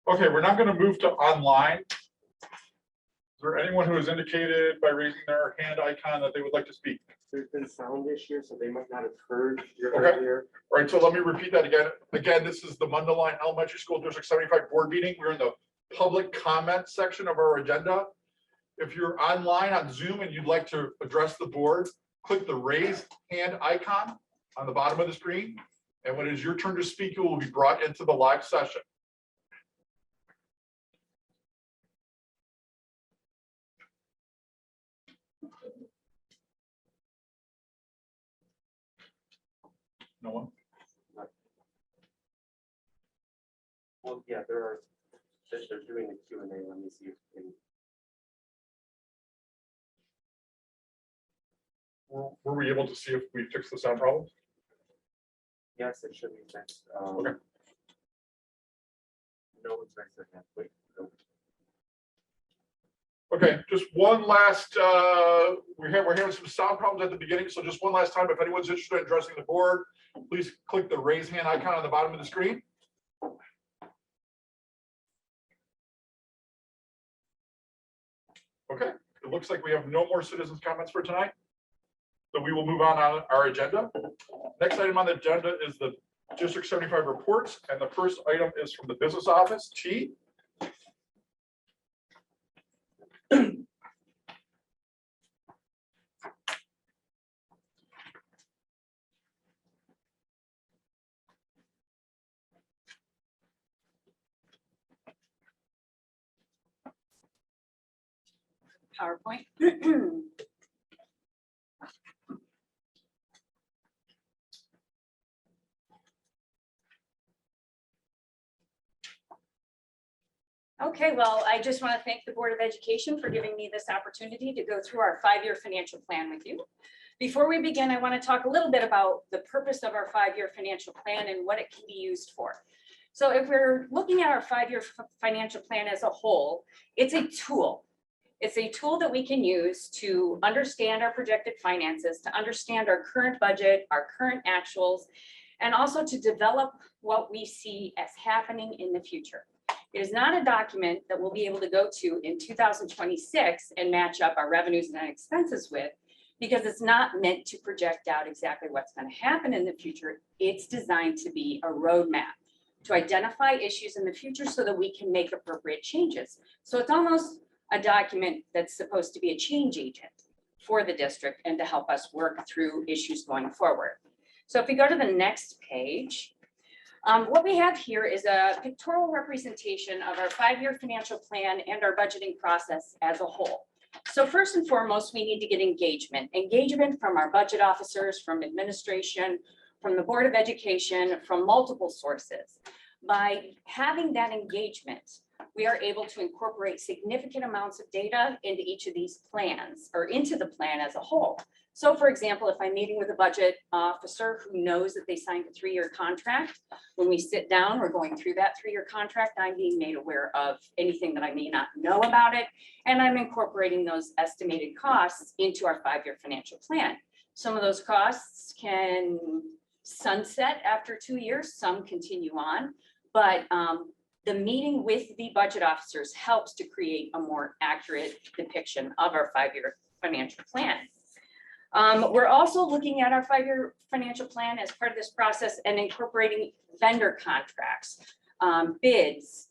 Okay, we're now going to move to online. Is there anyone who has indicated by raising their hand icon that they would like to speak? There's been sound issues, so they might not have heard your Okay. earlier. All right, so let me repeat that again. Again, this is the Mundelein Elementary School District 75 board meeting. We're in the public comment section of our agenda. If you're online on Zoom and you'd like to address the board, click the raise hand icon on the bottom of the screen. And when it is your turn to speak, you will be brought into the live session. No one? Well, yeah, they're doing the Q&A. Let me see if they can. Were we able to see if we fixed the sound problem? Yes, it should be fixed. Okay. No, it's right there. Wait. No. Okay, just one last, we're having some sound problems at the beginning, so just one last time, if anyone's interested in addressing the board, please click the raise hand icon on the bottom of the screen. Okay, it looks like we have no more citizens' comments for tonight. So we will move on our agenda. Next item on the agenda is the District 75 reports, and the first item is from the business office. Chi? PowerPoint. Okay, well, I just want to thank the Board of Education for giving me this opportunity to go through our 5-year financial plan with you. Before we begin, I want to talk a little bit about the purpose of our 5-year financial plan and what it can be used for. So if we're looking at our 5-year financial plan as a whole, it's a tool. It's a tool that we can use to understand our projected finances, to understand our current budget, our current actuals, and also to develop what we see as happening in the future. It is not a document that we'll be able to go to in 2026 and match up our revenues and expenses with, because it's not meant to project out exactly what's going to happen in the future. It's designed to be a roadmap to identify issues in the future so that we can make appropriate changes. So it's almost a document that's supposed to be a change agent for the district and to help us work through issues going forward. So if we go to the next page, what we have here is a pictorial representation of our 5-year financial plan and our budgeting process as a whole. So first and foremost, we need to get engagement from our budget officers, from administration, from the Board of Education, from multiple sources. By having that engagement, we are able to incorporate significant amounts of data into each of these plans or into the plan as a whole. So for example, if I'm meeting with a budget officer who knows that they signed a 3-year contract, when we sit down, we're going through that 3-year contract, I'm being made aware of anything that I may not know about it, and I'm incorporating those estimated costs into our 5-year financial plan. Some of those costs can sunset after 2 years, some continue on, but the meeting with the budget officers helps to create a more accurate depiction of our 5-year financial plan. We're also looking at our 5-year financial plan as part of this process and incorporating vendor contracts, bids,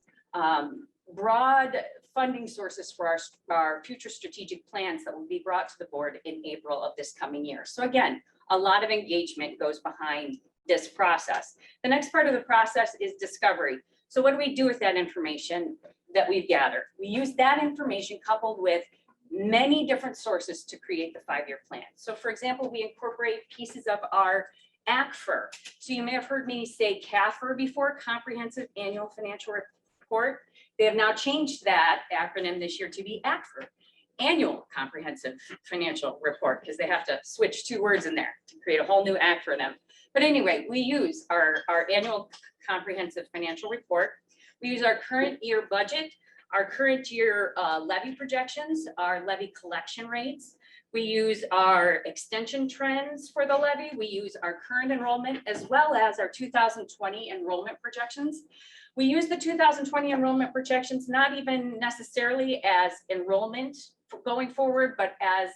broad funding sources for our future strategic plans that will be brought to the board in April of this coming year. So again, a lot of engagement goes behind this process. The next part of the process is discovery. So what do we do with that information that we've gathered? We use that information coupled with many different sources to create the 5-year plan. So for example, we incorporate pieces of our ACFR. So you may have heard me say CAFR before, Comprehensive Annual Financial Report. They have now changed that acronym this year to be ACFR, Annual Comprehensive Financial Report, because they have to switch 2 words in there to create a whole new acronym. But anyway, we use our Annual Comprehensive Financial Report. We use our current year budget, our current year levy projections, our levy collection rates. We use our extension trends for the levy. We use our current enrollment as well as our 2020 enrollment projections. We use the 2020 enrollment projections, not even necessarily as enrollment going forward, but as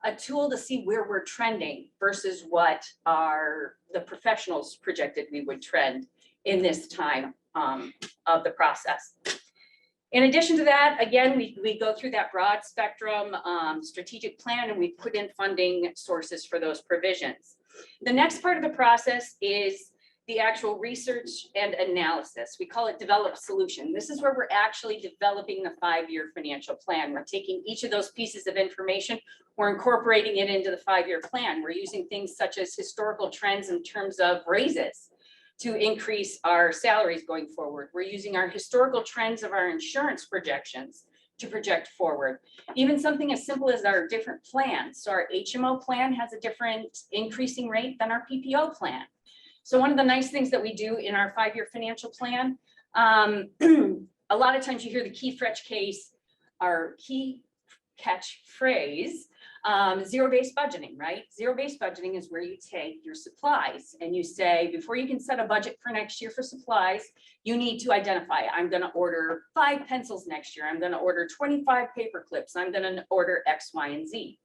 a tool to see where we're trending versus what the professionals projected we would trend in this time of the process. In addition to that, again, we go through that broad spectrum strategic plan, and we put in funding sources for those provisions. The next part of the process is the actual research and analysis. We call it develop solution. This is where we're actually developing the 5-year financial plan. We're taking each of those pieces of information, we're incorporating it into the 5-year plan. We're using things such as historical trends in terms of raises to increase our salaries going forward. We're using our historical trends of our insurance projections to project forward. Even something as simple as our different plans. So our HMO plan has a different increasing rate than our PPO plan. So one of the nice things that we do in our 5-year financial plan, a lot of times you hear the key catchphrase, zero-based budgeting, right? Zero-based budgeting is where you take your supplies and you say, before you can set a budget for next year for supplies, you need to identify, I'm going to order 5 pencils next year. I'm going to order 25 paper clips. I'm going to order X, Y, and Z.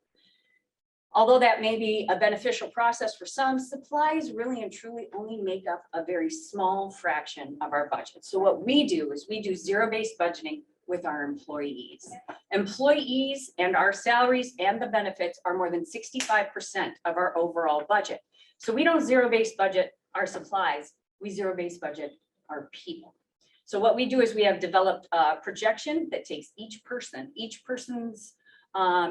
Although that may be a beneficial process for some, supplies really and truly only make up a very small fraction of our budget. So what we do is we do zero-based budgeting with our employees. Employees and our salaries and the benefits are more than 65% of our overall budget. So we don't zero-based budget our supplies, we zero-based budget our people. So what we do is we have developed a projection that takes each person's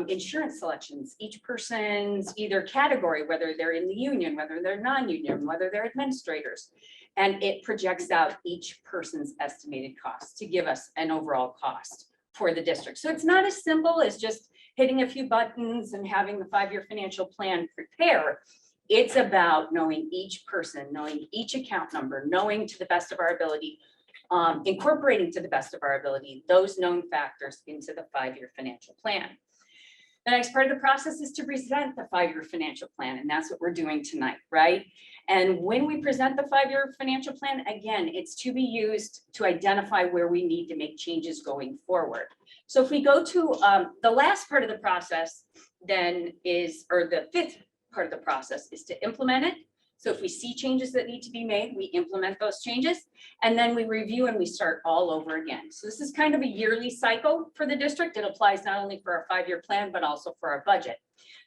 insurance selections, each person's either category, whether they're in the union, whether they're non-union, whether they're administrators, and it projects out each person's estimated costs to give us an overall cost for the district. So it's not as simple as just hitting a few buttons and having the 5-year financial plan prepare. It's about knowing each person, knowing each account number, knowing to the best of our ability, incorporating to the best of our ability those known factors into the 5-year financial plan. The next part of the process is to present the 5-year financial plan, and that's what we're doing tonight, right? And when we present the 5-year financial plan, again, it's to be used to identify where we need to make changes going forward. So if we go to the last part of the process, then is, or the 5th part of the process is to implement it. So if we see changes that need to be made, we implement those changes, and then we review and we start all over again. So this is kind of a yearly cycle for the district. It applies not only for our 5-year plan, but also for our budget.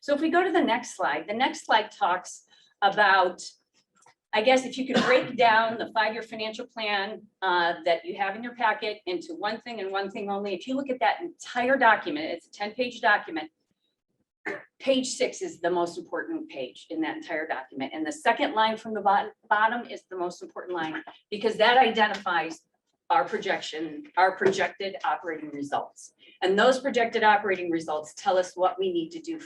So if we go to the next slide talks about, I guess, if you could break down the 5-year financial plan that you have in your packet into one thing and one thing only. If you look at that entire document, it's a 10-page document. Page 6 is the most important page in that entire document. And the second line from the bottom is the most important line, because that identifies our projection, our projected operating results. And those projected operating results tell us what we need to do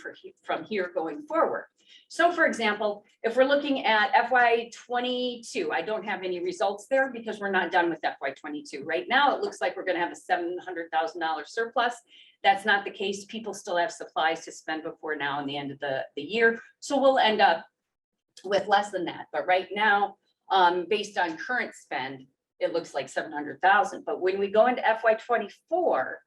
from here going forward. So for example, if we're looking at FY22, I don't have any results there because we're not done with FY22. Right now, it looks like we're going to have a $700,000 surplus. That's not the case. People still have supplies to spend before now and the end of the year. So we'll end up with less than that. But right now, based on current spend, it looks like 700,000. But when we go into FY24 or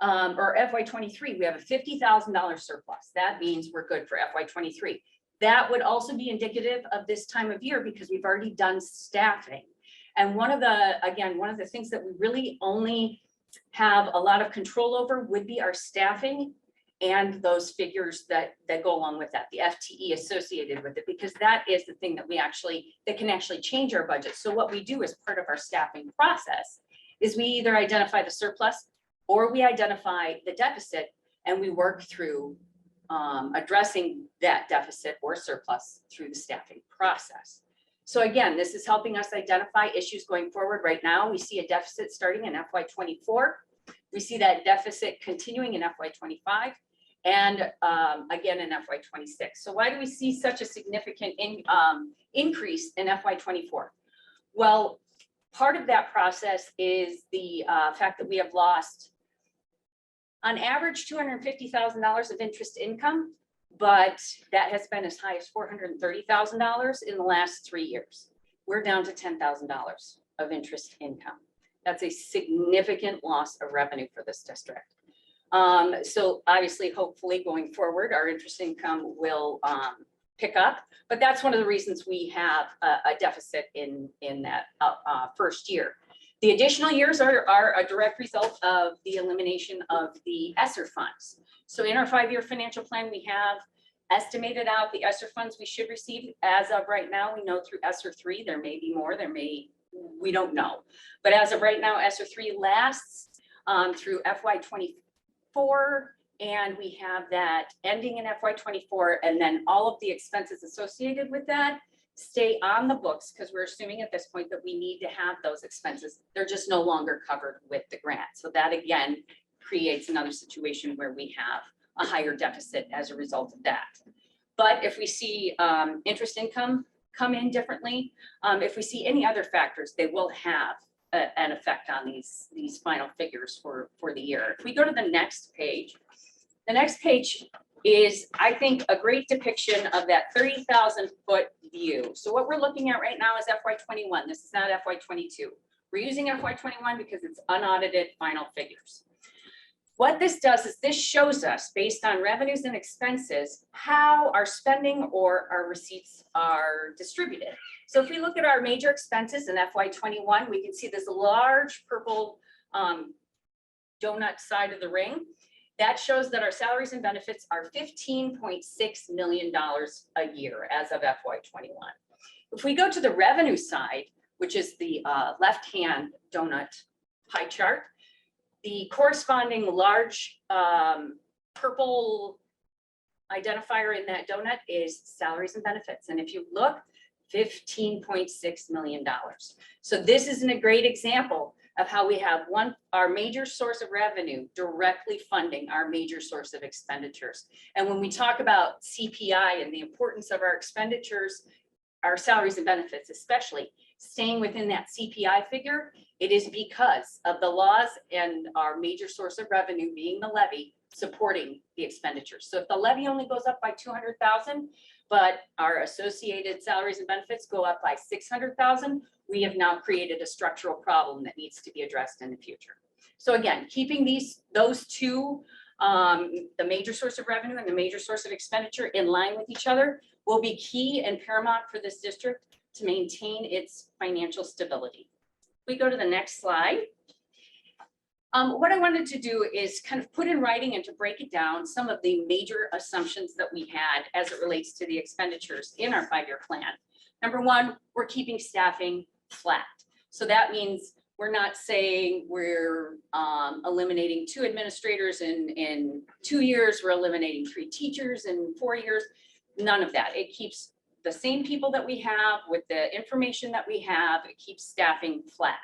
FY23, we have a $50,000 surplus. That means we're good for FY23. That would also be indicative of this time of year because we've already done staffing. And one of the things that we really only have a lot of control over would be our staffing and those figures that go along with that, the FTE associated with it, because that is the thing that can actually change our budget. So what we do as part of our staffing process is we either identify the surplus or we identify the deficit and we work through addressing that deficit or surplus through the staffing process. So again, this is helping us identify issues going forward. Right now, we see a deficit starting in FY24. We see that deficit continuing in FY25 and again in FY26. So why do we see such a significant increase in FY24? Well, part of that process is the fact that we have lost on average $250,000 of interest income, but that has been as high as $430,000 in the last 3 years. We're down to $10,000 of interest income. That's a significant loss of revenue for this district. So obviously, hopefully going forward, our interest income will pick up, but that's one of the reasons we have a deficit in that first year. The additional years are a direct result of the elimination of the ESSER funds. So in our 5-year financial plan, we have estimated out the ESSER funds we should receive. As of right now, we know through ESSER 3, there may be more, we don't know. But as of right now, ESSER 3 lasts through FY24, and we have that ending in FY24, and then all of the expenses associated with that stay on the books, because we're assuming at this point that we need to have those expenses. They're just no longer covered with the grant. So that again creates another situation where we have a higher deficit as a result of that. But if we see interest income come in differently, if we see any other factors, they will have an effect on these final figures for the year. If we go to the next page is, I think, a great depiction of that 30,000 foot view. So what we're looking at right now is FY21. This is not FY22. We're using FY21 because it's unaudited final figures. What this does is this shows us, based on revenues and expenses, how our spending or our receipts are distributed. So if we look at our major expenses in FY21, we can see this large purple donut side of the ring. That shows that our salaries and benefits are $15.6 million a year as of FY21. If we go to the revenue side, which is the left-hand donut pie chart, the corresponding large purple identifier in that donut is salaries and benefits. And if you look, $15.6 million. So this isn't a great example of how we have our major source of revenue directly funding our major source of expenditures. And when we talk about CPI and the importance of our expenditures, our salaries and benefits, especially staying within that CPI figure, it is because of the laws and our major source of revenue being the levy supporting the expenditures. So if the levy only goes up by 200,000, but our associated salaries and benefits go up by 600,000, we have now created a structural problem that needs to be addressed in the future. So again, keeping those two, the major source of revenue and the major source of expenditure in line with each other will be key and paramount for this district to maintain its financial stability. We go to the next slide. What I wanted to do is kind of put in writing and to break it down some of the major assumptions that we had as it relates to the expenditures in our 5-year plan. Number one, we're keeping staffing flat. So that means we're not saying we're eliminating 2 administrators in 2 years, we're eliminating 3 teachers in 4 years, none of that. It keeps the same people that we have with the information that we have, it keeps staffing flat.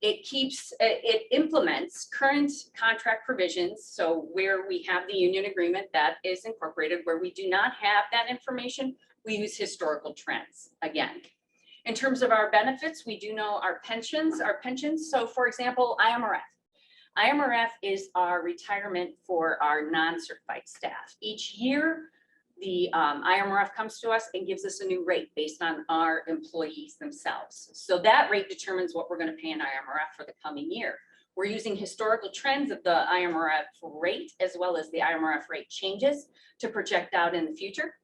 It implements current contract provisions. So where we have the union agreement that is incorporated, where we do not have that information, we use historical trends again. In terms of our benefits, we do know our pensions. So for example, IMRF. IMRF is our retirement for our non-certified staff. Each year, the IMRF comes to us and gives us a new rate based on our employees themselves. So that rate determines what we're going to pay in IMRF for the coming year. We're using historical trends of the IMRF rate as well as the IMRF rate changes to project out in the future.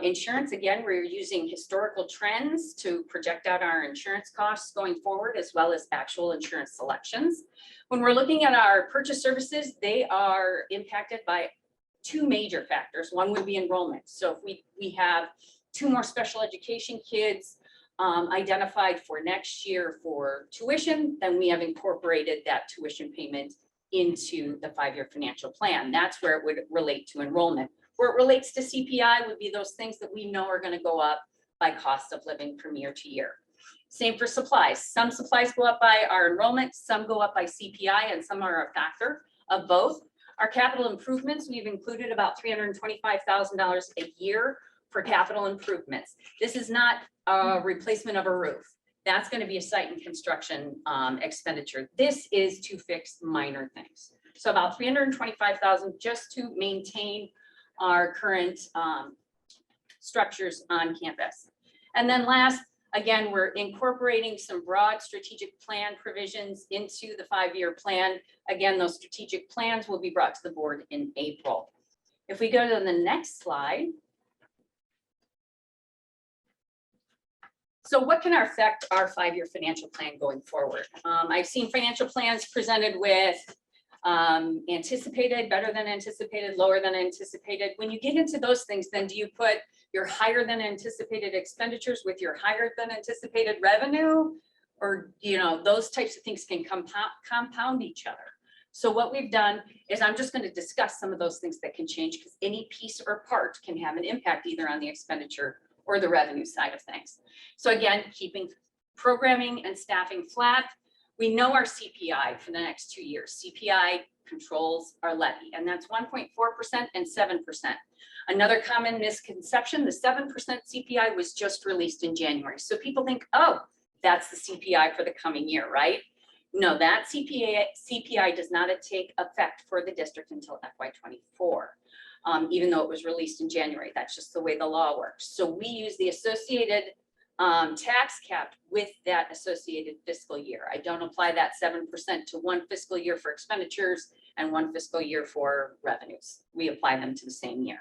Insurance, again, we're using historical trends to project out our insurance costs going forward, as well as actual insurance selections. When we're looking at our purchase services, they are impacted by 2 major factors. One would be enrollment. So if we have 2 more special education kids identified for next year for tuition, then we have incorporated that tuition payment into the 5-year financial plan. That's where it would relate to enrollment. Where it relates to CPI would be those things that we know are going to go up by cost of living from year to year. Same for supplies. Some supplies go up by our enrollment, some go up by CPI, and some are a factor of both. Our capital improvements, we've included about $325,000 a year for capital improvements. This is not a replacement of a roof. That's going to be a site and construction expenditure. This is to fix minor things. So about $325,000 just to maintain our current structures on campus. And then last, Again, we're incorporating some broad strategic plan provisions into the 5-year plan. Again, those strategic plans will be brought to the board in April. If we go to the next slide. So what can affect our 5-year financial plan going forward? I've seen financial plans presented with anticipated, better than anticipated, lower than anticipated. When you get into those things, then do you put your higher than anticipated expenditures with your higher than anticipated revenue? Or, those types of things can compound each other. So what we've done is I'm just going to discuss some of those things that can change, because any piece or part can have an impact either on the expenditure or the revenue side of things. So again, keeping programming and staffing flat. We know our CPI for the next 2 years. CPI controls our levy, and that's 1.4% and 7%. Another common misconception, the 7% CPI was just released in January. So people think, oh, that's the CPI for the coming year, right? No, that CPI does not take effect for the district until FY24, even though it was released in January. That's just the way the law works. So we use the associated tax cap with that associated fiscal year. I don't apply that 7% to one fiscal year for expenditures and one fiscal year for revenues. We apply them to the same year.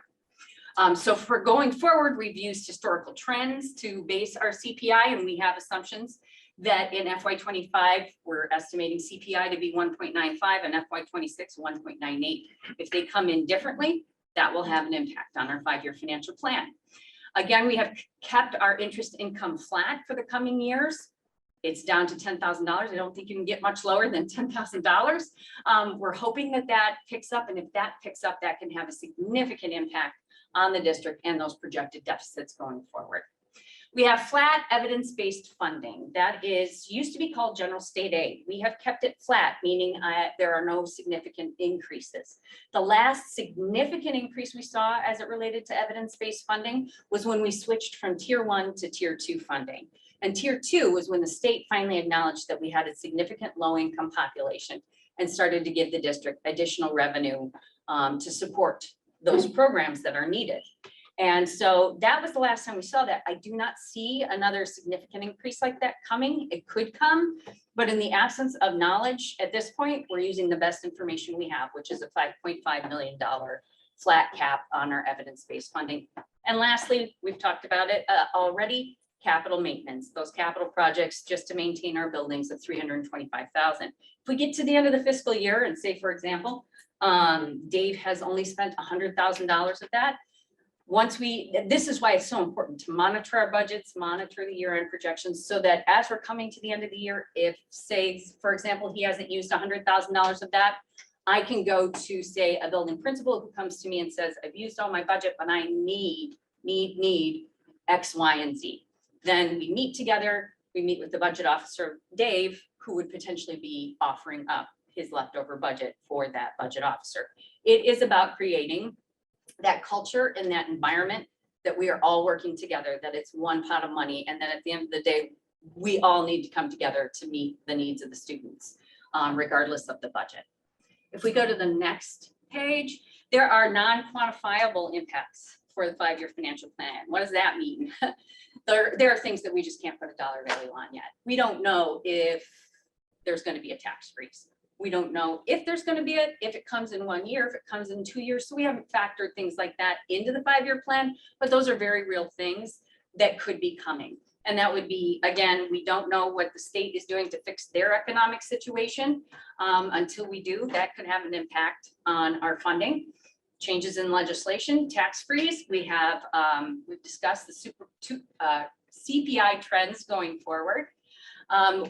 So for going forward, we've used historical trends to base our CPI, and we have assumptions that in FY25, we're estimating CPI to be 1.95 and FY26, 1.98. If they come in differently, that will have an impact on our 5-year financial plan. Again, we have kept our interest income flat for the coming years. It's down to $10,000. I don't think you can get much lower than $10,000. We're hoping that that picks up, and if that picks up, that can have a significant impact on the district and those projected deficits going forward. We have flat evidence-based funding. That used to be called general state aid. We have kept it flat, meaning there are no significant increases. The last significant increase we saw as it related to evidence-based funding was when we switched from tier 1 to tier 2 funding. And tier 2 was when the state finally acknowledged that we had a significant low-income population and started to give the district additional revenue to support those programs that are needed. And so that was the last time we saw that. I do not see another significant increase like that coming. It could come, but in the absence of knowledge at this point, we're using the best information we have, which is a $5.5 million flat cap on our evidence-based funding. And lastly, we've talked about it already, capital maintenance, those capital projects just to maintain our buildings of $325,000. If we get to the end of the fiscal year and say, for example, Dave has only spent $100,000 of that. This is why it's so important to monitor our budgets, monitor the year-end projections, so that as we're coming to the end of the year, if say, for example, he hasn't used $100,000 of that, I can go to say a building principal who comes to me and says, I've used all my budget, but I need X, Y, and Z. Then we meet together, we meet with the budget officer, Dave, who would potentially be offering up his leftover budget for that budget officer. It is about creating that culture and that environment that we are all working together, that it's one pot of money, and then at the end of the day, we all need to come together to meet the needs of the students, regardless of the budget. If we go to the next page, there are non-quantifiable impacts for the 5-year financial plan. What does that mean? There are things that we just can't put a dollar value on yet. We don't know if there's going to be a tax freeze. We don't know if there's going to be if it comes in 1 year, if it comes in 2 years. So we haven't factored things like that into the 5-year plan, but those are very real things that could be coming. And that would be, again, we don't know what the state is doing to fix their economic situation. Until we do, that could have an impact on our funding. Changes in legislation, tax freeze. We've discussed the CPI trends going forward.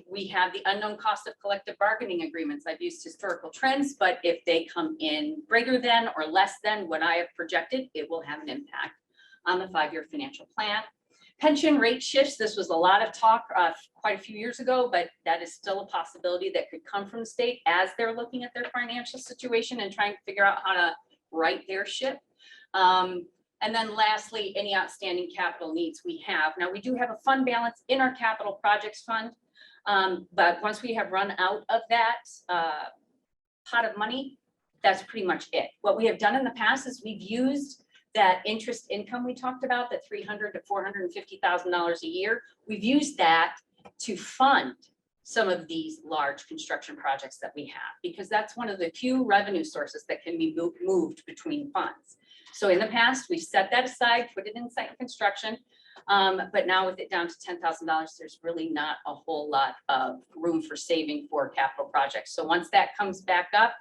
We have the unknown cost of collective bargaining agreements. I've used historical trends, but if they come in greater than or less than what I have projected, it will have an impact on the 5-year financial plan. Pension rate shifts. This was a lot of talk quite a few years ago, but that is still a possibility that could come from the state as they're looking at their financial situation and trying to figure out how to right their ship. And then lastly, any outstanding capital needs we have. Now, we do have a fund balance in our capital projects fund, but once we have run out of that pot of money, that's pretty much it. What we have done in the past is we've used That interest income we talked about, that $300,000 to $450,000 a year, we've used that to fund some of these large construction projects that we have, because that's one of the few revenue sources that can be moved between funds. So in the past, we've set that aside, put it in site and construction. But now with it down to $10,000, there's really not a whole lot of room for saving for capital projects. So once that comes back up,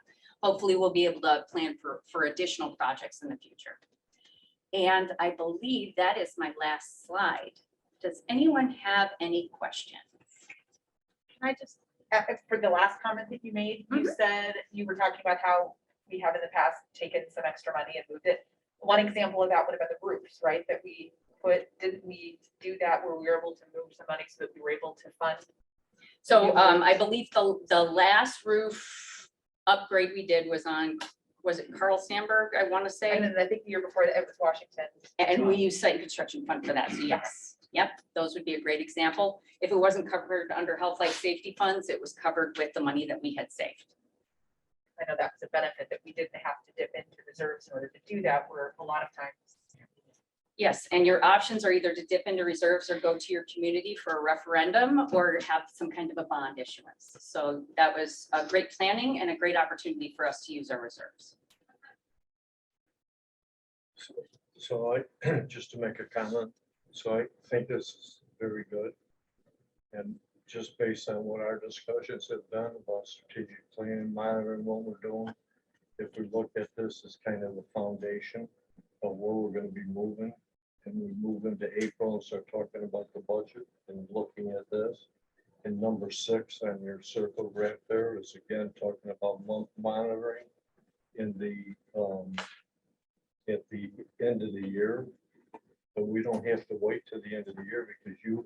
hopefully we'll be able to plan for additional projects in the future. And I believe that is my last slide. Does anyone have any questions? Can I just, for the last comment that you made, you said you were talking about how we have in the past taken some extra money and moved it. One example of that would have been the roofs, right? That we put, didn't we do that where we were able to move some money so that we were able to fund? So I believe the last roof upgrade we did was on, was it Carl Sandburg, I want to And say? then I think the year before that it was Washington. And we use site and construction fund for that, so yes, yep, those would be a great example. If it wasn't covered under health, life, safety funds, it was covered with the money that we had saved. I know that was a benefit that we didn't have to dip into reserves in order to do that, where a lot of times. Yes, and your options are either to dip into reserves or go to your community for a referendum or have some kind of a bond issuance. So that was a great planning and a great opportunity for us to use our reserves. So I, just to make a comment, so I think this is very good. And just based on what our discussions have done about strategic planning, monitoring what we're doing, if we look at this as kind of the foundation of where we're gonna be moving, and we move into April and start talking about the budget and looking at this. And number 6 on your circle right there is again, talking about month monitoring in the, at the end of the year. But we don't have to wait till the end of the year because you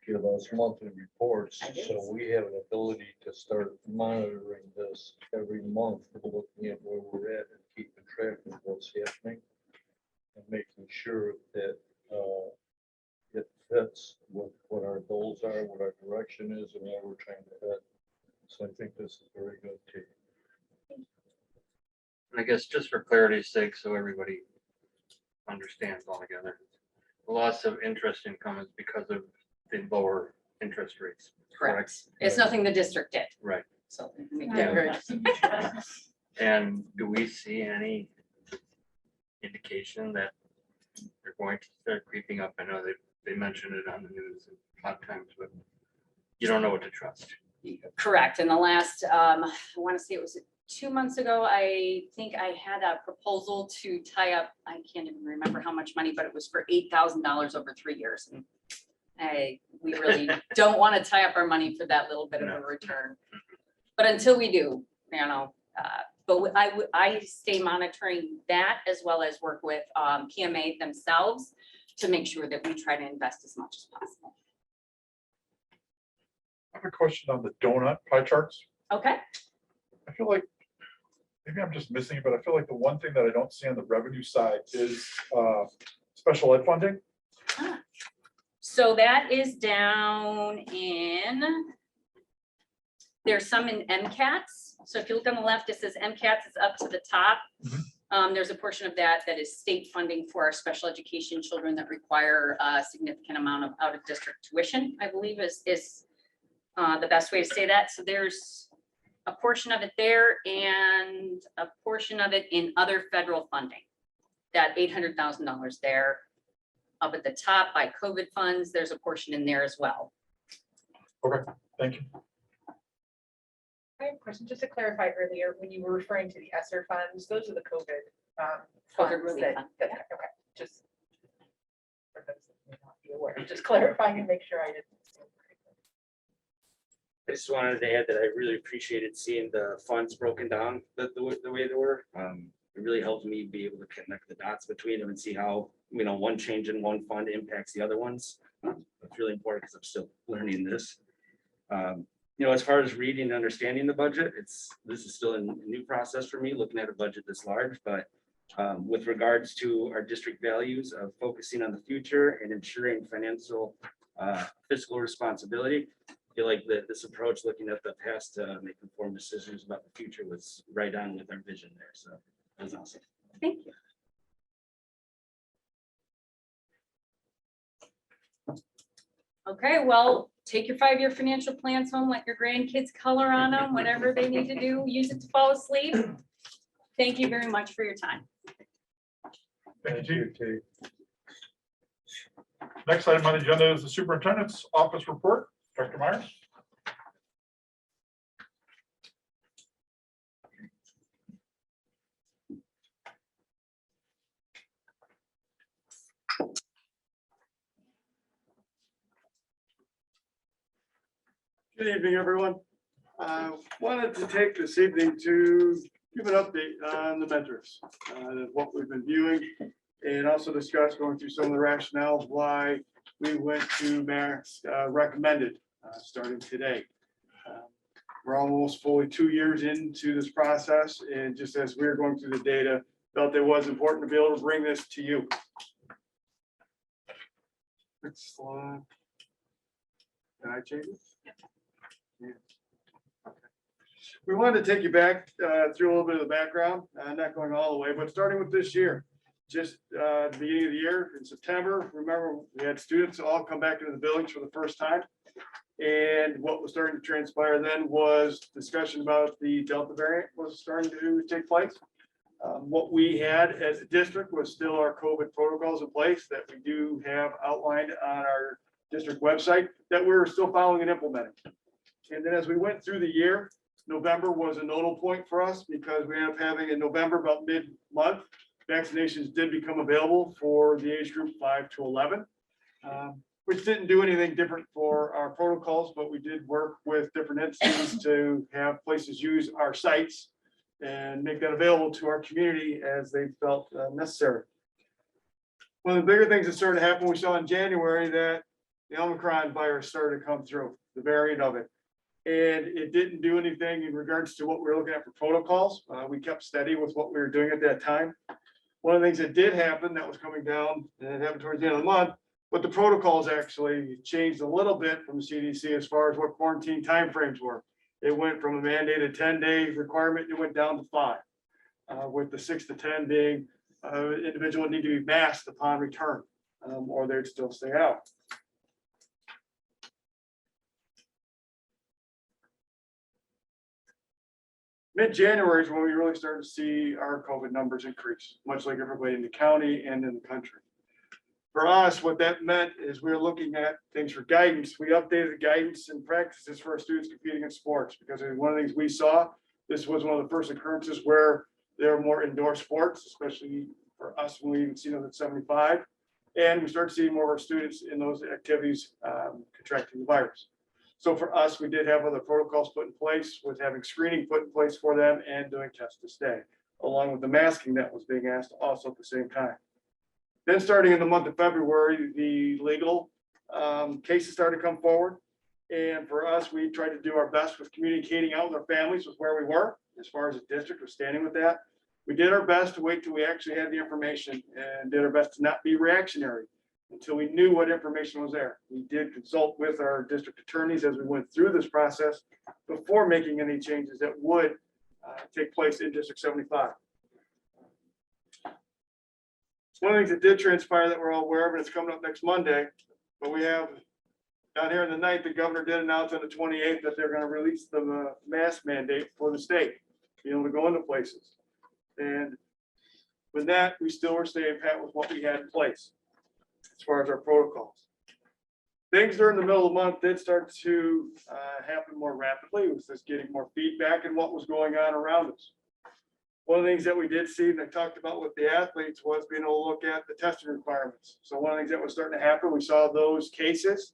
give us monthly reports. I did. So we have an ability to start monitoring this every month, looking at where we're at and keeping track of what's happening. And making sure that it fits with what our goals are, what our direction is, and where we're trying to head. So I think this is very good too. And I guess just for clarity's sake, so everybody understands all together, the loss of interest income is because of the lower interest rates. Correct. It's nothing the district did. Right. So. we Yeah. did. And do we see any indication that they're going to start creeping up? I know they mentioned it on the news a lot of times, but you don't know what to trust. Correct. In the last, I want to say it was 2 months ago, I think I had a proposal to tie up, I can't even remember how much money, but it was for $8,000 over 3 years. And we really don't want to tie up our money for that little bit of a return. But until we do, you know, but I stay monitoring that as well as work with PMA themselves to make sure that we try to invest as much as possible. I have a question on the donut pie charts. Okay. I feel like, maybe I'm just missing it, but I feel like the one thing that I don't see on the revenue side is special ed funding. So that is down in, there's some in MCATs. So if you look on the left, it says MCATs is up to the top. There's a portion of that that is state funding for our special education children that require a significant amount of out-of-district tuition, I believe is the best way to say that. So there's a portion of it there and a portion of it in other federal funding. That $800,000 there. Up at the top by COVID funds, there's a portion in there as well. Okay, thank you. I have a question, just to clarify earlier, when you were referring to the ESSER funds, those are the COVID. COVID funds relief that- fund, that- Okay, just. For those that may not be aware, just clarifying and make sure I didn't. I just wanted to add that I really appreciated seeing the funds broken down the way they were. It really helped me be able to connect the dots between them and see how, you know, one change in one fund impacts the other ones. It's really important because I'm still learning this. You know, as far as reading and understanding the budget, this is still a new process for me, looking at a budget this large, but with regards to our district values of focusing on the future and ensuring financial fiscal responsibility, I feel like this approach, looking at the past to make informed decisions about the future, was right on with our vision there. So that was awesome. Thank you. Okay, well, take your 5-year financial plans home, let your grandkids color on them, whatever they need to do, use it to fall asleep. Thank you very much for your time. Thank you, Chief. Chief. Next item on the agenda is the superintendent's office report. Dr. Myers? Good evening, everyone. Wanted to take this evening to give an update on the mentors, what we've been viewing, and also discuss going through some of the rationales why we went to max recommended starting today. We're almost fully 2 years into this process, and just as we were going through the data, felt it was important to be able to bring this to you. Next slide. Can I change it? We wanted to take you back through a little bit of the background, not going all the way, but starting with this year. Just the beginning of the year in September, remember, we had students all come back into the buildings for the first time. And what was starting to transpire then was discussion about the Delta variant was starting to take place. What we had as a district was still our COVID protocols in place that we do have outlined on our district website that we're still following and implementing. And then as we went through the year, November was a nodal point for us because we ended up having in November, about mid-month, vaccinations did become available for the age group 5 to 11, which didn't do anything different for our protocols, but we did work with different entities to have places use our sites and make that available to our community as they felt necessary. One of the bigger things that started to happen, we saw in January that the Omicron virus started to come through, the variant of it. And it didn't do anything in regards to what we were looking at for protocols. We kept steady with what we were doing at that time. One of the things that did happen that was coming down, and it happened towards the end of the month, but the protocols actually changed a little bit from the CDC as far as what quarantine timeframes were. It went from a mandated 10-day requirement, it went down to 5, with the 6 to 10 being individual need to be masked upon return, or they'd still stay out. Mid-January is when we really started to see our COVID numbers increase, much like everybody in the county and in the country. For us, what that meant is we were looking at things for guidance. We updated the guidance and practices for our students competing in sports, because one of the things we saw, this was one of the first occurrences where there were more indoor sports, especially for us when we even seen those at 75. And we started seeing more of our students in those activities contracting the virus. So for us, we did have other protocols put in place with having screening put in place for them and doing test to stay, along with the masking that was being asked also at the same time. Then starting in the month of February, the legal cases started to come forward. And for us, we tried to do our best with communicating out with our families with where we were, as far as the district was standing with that. We did our best to wait till we actually had the information and did our best to not be reactionary until we knew what information was there. We did consult with our district attorneys as we went through this process before making any changes that would take place in District 75. One of the things that did transpire that we're all aware of, and it's coming up next Monday, but we have down here in the night, the governor did announce on the 28th that they're going to release the mask mandate for the state, be able to go into places. And with that, we still were staying pat with what we had in place as far as our protocols. Things during the middle of the month did start to happen more rapidly. It was just getting more feedback and what was going on around us. One of the things that we did see, and I talked about with the athletes, was being able to look at the testing requirements. So one of the things that was starting to happen, we saw those cases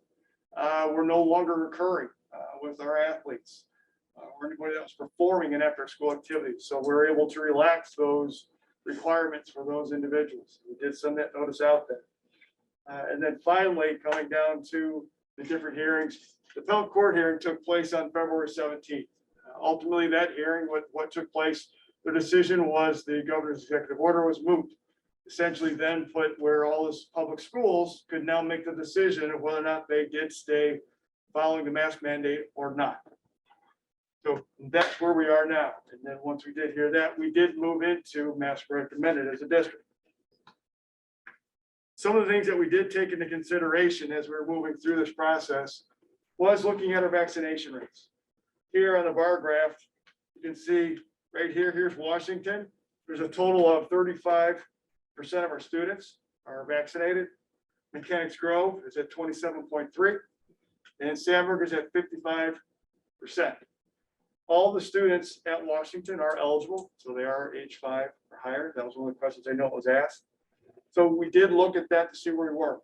were no longer occurring with our athletes or anybody that was performing in after-school activities. So we're able to relax those requirements for those individuals. We did send that notice out there. And then finally, coming down to the different hearings, the appellate court hearing took place on February 17th. Ultimately, that hearing, what took place, the decision was the governor's executive order was moved. Essentially then put where all those public schools could now make the decision of whether or not they did stay following the mask mandate or not. So that's where we are now. And then once we did hear that, we did move into mask recommended as a district. some of the things that we did take into consideration as we were moving through this process was looking at our vaccination rates. Here on the bar graph, you can see right here, here's Washington. There's a total of 35% of our students are vaccinated. Mechanics Grove is at 27.3, and Sandburg is at 55%. All the students at Washington are eligible, so they are age 5 or higher. That was one of the questions I know was asked. So we did look at that to see where we were.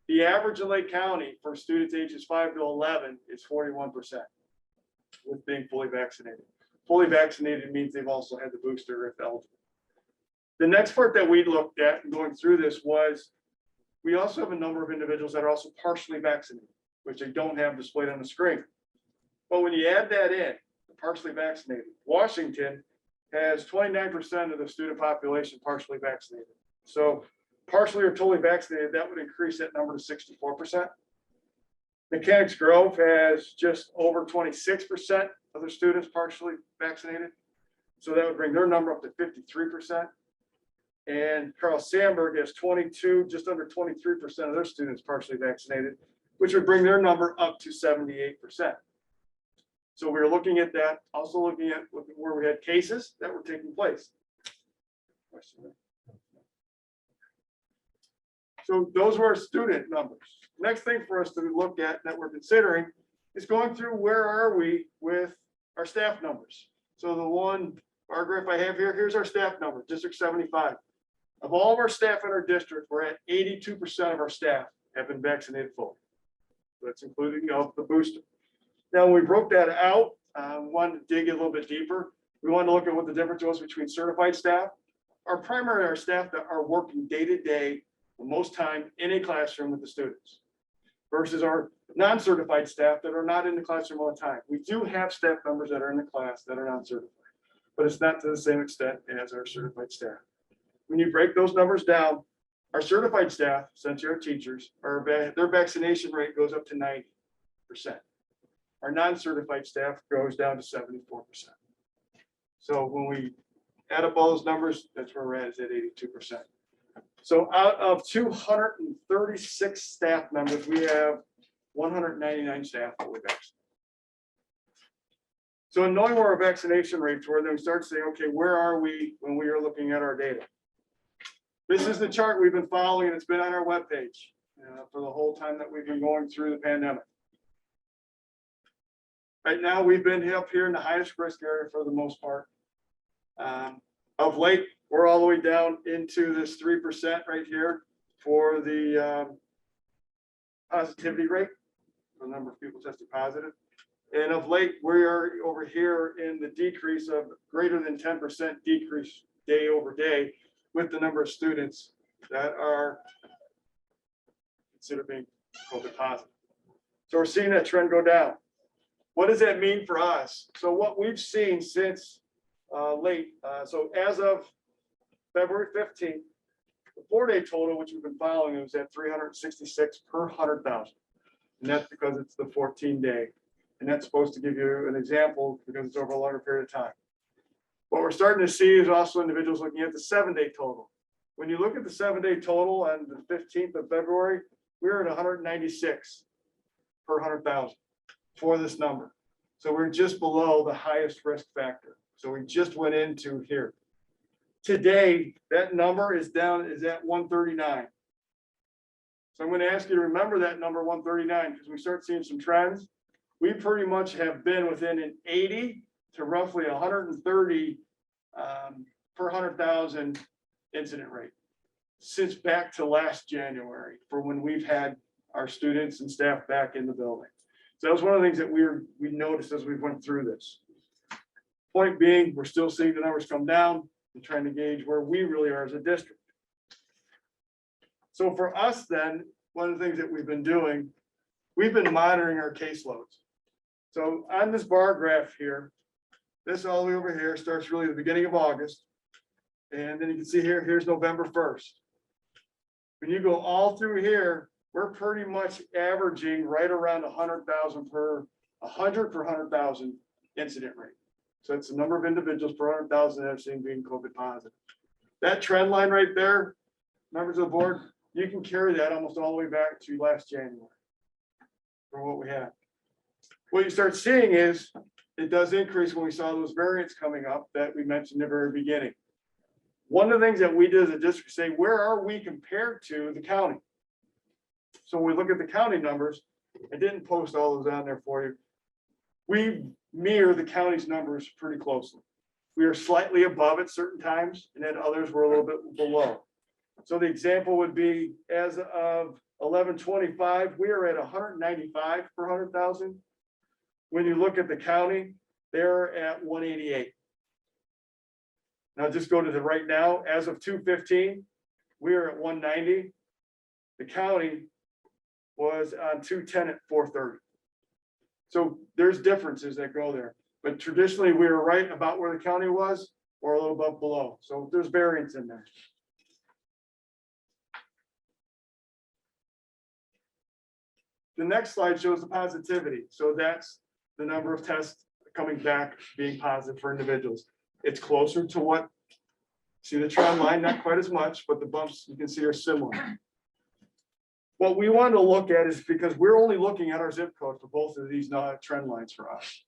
The average in Lake County for students ages 5 to 11 is 41% with being fully vaccinated. Fully vaccinated means they've also had the booster if eligible. The next part that we looked at in going through this was we also have a number of individuals that are also partially vaccinated, which they don't have displayed on the screen. But when you add that in, partially vaccinated, Washington has 29% of the student population partially vaccinated. So partially or totally vaccinated, that would increase that number to 64%. Mechanics Grove has just over 26% of their students partially vaccinated. So that would bring their number up to 53%. And Carl Sandburg has 22, just under 23% of their students partially vaccinated, which would bring their number up to 78%. So we were looking at that, also looking at where we had cases that were taking place. So those were our student numbers. Next thing for us to look at that we're considering is going through where are we with our staff numbers. So the one bar graph I have here, here's our staff number, District 75. Of all of our staff in our district, we're at 82% of our staff have been vaccinated fully. That's including the booster. Now, when we broke that out, wanted to dig a little bit deeper. We wanted to look at what the difference was between certified staff. Our staff that are working day to day, most time in a classroom with the students, versus our non-certified staff that are not in the classroom all the time. We do have staff members that are in the class that are non-certified, but it's not to the same extent as our certified staff. When you break those numbers down, our certified staff, since you're teachers, their vaccination rate goes up to 90%. Our non-certified staff goes down to 74%. So when we add up all those numbers, that's where we're at, is at 82%. So out of 236 staff members, we have 199 staff fully vaccinated. So in knowing where our vaccination rates were, then we start saying, okay, where are we when we are looking at our data? This is the chart we've been following, and it's been on our webpage for the whole time that we've been going through the pandemic. Right now, we've been up here in the highest risk area for the most part. Of late, we're all the way down into this 3% right here for the positivity rate, the number of people tested positive. And of late, we are over here in the decrease of greater than 10% decrease day over day with the number of students that are considered being COVID positive. So we're seeing that trend go down. What does that mean for us? So what we've seen since so as of February 15th, the 4-day total, which we've been following, was at 366 per 100,000. And that's because it's the 14-day. And that's supposed to give you an example because it's over a longer period of time. What we're starting to see is also individuals looking at the 7-day total. When you look at the 7-day total on the 15th of February, we're at 196 per 100,000 for this number. So we're just below the highest risk factor. So we just went into here. Today, that number is at 139. So I'm going to ask you to remember that number 139 because we start seeing some trends. We pretty much have been within an 80 to roughly 130 per 100,000 incident rate since back to last January for when we've had our students and staff back in the building. So that was one of the things that we noticed as we went through this. Point being, we're still seeing the numbers come down and trying to gauge where we really are as a district. So for us then, one of the things that we've been doing, we've been monitoring our caseloads. So on this bar graph here, this all the way over here starts really the beginning of August. And then you can see here, here's November 1st. When you go all through here, we're pretty much averaging right around 100,000 per 100,000 incident rate. So it's the number of individuals per 100,000 that have seen being COVID positive. That trend line right there, members of the board, you can carry that almost all the way back to last January. For what we had. What you start seeing is, it does increase when we saw those variants coming up that we mentioned in the very beginning. One of the things that we did as a district, say, where are we compared to the county? So when we look at the county numbers, I didn't post all those on there for you. We mirror the county's numbers pretty closely. We are slightly above at certain times, and then others were a little bit below. So the example would be, as of 11/25, we are at 195 per 100,000. When you look at the county, they're at 188. Now just go to the right now, as of 2/15, we are at 190. The county was on 210 at 430. So there's differences that go there, but traditionally we were right about where the county was or a little above below. So there's variance in there. The next slide shows the positivity. So that's the number of tests coming back being positive for individuals. It's closer to what, see the trend line, not quite as much, but the bumps you can see are similar. What we want to look at is, because we're only looking at our zip code for both of these trend lines for us.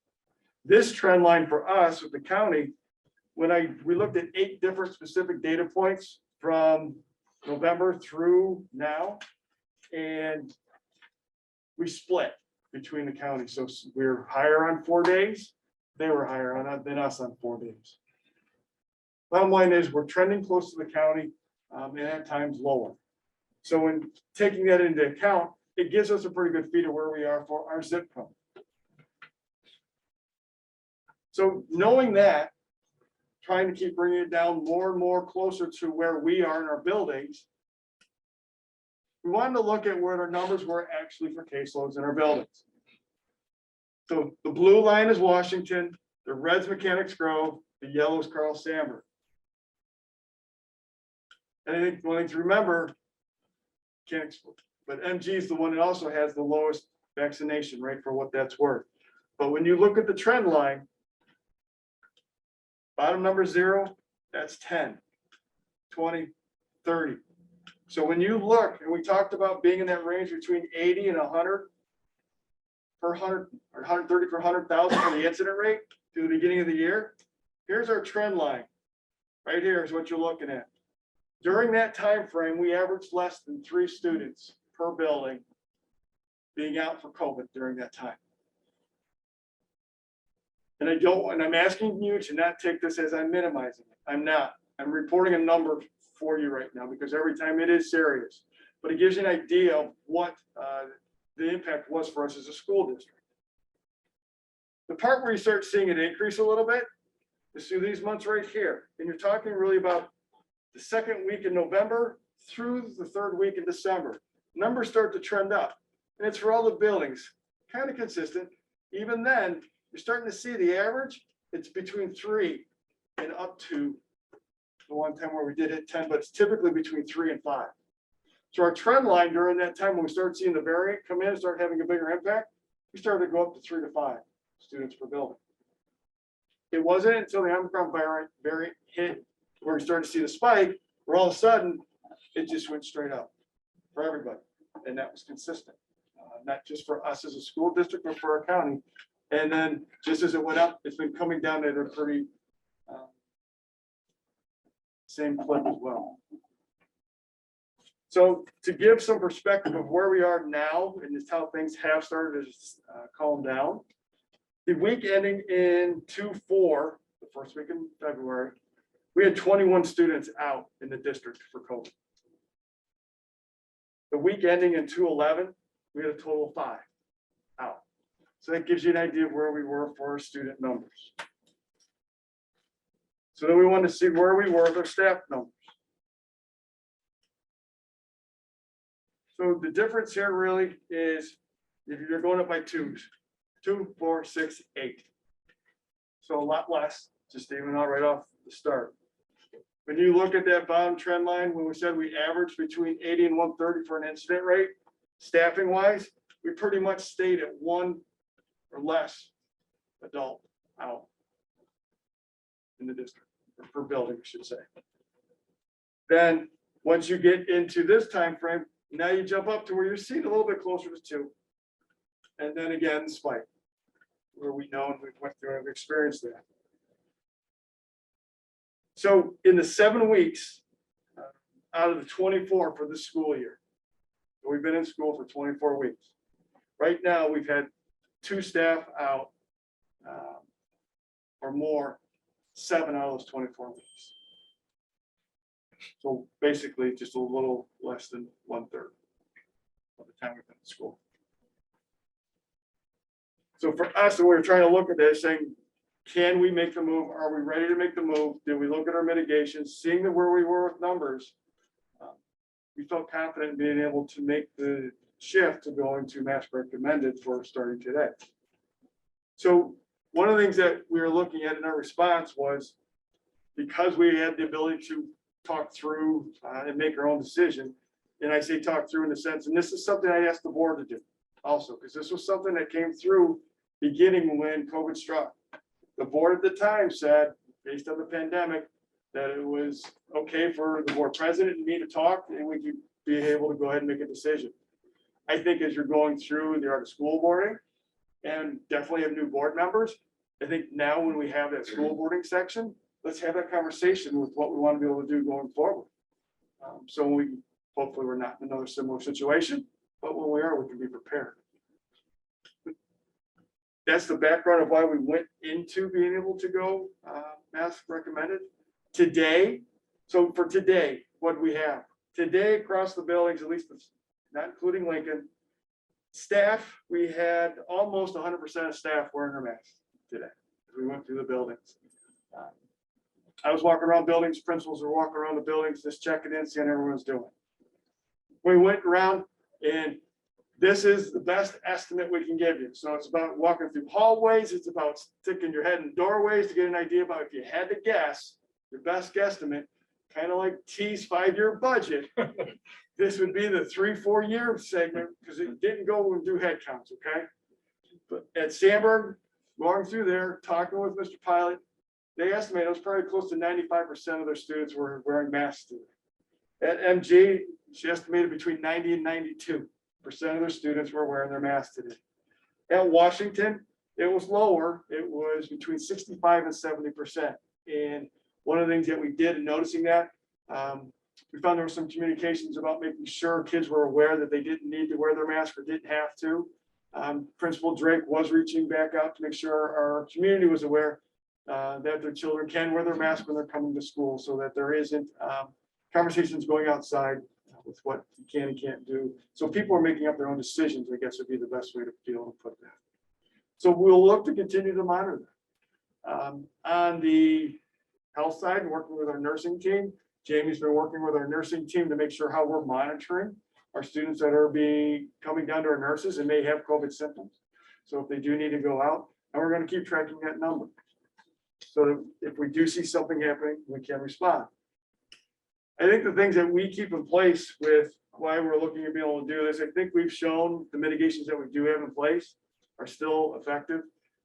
This trend line for us with the county, we looked at 8 different specific data points from November through now, and we split between the counties. So we're higher on 4 days. They were higher on than us on 4 days. Bottom line is, we're trending close to the county, and at times lower. So when taking that into account, it gives us a pretty good feed of where we are for our zip code. So knowing that, trying to keep bringing it down more and more closer to where we are in our buildings, we wanted to look at where our numbers were actually for caseloads in our buildings. So the blue line is Washington, the red's Mechanics Grove, the yellow is Carl Sandburg. And I think one thing to remember, but MG is the one that also has the lowest vaccination rate for what that's worth. But when you look at the trend line, bottom number 0, that's 10, 20, 30. So when you look, and we talked about being in that range between 80 and 100 per 100 or 130 per 100,000 for the incident rate through the beginning of the year. Here's our trend line. Right here is what you're looking at. During that time frame, we averaged less than 3 students per building being out for COVID during that time. And I'm asking you to not take this as I'm minimizing it. I'm not. I'm reporting a number for you right now, because every time it is serious, but it gives you an idea of what the impact was for us as a school district. The part where you start seeing it increase a little bit is through these months right here. And you're talking really about the 2nd week in November through the 3rd week in December. Numbers start to trend up, and it's for all the buildings, kind of consistent. Even then, you're starting to see the average, it's between 3 and up to the one time where we did hit 10, but it's typically between 3 and 5. So our trend line during that time, when we started seeing the variant come in and start having a bigger impact, we started to go up to 3 to 5 students per building. It wasn't until the Omicron variant hit where we started to see the spike, where all of a sudden it just went straight up for everybody. And that was consistent, not just for us as a school district, but for our county. And then just as it went up, it's been coming down at a pretty same clip as well. So to give some perspective of where we are now and just how things have started to calm down, the week ending in 2/4, the first week in February, we had 21 students out in the district for COVID. The week ending in 2/11, we had a total of 5 out. So that gives you an idea of where we were for our student numbers. So then we want to see where we were with our staff numbers. So the difference here really is if you're going up by 2s, 2, 4, 6, 8. So a lot less, just even out right off the start. When you look at that bottom trend line, when we said we averaged between 80 and 130 for an incident rate, staffing wise, we pretty much stayed at 1 or less adult out in the district, or per building, I should say. Then Once you get into this time frame, now you jump up to where you're seeing a little bit closer to 2. And then again, spike, where we know and we've went through and experienced that. So in the 7 weeks out of the 24 for this school year, we've been in school for 24 weeks. Right now, we've had 2 staff out or more, 7 out of those 24 weeks. So basically, just a little less than 1/3 of the time we've been in school. So for us, we're trying to look at this saying, can we make the move? Are we ready to make the move? Did we look at our mitigations, seeing where we were with numbers? We felt confident in being able to make the shift to going to mask recommended for starting today. So one of the things that we were looking at in our response was, because we had the ability to talk through and make our own decision. And I say talk through in the sense, and this is something I asked the board to do also, because this was something that came through beginning when COVID struck. The board at the time said, based on the pandemic, that it was okay for the board president and me to talk, and we could be able to go ahead and make a decision. I think as you're going through the art of school boarding, and definitely have new board members, I think now when we have that school boarding section, let's have that conversation with what we want to be able to do going forward. So we, hopefully we're not in another similar situation, but when we are, we can be prepared. That's the background of why we went into being able to go mask recommended today. So for today, what do we have? Today across the buildings, at least not including Lincoln, staff, we had almost 100% of staff wearing their masks today as we went through the buildings. I was walking around buildings, principals were walking around the buildings, just checking in, seeing how everyone's doing. We went around, and this is the best estimate we can give you. So it's about walking through hallways, it's about sticking your head in doorways to get an idea about, if you had to guess, your best guesstimate, kind of like T's 5-year budget. This would be the 3-4 year segment, because it didn't go and do head counts, okay? But at Sandburg, going through there, talking with Mr. Pilot, they estimated it was probably close to 95% of their students were wearing masks today. At MG, she estimated between 90 and 92% of their students were wearing their masks today. At Washington, it was lower. It was between 65 and 70%. And one of the things that we did in noticing that, we found there were some communications about making sure kids were aware that they didn't need to wear their mask or didn't have to. Principal Drake was reaching back out to make sure our community was aware that their children can wear their mask when they're coming to school, so that there isn't conversations going outside with what you can and can't do. So people are making up their own decisions, I guess would be the best way to be able to put that. So we'll look to continue to monitor that. On the health side, working with our nursing team, Jamie's been working with our nursing team to make sure how we're monitoring our students that are coming down to our nurses and may have COVID symptoms. So if they do need to go out, and we're going to keep tracking that number, so that if we do see something happening, we can respond. I think the things that we keep in place with why we're looking at being able to do this, I think we've shown the mitigations that we do have in place are still effective,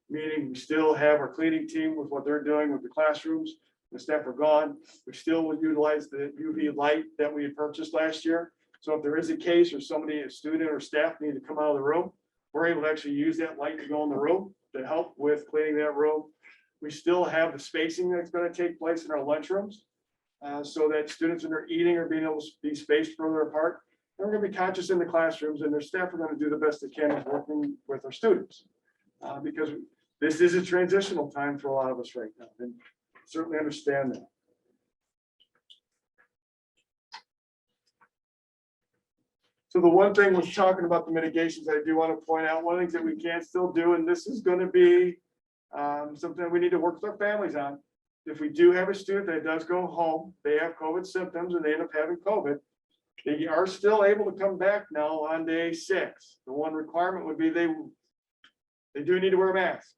meaning we still have our cleaning team with what they're doing with the classrooms. The staff are gone. We still will utilize the UV light that we had purchased last year. So if there is a case or somebody, a student or staff need to come out of the room, we're able to actually use that light to go in the room to help with cleaning that room. We still have the spacing that's going to take place in our lunchrooms, so that students when they're eating are being able to be spaced further apart. And we're going to be conscious in the classrooms, and their staff are going to do the best they can with working with our students, because this is a transitional time for a lot of us right now, and certainly understand that. So the one thing was talking about the mitigations, I do want to point out one of the things that we can still do, and this is going to be something we need to work with our families on. If we do have a student that does go home, they have COVID symptoms and they end up having COVID, they are still able to come back now on day 6. The one requirement would be they do need to wear a mask.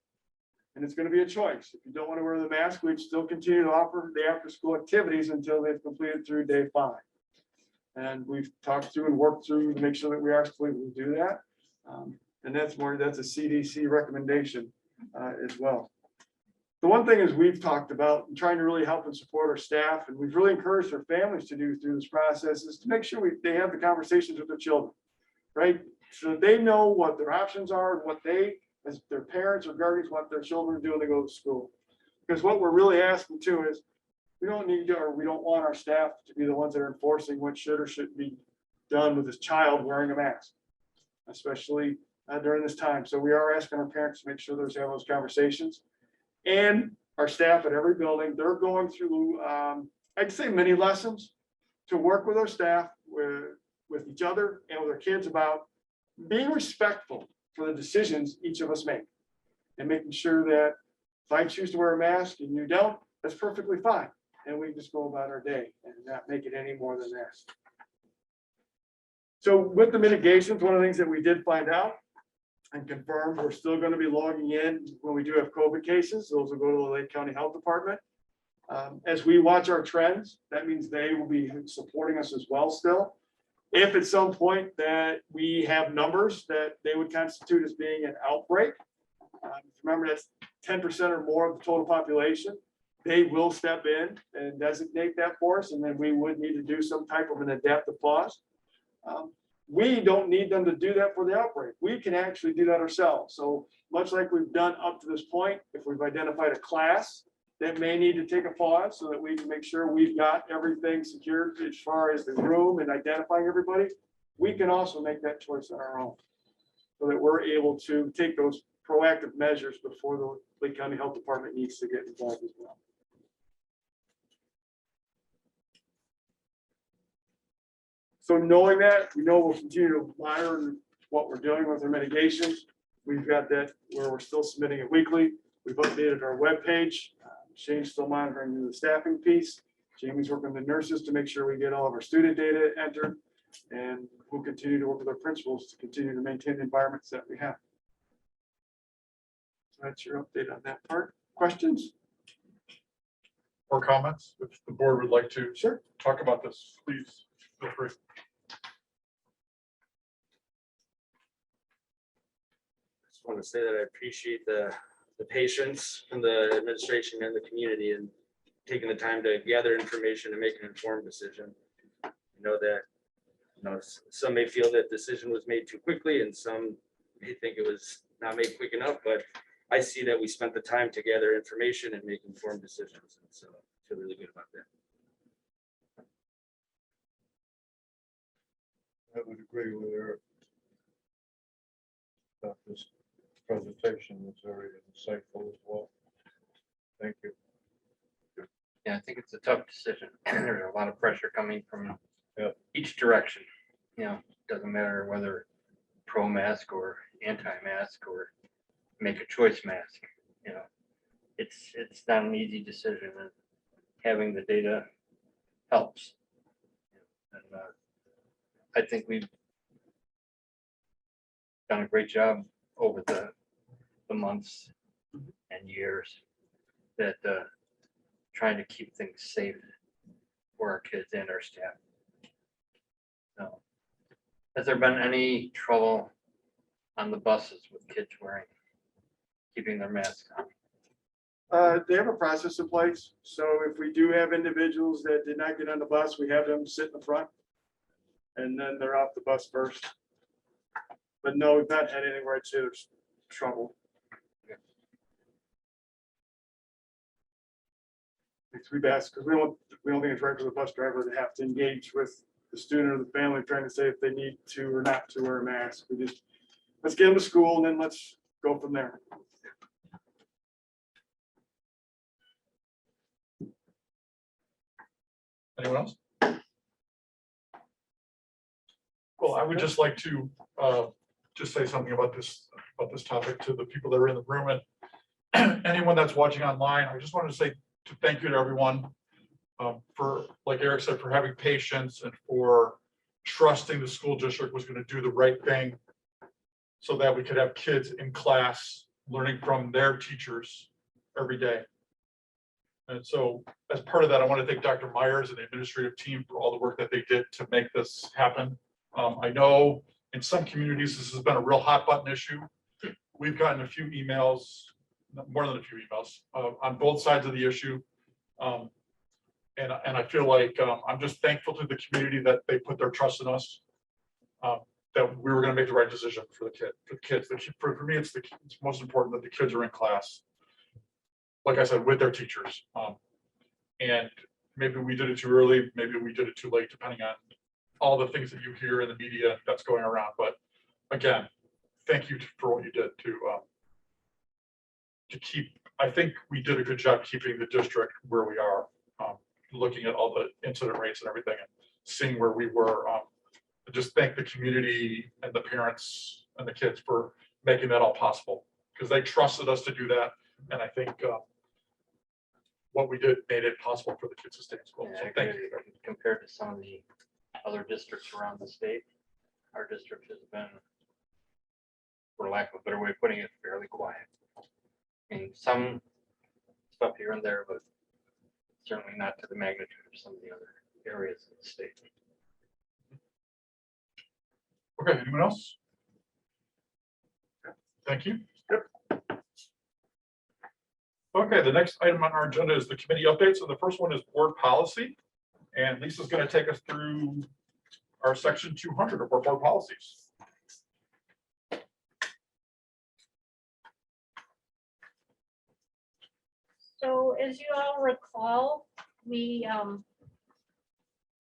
And it's going to be a choice. If you don't want to wear the mask, we'd still continue to offer the after-school activities until they've completed through day 5. And we've talked through and worked through to make sure that we are still able to do that. And that's a CDC recommendation as well. The one thing is we've talked about and trying to really help and support our staff, and we've really encouraged our families to do through this process is to make sure they have the conversations with their children, right? So they know what their options are and what they, as their parents or guardians, want their children to do when they go to school. Because what we're really asking too is, we don't need to, or we don't want our staff to be the ones that are enforcing what should or shouldn't be done with this child wearing a mask, especially during this time. So we are asking our parents to make sure there's have those conversations. And our staff at every building, they're going through, I'd say mini lessons to work with our staff, with each other and with our kids about being respectful for the decisions each of us make. And making sure that if I choose to wear a mask and you don't, that's perfectly fine. And we just go about our day and not make it any more than that. So with the mitigations, one of the things that we did find out and confirmed, we're still going to be logging in when we do have COVID cases. Those will go to the Lake County Health Department. As we watch our trends, that means they will be supporting us as well still. If at some point that we have numbers that they would constitute as being an outbreak, remember that's 10% or more of the total population, they will step in and designate that for us, and then we would need to do some type of an adaptive pause. We don't need them to do that for the outbreak. We can actually do that ourselves. So much like we've done up to this point, if we've identified a class that may need to take a pause so that we can make sure we've got everything secured as far as the room and identifying everybody, we can also make that choice on our own so that we're able to take those proactive measures before the Lake County Health Department needs to get involved as well. So knowing that, we know we'll continue to monitor what we're doing with our mitigations. We've got that where we're still submitting it weekly. We've updated our webpage. Shane's still monitoring the staffing piece. Jamie's working with the nurses to make sure we get all of our student data entered. And we'll continue to work with our principals to continue to maintain the environments that we have. So that's your update on that part. Questions? Or comments? If the board would like to Sure. talk about this, please feel free. Just want to say that I appreciate the patience from the administration and the community and taking the time to gather information and make an informed decision. I know that, some may feel that decision was made too quickly and some may think it was not made quick enough, but I see that we spent the time to gather information and make informed decisions. And so I feel really good about that. I would agree with Eric. This presentation was very insightful as well. Thank you. Yeah, I think it's a tough decision. There's a lot of pressure coming from Yep. each direction. Doesn't matter whether pro-mask or anti-mask or make a choice mask. It's not an easy decision, and having the data helps. And I think we've done a great job over the months and years that trying to keep things safe for our kids and our staff. So, has there been any trouble on the buses with kids keeping their masks on? They have a process in place. So if we do have individuals that did not get on the bus, we have them sit in the front. And then they're off the bus first. But no, we've not had anything where I'd say there's trouble. We've asked, because we don't think it's right for the bus driver to have to engage with the student or the family trying to say if they need to or not to wear a mask. We just, let's get them to school and then let's go from there. Anyone else? Well, I would just like to just say something about this topic to the people that are in the room and anyone that's watching online. I just wanted to say thank you to everyone for, like Eric said, for having patience and for trusting the school district was going to do the right thing so that we could have kids in class learning from their teachers every day. And so as part of that, I want to thank Dr. Myers and the administrative team for all the work that they did to make this happen. I know in some communities, this has been a real hot button issue. We've gotten a few emails more than a few emails, on both sides of the issue. And I feel like, I'm just thankful to the community that they put their trust in us. That we were gonna make the right decision for the kids. For me, it's most important that the kids are in class. Like I said, with their teachers. And maybe we did it too early, maybe we did it too late, depending on all the things that you hear in the media that's going around. But again, thank you for what you did to keep, I think we did a good job keeping the district where we are, looking at all the incident rates and everything and seeing where we were. I just thank the community and the parents and the kids for making that all possible, because they trusted us to do that. And I think what we did made it possible for the kids to stay in school. So thank you. Compared to some of the other districts around the state, our district has been, for lack of a better way of putting it, fairly quiet. And some stuff here and there, but certainly not to the magnitude of some of the other areas of the state. Okay, anyone else? Thank you. Okay, the next item on our agenda is the committee updates. So the first one is board policy. And Lisa's going to take us through our section 200 of our board policies. So as you all recall, we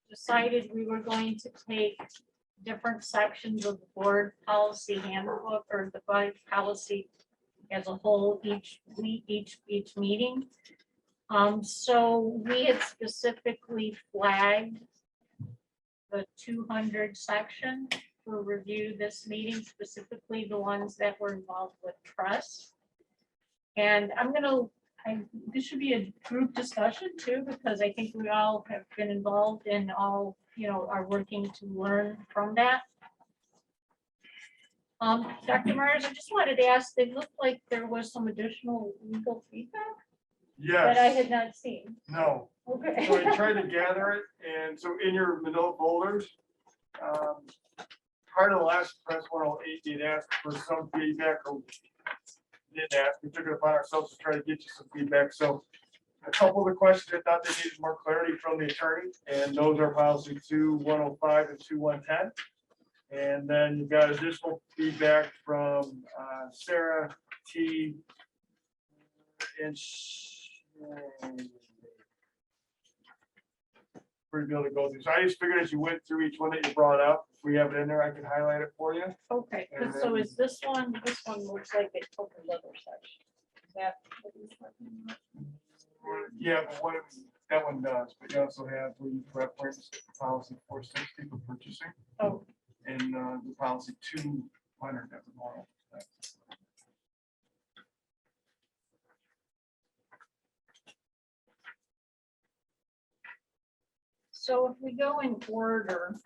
decided we were going to take different sections of the board policy handbook or the board policy as a whole each week, each meeting. So we had specifically flagged the 200 section for review this meeting, specifically the ones that were involved with trust. And this should be a group discussion too, because I think we all have been involved and all, are working to learn from that. Dr. Myers, I just wanted to ask, they looked like there was some additional legal feedback that I Yes, had not seen. no. Okay. So I tried to gather it, and so in your manila folders, part of the last press 108 did ask for some feedback, or didn't ask, we took it upon ourselves to try to get you some feedback, so a couple of the questions I thought they needed more clarity from the attorney, and those are policy 2105 and 2110. And then you've got additional feedback from Sarah T. and we're able to go through. So I just figured as you went through each one that you brought up, if we have it in there, I can highlight it for you. Okay, so is this one looks like it opens other section. Is that what he's talking about? Yeah, but that one does, but you also have, we reference policy 460 for purchasing. Oh. And the policy 200 at the moment. So if we go in order,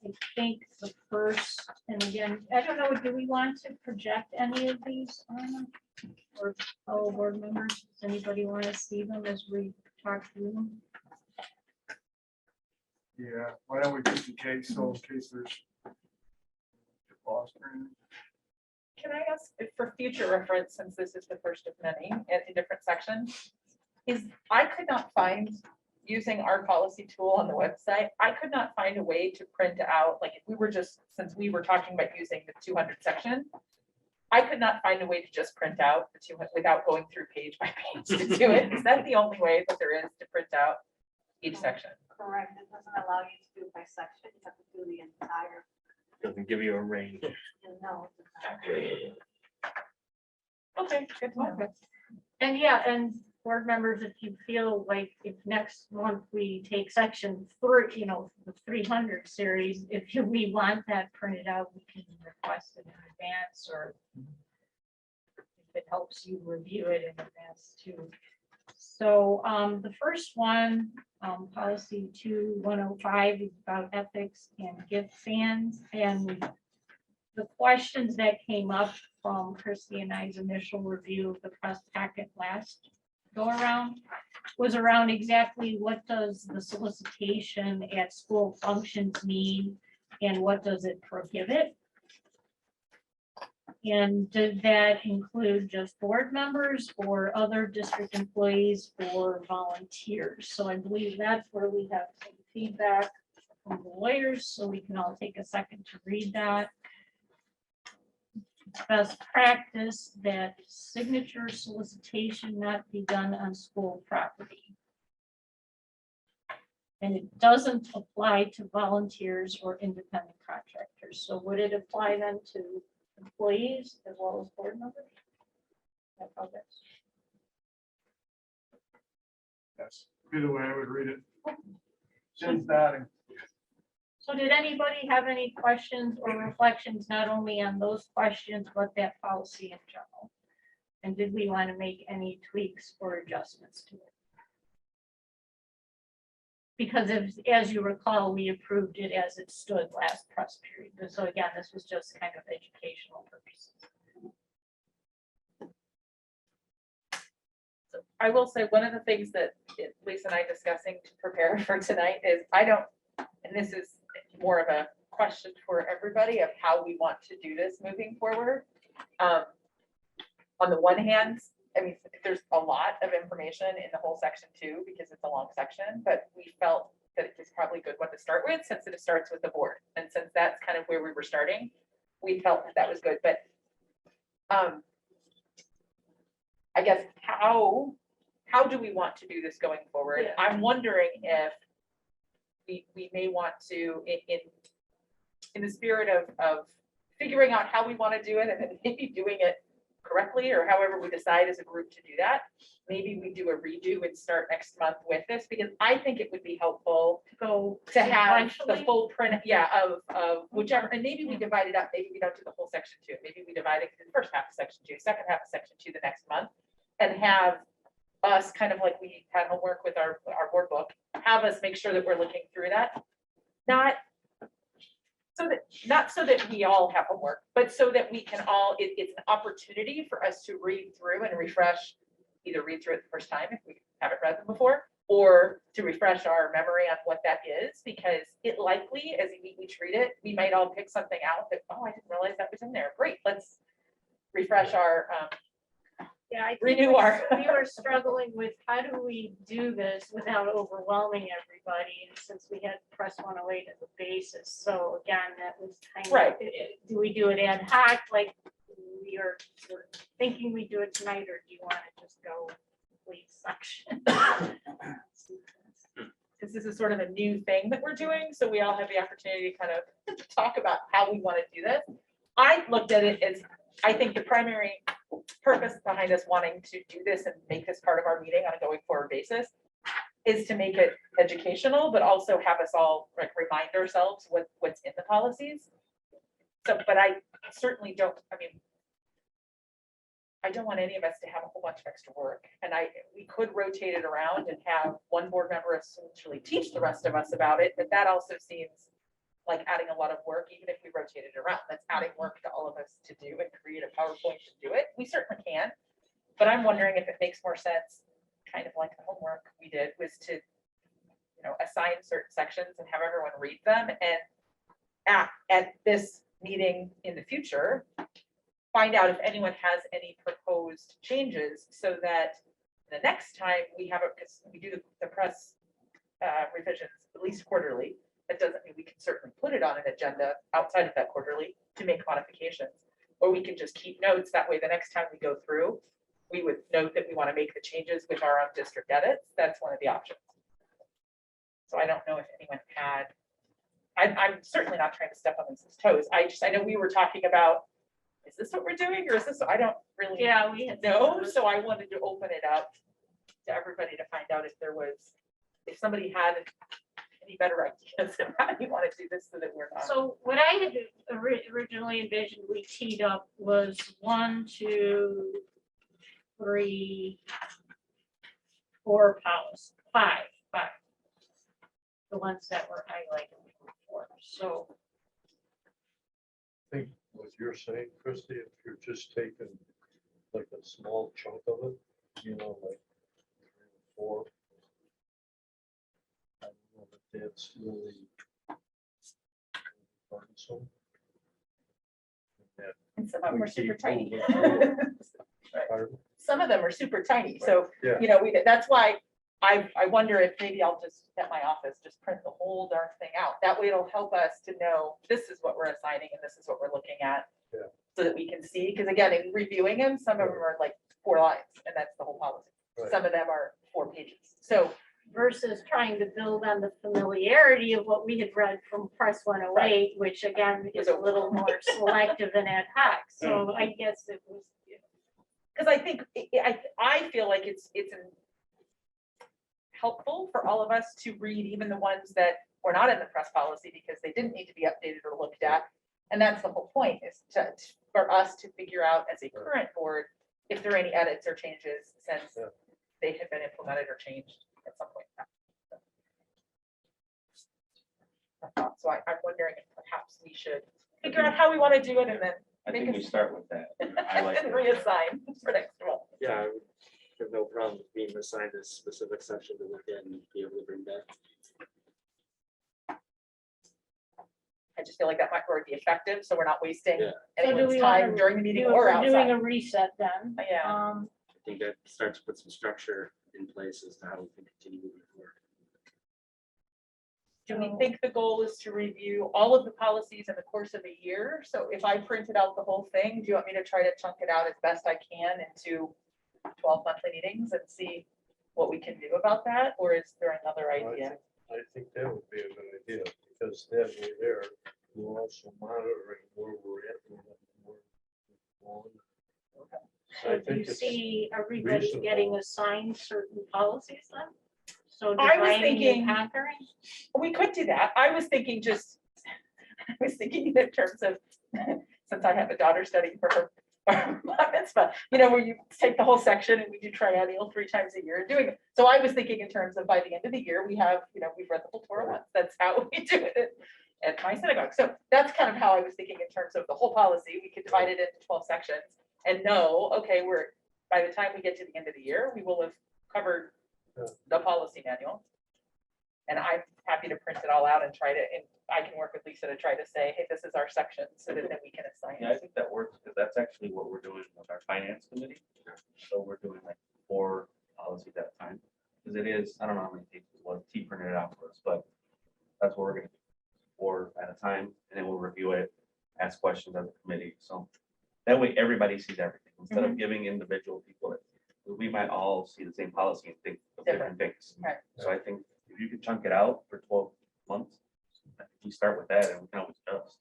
I think the first, and again, I don't know, do we want to project any of these on? Or fellow board members, does anybody want to see them as we talk through them? Yeah, why don't we just in case, so in case there's lost or anything. Can I ask if for future reference, since this is the first of many in different sections, I could not find, using our policy tool on the website, I could not find a way to print out, like if we were just, since we were talking about using the 200 section, I could not find a way to just print out the 200 without going through page by page to do it. Is that the only way that there is to print out each section? Correct, it doesn't allow you to do it by section, you have to do the entire, Doesn't give you a range. no. Okay, good to know. Okay. And yeah, and board members, if you feel like if next month we take section 3, the 300 series, if we want that printed out, we can request it in advance, or if it helps you review it in advance too. So the first one, policy 2105 is about ethics and gift fans, and the questions that came up from Christy and I's initial review of the press packet last go around was around exactly what does the solicitation at school functions mean and what does it prohibit? And did that include just board members or other district employees or volunteers? So I believe that's where we have some feedback from the lawyers, so we can all take a second to read that. It's best practice that signature solicitation not be done on school property. And it doesn't apply to volunteers or independent contractors. So would it apply then to employees as well as board members? That's how that's- Yes, be the way I would read it. Jim's nodding. So did anybody have any questions or reflections, not only on those questions, but that policy in general? And did we want to make any tweaks or adjustments to it? Because as you recall, we approved it as it stood last press period. So again, this was just kind of educational purposes. I will say, one of the things that Lisa and I discussing to prepare for tonight is and this is more of a question for everybody of how we want to do this moving forward. On the one hand, I mean, there's a lot of information in the whole section too, because it's a long section, but we felt that it was probably a good one to start with, since it starts with the board. And since that's kind of where we were starting, we felt that was good, but I guess how do we want to do this going forward? Yeah. I'm wondering if we may want to, in the spirit of figuring out how we want to do it, and then maybe doing it correctly, or however we decide as a group to do that, maybe we do a redo and start next month with this, because I think it would be helpful to have the sequentially. full print, of whichever, and maybe we divide it up, maybe we don't do the whole section 2, maybe we divide it in the first half of section 2, second half of section 2 the next month, and have us kind of like we had homework with our board book, have us make sure that we're looking through that. Not so that we all have homework, but so that we can all, it's an opportunity for us to read through and refresh, either read through it the first time if we haven't read them before, or to refresh our memory on what that is, because it likely, as we each read it, we might all pick something out that, oh, I didn't realize that was in there. Great, let's refresh our, Yeah, I think renew our- we were struggling with how do we do this without overwhelming everybody? And since we had press 108 as a basis, so again, that was kind of, Right. do we do it ad hoc, like we are sort of thinking we do it tonight, or do you want to just go complete section? because this is sort of a new thing that we're doing, so we all have the opportunity to kind of talk about how we want to do this. I looked at it as, I think the primary purpose behind us wanting to do this and make this part of our meeting on a going forward basis is to make it educational, but also have us all like remind ourselves what's in the policies. So, but I certainly don't, I mean, I don't want any of us to have a whole bunch of extra work, and we could rotate it around and have one board member essentially teach the rest of us about it, but that also seems like adding a lot of work, even if we rotate it around. That's adding work to all of us to do and create a PowerPoint to do it. We certainly can, but I'm wondering if it makes more sense, kind of like the homework we did, was to, assign certain sections and have everyone read them, and at this meeting in the future, find out if anyone has any proposed changes, so that the next time we have it, because we do the press revisions at least quarterly. That doesn't mean we can certainly put it on an agenda outside of that quarterly to make modifications, or we can just keep notes. That way, the next time we go through, we would note that we want to make the changes with our own district edits. That's one of the options. So I don't know if anyone had, I'm certainly not trying to step on this toes. I know we were talking about, is this what we're doing, or is this, I don't really Yeah, we had. know. So I wanted to open it up to everybody to find out if somebody had any better ideas of how you want to do this, so that we're not. So what I had originally envisioned we teed up was 1, 2, 3, 4 policies, 5. The ones that were highlighted before. So I think what you're saying, Christie, if you're just taking like a small chunk of it, like 3 or 4. I don't know if that's really burdensome. And some of them are We super keep tiny. moving forward. Right. Some of them are super tiny, so, Yeah. you know, that's why I wonder if maybe I'll just, at my office, just print the whole darn thing out. That way it'll help us to know this is what we're assigning and this is what we're looking at. Yeah. So that we can see, because again, in reviewing them, some of them are like 4 lines and that's the whole policy. Right. Some of them are 4 pages. So, Versus trying to build on the familiarity of what we had read from Press 108, which again is a little more selective and ad hoc. So I guess it was, because I think, I feel like it's helpful for all of us to read even the ones that were not in the press policy because they didn't need to be updated or looked at. And that's the whole point, is for us to figure out as a current board, if there are any edits or changes since Yeah. they have been implemented or changed at some point. So I'm wondering if perhaps we should figure out how we want to do it and then I think we start with that. I like and that. reassign for next month. Yeah, I would have no problem with being assigned a specific section to look at and be able to bring back. I just feel like that might already be effective, so we're not wasting Yeah. so do anyone's we time want during the to meeting do, or we're doing outside. a reset then? Yeah. Um, I think that starts to put some structure in place as to how we can continue moving forward. Do we think the goal is to review all of the policies in the course of a year? So if I printed out the whole thing, do you want me to try to chunk it out as best I can into 12 monthly meetings and see what we can do about that? Or is there another Well, idea? I think that would be a good idea, because then we're there, we're also monitoring where we're at. and where we're on. So I do you think it's see everybody reasonable. getting assigned certain policies then? So I was dividing thinking- and conquering? We could do that. I was thinking I was thinking in terms of, since I have a daughter studying for her bar mitzvah, you know, where you take the whole section and we do triennial 3 times a year and doing it. So I was thinking in terms of by the end of the year, we have, you know, we've read the whole Torah once. That's how we do it at my synagogue. So that's kind of how I was thinking in terms of the whole policy. We could divide it into 12 sections and know, okay, by the time we get to the end of the year, we will have covered the policy manual. And I'm happy to print it all out and and I can work with Lisa to try to say, hey, this is our section, so that then we can assign. Yeah, I think that works, because that's actually what we're doing with our finance committee. So we're doing like 4 policies at a time, because it is, I don't know how many pages it was, T printed it out for us, but that's what we're gonna do, 4 at a time, and then we'll review it, ask questions as a committee, so that way everybody sees everything, instead of giving individual people it. We might all see the same policy and think of different things. Right. So I think if you can chunk it out for 12 months, we start with that and we can always adjust.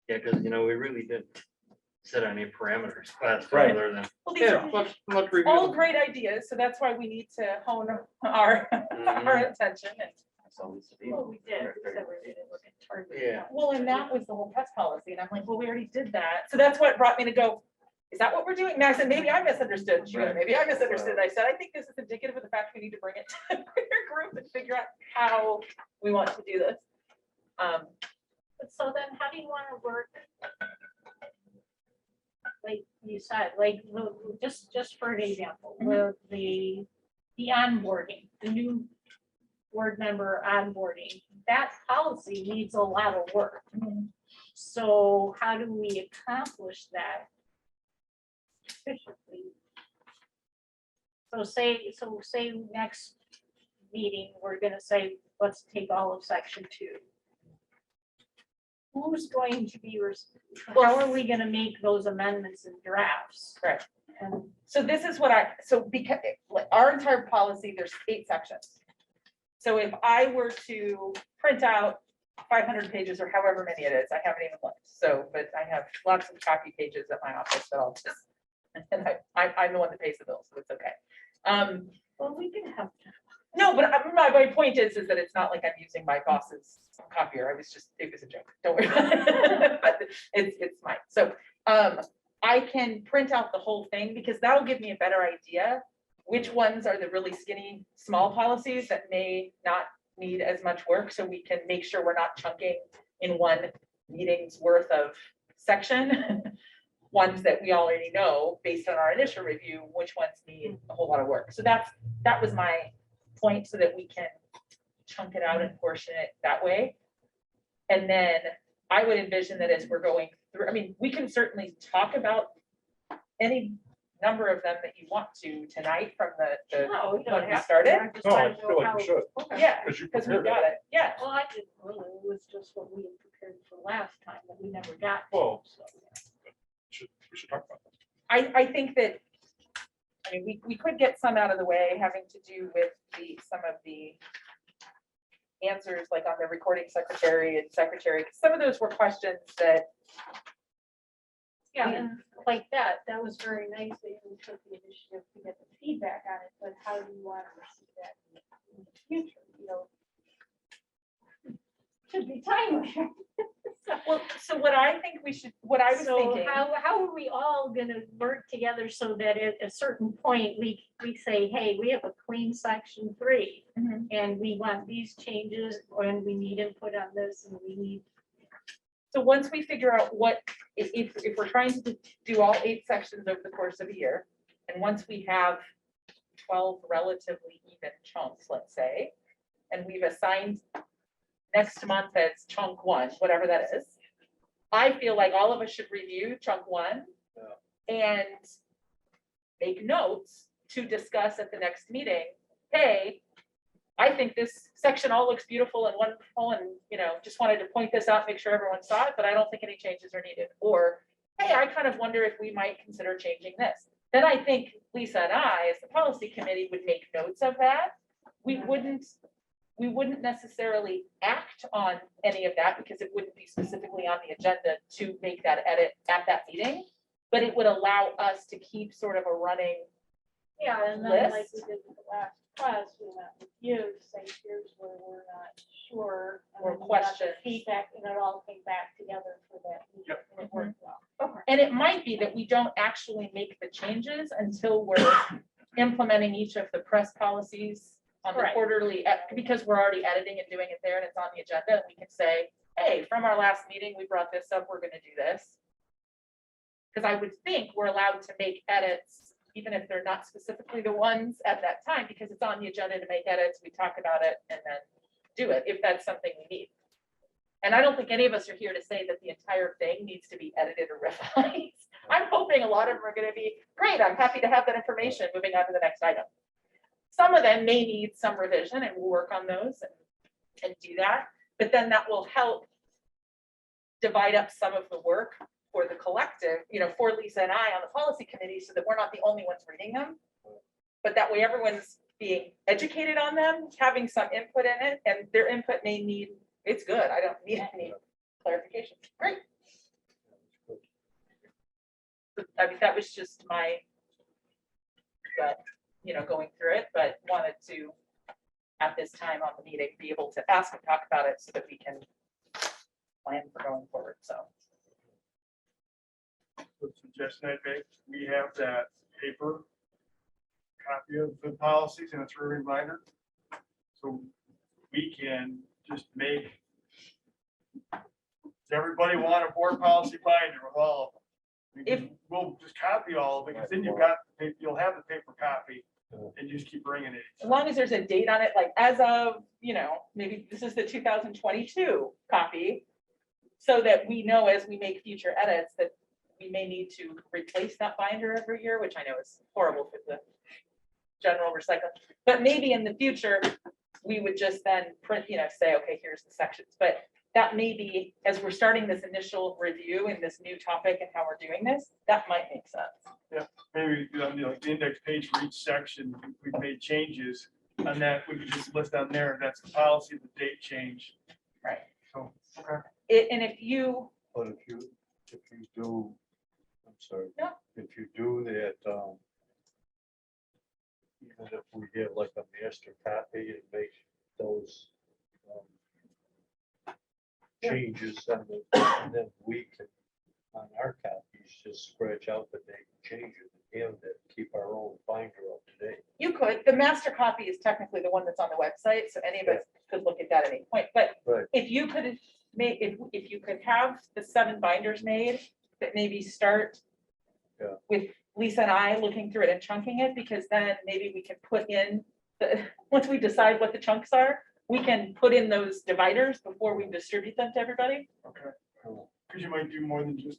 Yeah, because you know, we really didn't set any parameters. That's Right. rather than. Well, these are all great ideas, so that's why we need to hone our attention. And That's all we see. Well, we did, we said we didn't look at target. Yeah. well, and that was the whole press policy, and I'm like, well, we already did that. So that's what brought me to go, is that what we're doing? Now I said, maybe I misunderstood. She goes, Right. maybe I misunderstood. I said, I think this is indicative of the fact we need to bring it to a bigger group and figure out how we want to do this. But so then how do you want to work? Like you said, like, just for an example, the onboarding, the new board member onboarding, that policy needs a lot of work. So how do we accomplish that efficiently? So say next meeting, we're gonna say, let's take all of section 2. Who's going to be, how are we gonna make those amendments and drafts? Correct. And So this is what because like, our entire policy, there's 8 sections. So if I were to print out 500 pages or however many it is, I haven't even looked. So, but I have lots of copy pages at my office that I'll just, and I'm the one that pays the bill, so it's okay. well, we can have, No, but my point is that it's not like I'm using my boss's copier. It was a joke. Don't worry. But it's mine. So I can print out the whole thing because that'll give me a better idea which ones are the really skinny, small policies that may not need as much work. So we can make sure we're not chunking in one meeting's worth of section. Ones that we already know based on our initial review, which ones need a whole lot of work. So that was my point, so that we can chunk it out and portion it that way. And then I would envision that as we're going through, I mean, we can certainly talk about any number of them that you want to tonight from the, No, we when don't we have to. started? I'm just No, I trying to feel know like how- we should. Okay. yeah, Because you because we prepared got it. it, yeah. Well, I didn't really, it was just what we had prepared for last time that we never got. to, Well- so. We should talk about that. I think that, I mean, we could get some out of the way having to do with some of the answers, like on the recording secretary and secretary. Some of those were questions that, Yeah, and like that was very nice that you took the initiative to get the feedback on it, but how do you want to see that in the future, you know? Should be timely. well, so what I think we should, what I was So thinking. how are we all gonna work together so that at a certain point, we say, hey, we have a clean section 3. Mhm. And we want these changes, and we need input on this, and we need. So once we figure out what, if we're trying to do all 8 sections over the course of a year, and once we have 12 relatively even chunks, let's say, and we've assigned next month as chunk 1, whatever that is, I feel like all of us should review chunk 1 and make notes to discuss at the next meeting. Hey, I think this section all looks beautiful and wonderful, and, you know, just wanted to point this out, make sure everyone saw it, but I don't think any changes are needed. Or, hey, I kind of wonder if we might consider changing this. Then I think Lisa and I, as the policy committee, would make notes of that. We wouldn't necessarily act on any of that because it wouldn't be specifically on the agenda to make that edit at that meeting. But it would allow us to keep sort of a running, Yeah, and then like we List. did with the last class, we met with you, to say, here's where we're not sure. and Or then we got the questions. Feedback, and it all came back together for that. meeting, Yep. And it worked well. and it might be that we don't actually make the changes until we're implementing each of the press policies on the Right. quarterly, because we're already editing and doing it there and it's on the agenda, and we can say, hey, from our last meeting, we brought this up, we're gonna do this. Because I would think we're allowed to make edits, even if they're not specifically the ones at that time, because it's on the agenda to make edits, we talk about it and then do it, if that's something we need. And I don't think any of us are here to say that the entire thing needs to be edited or revised. I'm hoping a lot of them are gonna be, great, I'm happy to have that information, moving on to the next item. Some of them may need some revision, and we'll work on those and do that, but then that will help divide up some of the work for the collective, you know, for Lisa and I on the policy committee, so that we're not the only ones reading them. But that way everyone's being educated on them, having some input in it, and their input may need, it's good, I don't need any clarification. Great. I mean, that was just my, gut, you know, going through it, but wanted to, at this time on the meeting, be able to ask and talk about it so that we can plan for going forward, so. The suggestion I make, we have that paper copy of the policies and it's a reminder. So we can just make, does everybody want a board policy binder with all of them? We'll just copy all of it, because then you've got, you'll have the paper copy and you just keep bringing it. As long as there's a date on it, like as of, you know, maybe this is the 2022 copy, so that we know as we make future edits that we may need to replace that binder every year, which I know is horrible for the general recycle. But maybe in the future, we would just then print, you know, say, okay, here's the sections. But that may be, as we're starting this initial review in this new topic and how we're doing this, that might make sense. Maybe, you know, like the index page for each section, we've made changes on that, we could just list on there, that's the policy, the date change. Right. So, okay. And if you, But if you do, I'm sorry. No. If you do that, even if we get like a master copy and make those changes on the, and then we can, on our copies, just scratch out the name, change it, and keep our own binder up to date. you could, the master copy is technically the one that's on the website, so any of us could look at that at any point. But Right. if you could make, if you could have the 7 binders made, that maybe start Yeah. with Lisa and I looking through it and chunking it, because then maybe we can put in the, once we decide what the chunks are, we can put in those dividers before we distribute them to everybody. Okay. Because you might do more than just,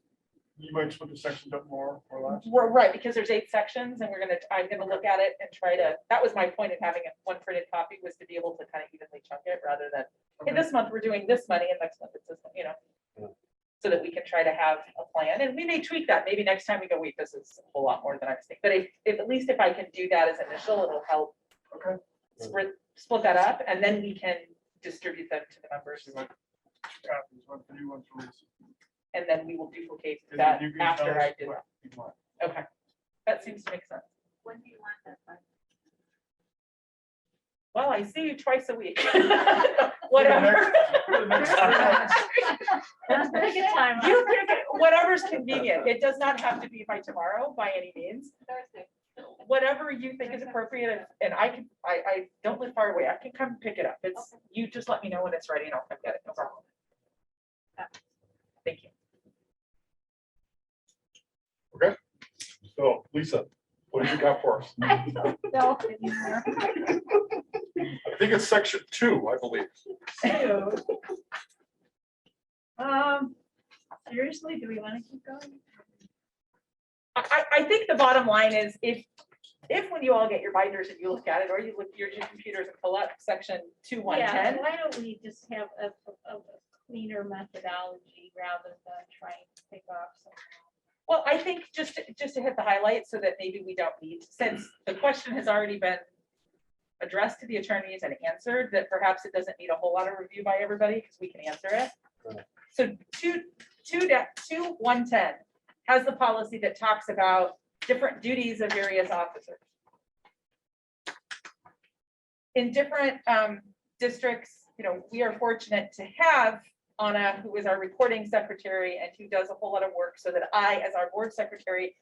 you might split the sections up more or less. We're right, because there's 8 sections and I'm gonna look at it and try to, that was my point of having one printed copy, was to be able to kind of evenly chunk it rather than, hey, this month we're doing this money and next month it's this, so that we can try to have a plan, and we may tweak that, maybe next time we go, wait, this is a whole lot more than I was thinking, but if at least if I can do that as initial, it'll help. Okay. Split that up, and then we can distribute them to the members, So like 2 copies, one for you, one for Lisa. and then we will duplicate And that then you can tell after us I do what that. you want. Okay, that seems to make sense. When do you want that by? Well, I see you twice a week. Whatever. Let's pick a time. You pick it, whatever's convenient. It does not have to be by tomorrow by any means. Thursday. Whatever you think is appropriate, and I don't live far away. I can come pick it up. It's, you just let me know when it's ready and I'll come get it. No problem. Thank you. So Lisa, what do you got for us? I don't know anymore. I think it's section 2, I believe. Seriously, do we want to keep going? I think the bottom line is if when you all get your binders and you look at it, or you look at your computers and pull up section 2.110. Yeah, why don't we just have a cleaner methodology rather than trying to pick off some. Well, I think just to hit the highlights so that maybe we don't need, since the question has already been addressed to the attorneys and answered, that perhaps it doesn't need a whole lot of review by everybody because we can answer it. So 2.110 has the policy that talks about different duties of various officers. In different districts, we are fortunate to have Anna, who is our recording secretary and who does a whole lot of work so that I, as our board secretary,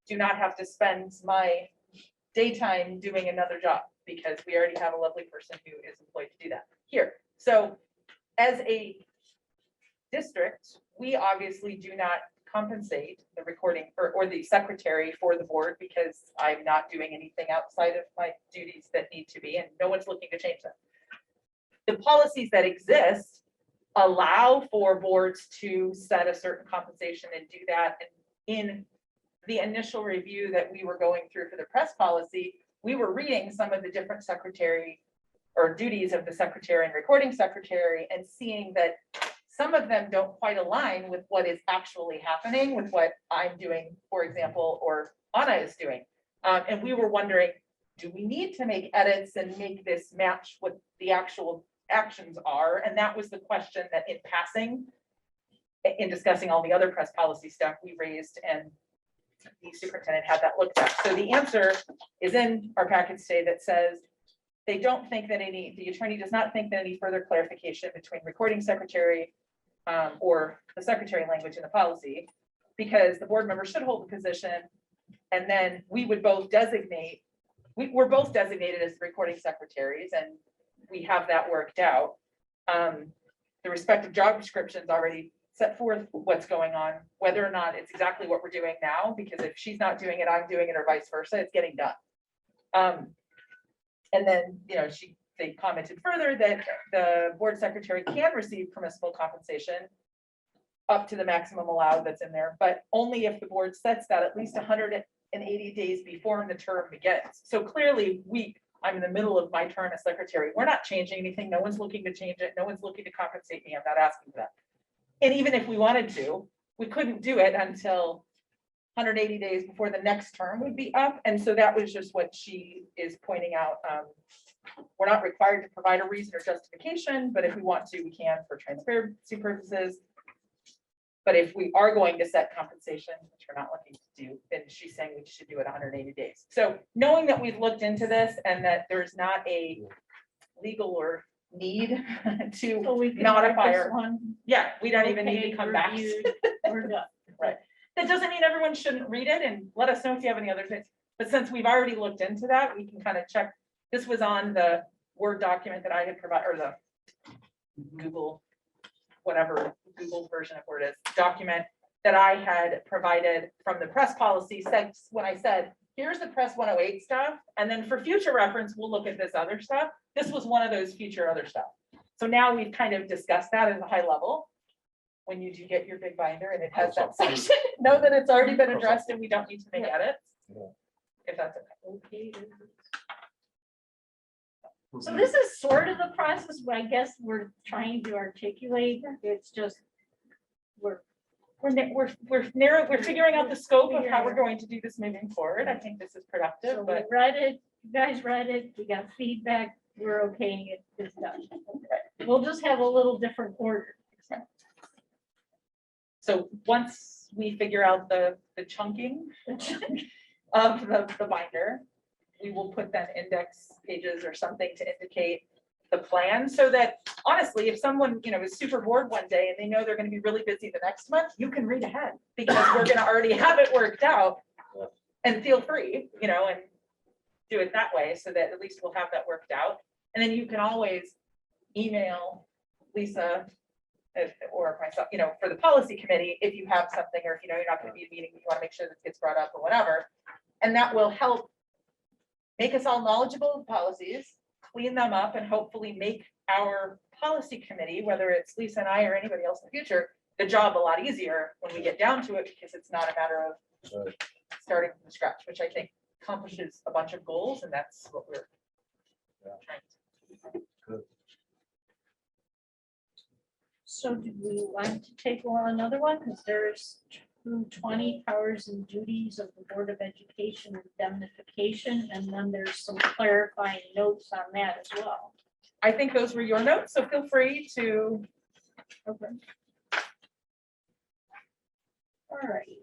do not have to spend my daytime doing another job because we already have a lovely person who is employed to do that here. So as a district, we obviously do not compensate the recording or the secretary for the board because I'm not doing anything outside of my duties that need to be, and no one's looking to change that. The policies that exist allow for boards to set a certain compensation and do that. And in the initial review that we were going through for the press policy, we were reading some of the different secretary or duties of the secretary and recording secretary and seeing that some of them don't quite align with what is actually happening with what I'm doing, for example, or Anna is doing. And we were wondering, do we need to make edits and make this match what the actual actions are? And that was the question that in passing, in discussing all the other press policy stuff we raised, and the superintendent had that looked at. So the answer is in our packet today that says they don't think that the attorney does not think that any further clarification between recording secretary or the secretary language in the policy, because the board member should hold the position. And then we would both designate, we're both designated as recording secretaries and we have that worked out. The respective job descriptions already set forth what's going on, whether or not it's exactly what we're doing now, because if she's not doing it, I'm doing it, or vice versa, it's getting done. And then, they commented further that the board secretary can receive permissible compensation up to the maximum allowed that's in there, but only if the board sets that at least 180 days before the term begins. So clearly I'm in the middle of my term as secretary. We're not changing anything. No one's looking to change it. No one's looking to compensate me. I'm not asking for that. And even if we wanted to, we couldn't do it until 180 days before the next term would be up. And so that was just what she is pointing out. We're not required to provide a reason or justification, but if we want to, we can for transparency purposes. But if we are going to set compensation, which we're not looking to do, then she's saying we should do it 180 days. So knowing that we've looked into this and that there's not a legal or need to So we can notify mark this her. one. Yeah, we don't even need Okay, to come back. reviewed, we're done. That doesn't mean everyone shouldn't read it and let us know if you have any other things. But since we've already looked into that, we can kind of check. This was on the Word document that I had provided, or the Google, whatever Google version of Word is, document that I had provided from the press policy since when I said, here's the press 108 stuff. And then for future reference, we'll look at this other stuff. This was one of those future other stuff. So now we've kind of discussed that at a high level. when you do get your big binder and it has that section, know that it's already been addressed and we don't need to make edits. Yeah. If that's okay. Okay. So this is sort of the process, but I guess we're trying to articulate, it's just, we're We're figuring out the scope of how we're going to do this moving forward. I think this is productive, So we but read it, you guys read it, we got feedback, we're okaying it, it's done. We'll just have a little different order. so once we figure out the chunking of the binder, we will put then index pages or something to indicate the plan, so that honestly, if someone, is super bored one day and they know they're gonna be really busy the next month, you can read ahead, because we're gonna already have it worked out. And feel free, and do it that way, so that at least we'll have that worked out. And then you can always email Lisa or myself, for the policy committee, if you have something, or if you're not gonna be at a meeting, you wanna make sure this gets brought up or whatever. And that will help make us all knowledgeable of policies, clean them up, and hopefully make our policy committee, whether it's Lisa and I or anybody else in the future, the job a lot easier when we get down to it, because it's not a matter of Right. starting from scratch, which I think accomplishes a bunch of goals, and that's what we're Yeah. trying to. Good. So do we want to take on another one? Because there's 20 powers and duties of the Board of Education indemnification, and then there's some clarifying notes on that as well. I think those were your notes, so feel free to. Okay. All right.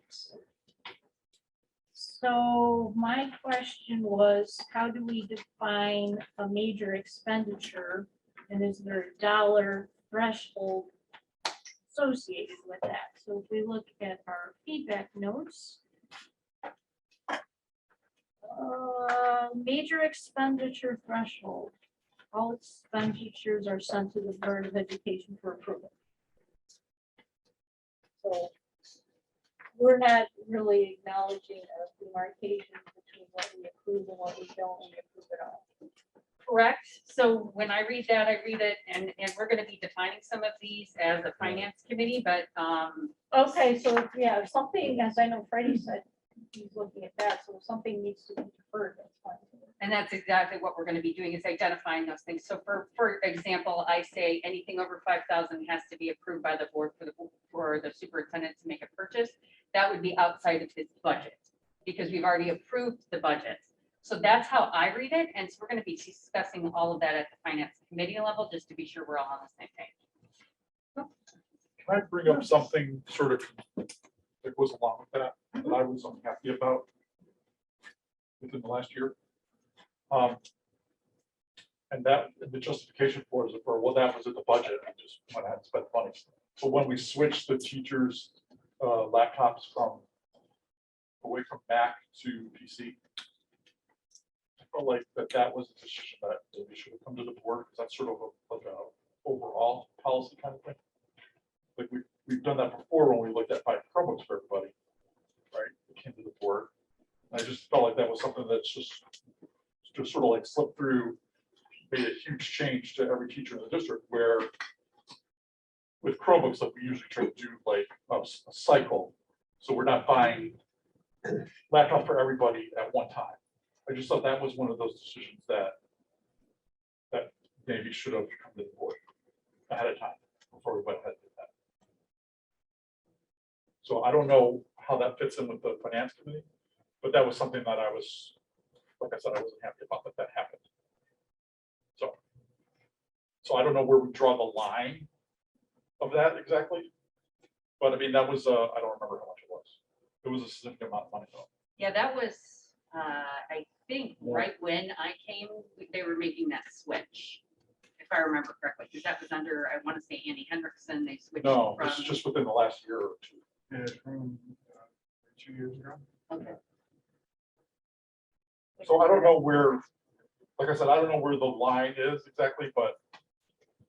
So my question was, how do we define a major expenditure? And is there a dollar threshold associated with that? So if we look at our feedback notes, major expenditure threshold, all expenditures are sent to the Board of Education for approval. So we're not really acknowledging a demarcation between what we approve and what we don't approve at all. Correct. So when I read that, I read it, and we're gonna be defining some of these as a finance committee, but, Okay, so yeah, if something, as I know Freddie said, he's looking at that, so if something needs to be deferred, that's fine. and that's exactly what we're gonna be doing, is identifying those things. So for example, I say anything over 5,000 has to be approved by the board for the superintendent to make a purchase. That would be outside of his budget, because we've already approved the budget. So that's how I read it, and so we're gonna be discussing all of that at the finance committee level, just to be sure we're all on the same page. Can I bring up something sort of that goes along with that I was unhappy about within the last year? And that, the justification for is, well, that was in the budget, I just went ahead and spent money. So when we switched the teachers' laptops away from Mac to PC, I felt like that was a decision that we should have come to the board, because that's sort of like a overall policy kind of thing. Like we've done that before when we looked at buying Chromebooks for everybody, right? It came to the board. I just felt like that was something that's just sort of like slipped through, made a huge change to every teacher in the district, where with Chromebooks, like we usually try to do like a cycle. So we're not buying laptop for everybody at one time. I just thought that was one of those decisions that maybe should have come to the board ahead of time before we went ahead and did that. So I don't know how that fits in with the finance committee, but that was something that I was, like I said, I wasn't happy about that happened. So I don't know where we draw the line of that exactly. But I mean, that was, I don't remember how much it was. It was a significant amount of money though. Yeah, that was, I think, right when I came, they were making that switch, if I remember correctly, because that was under, I want to say Annie Hendrickson, they switched No, from. this is just within the last year or two. Yeah, from 2 years ago. Okay. So I don't know where, like I said, I don't know where the line is exactly, but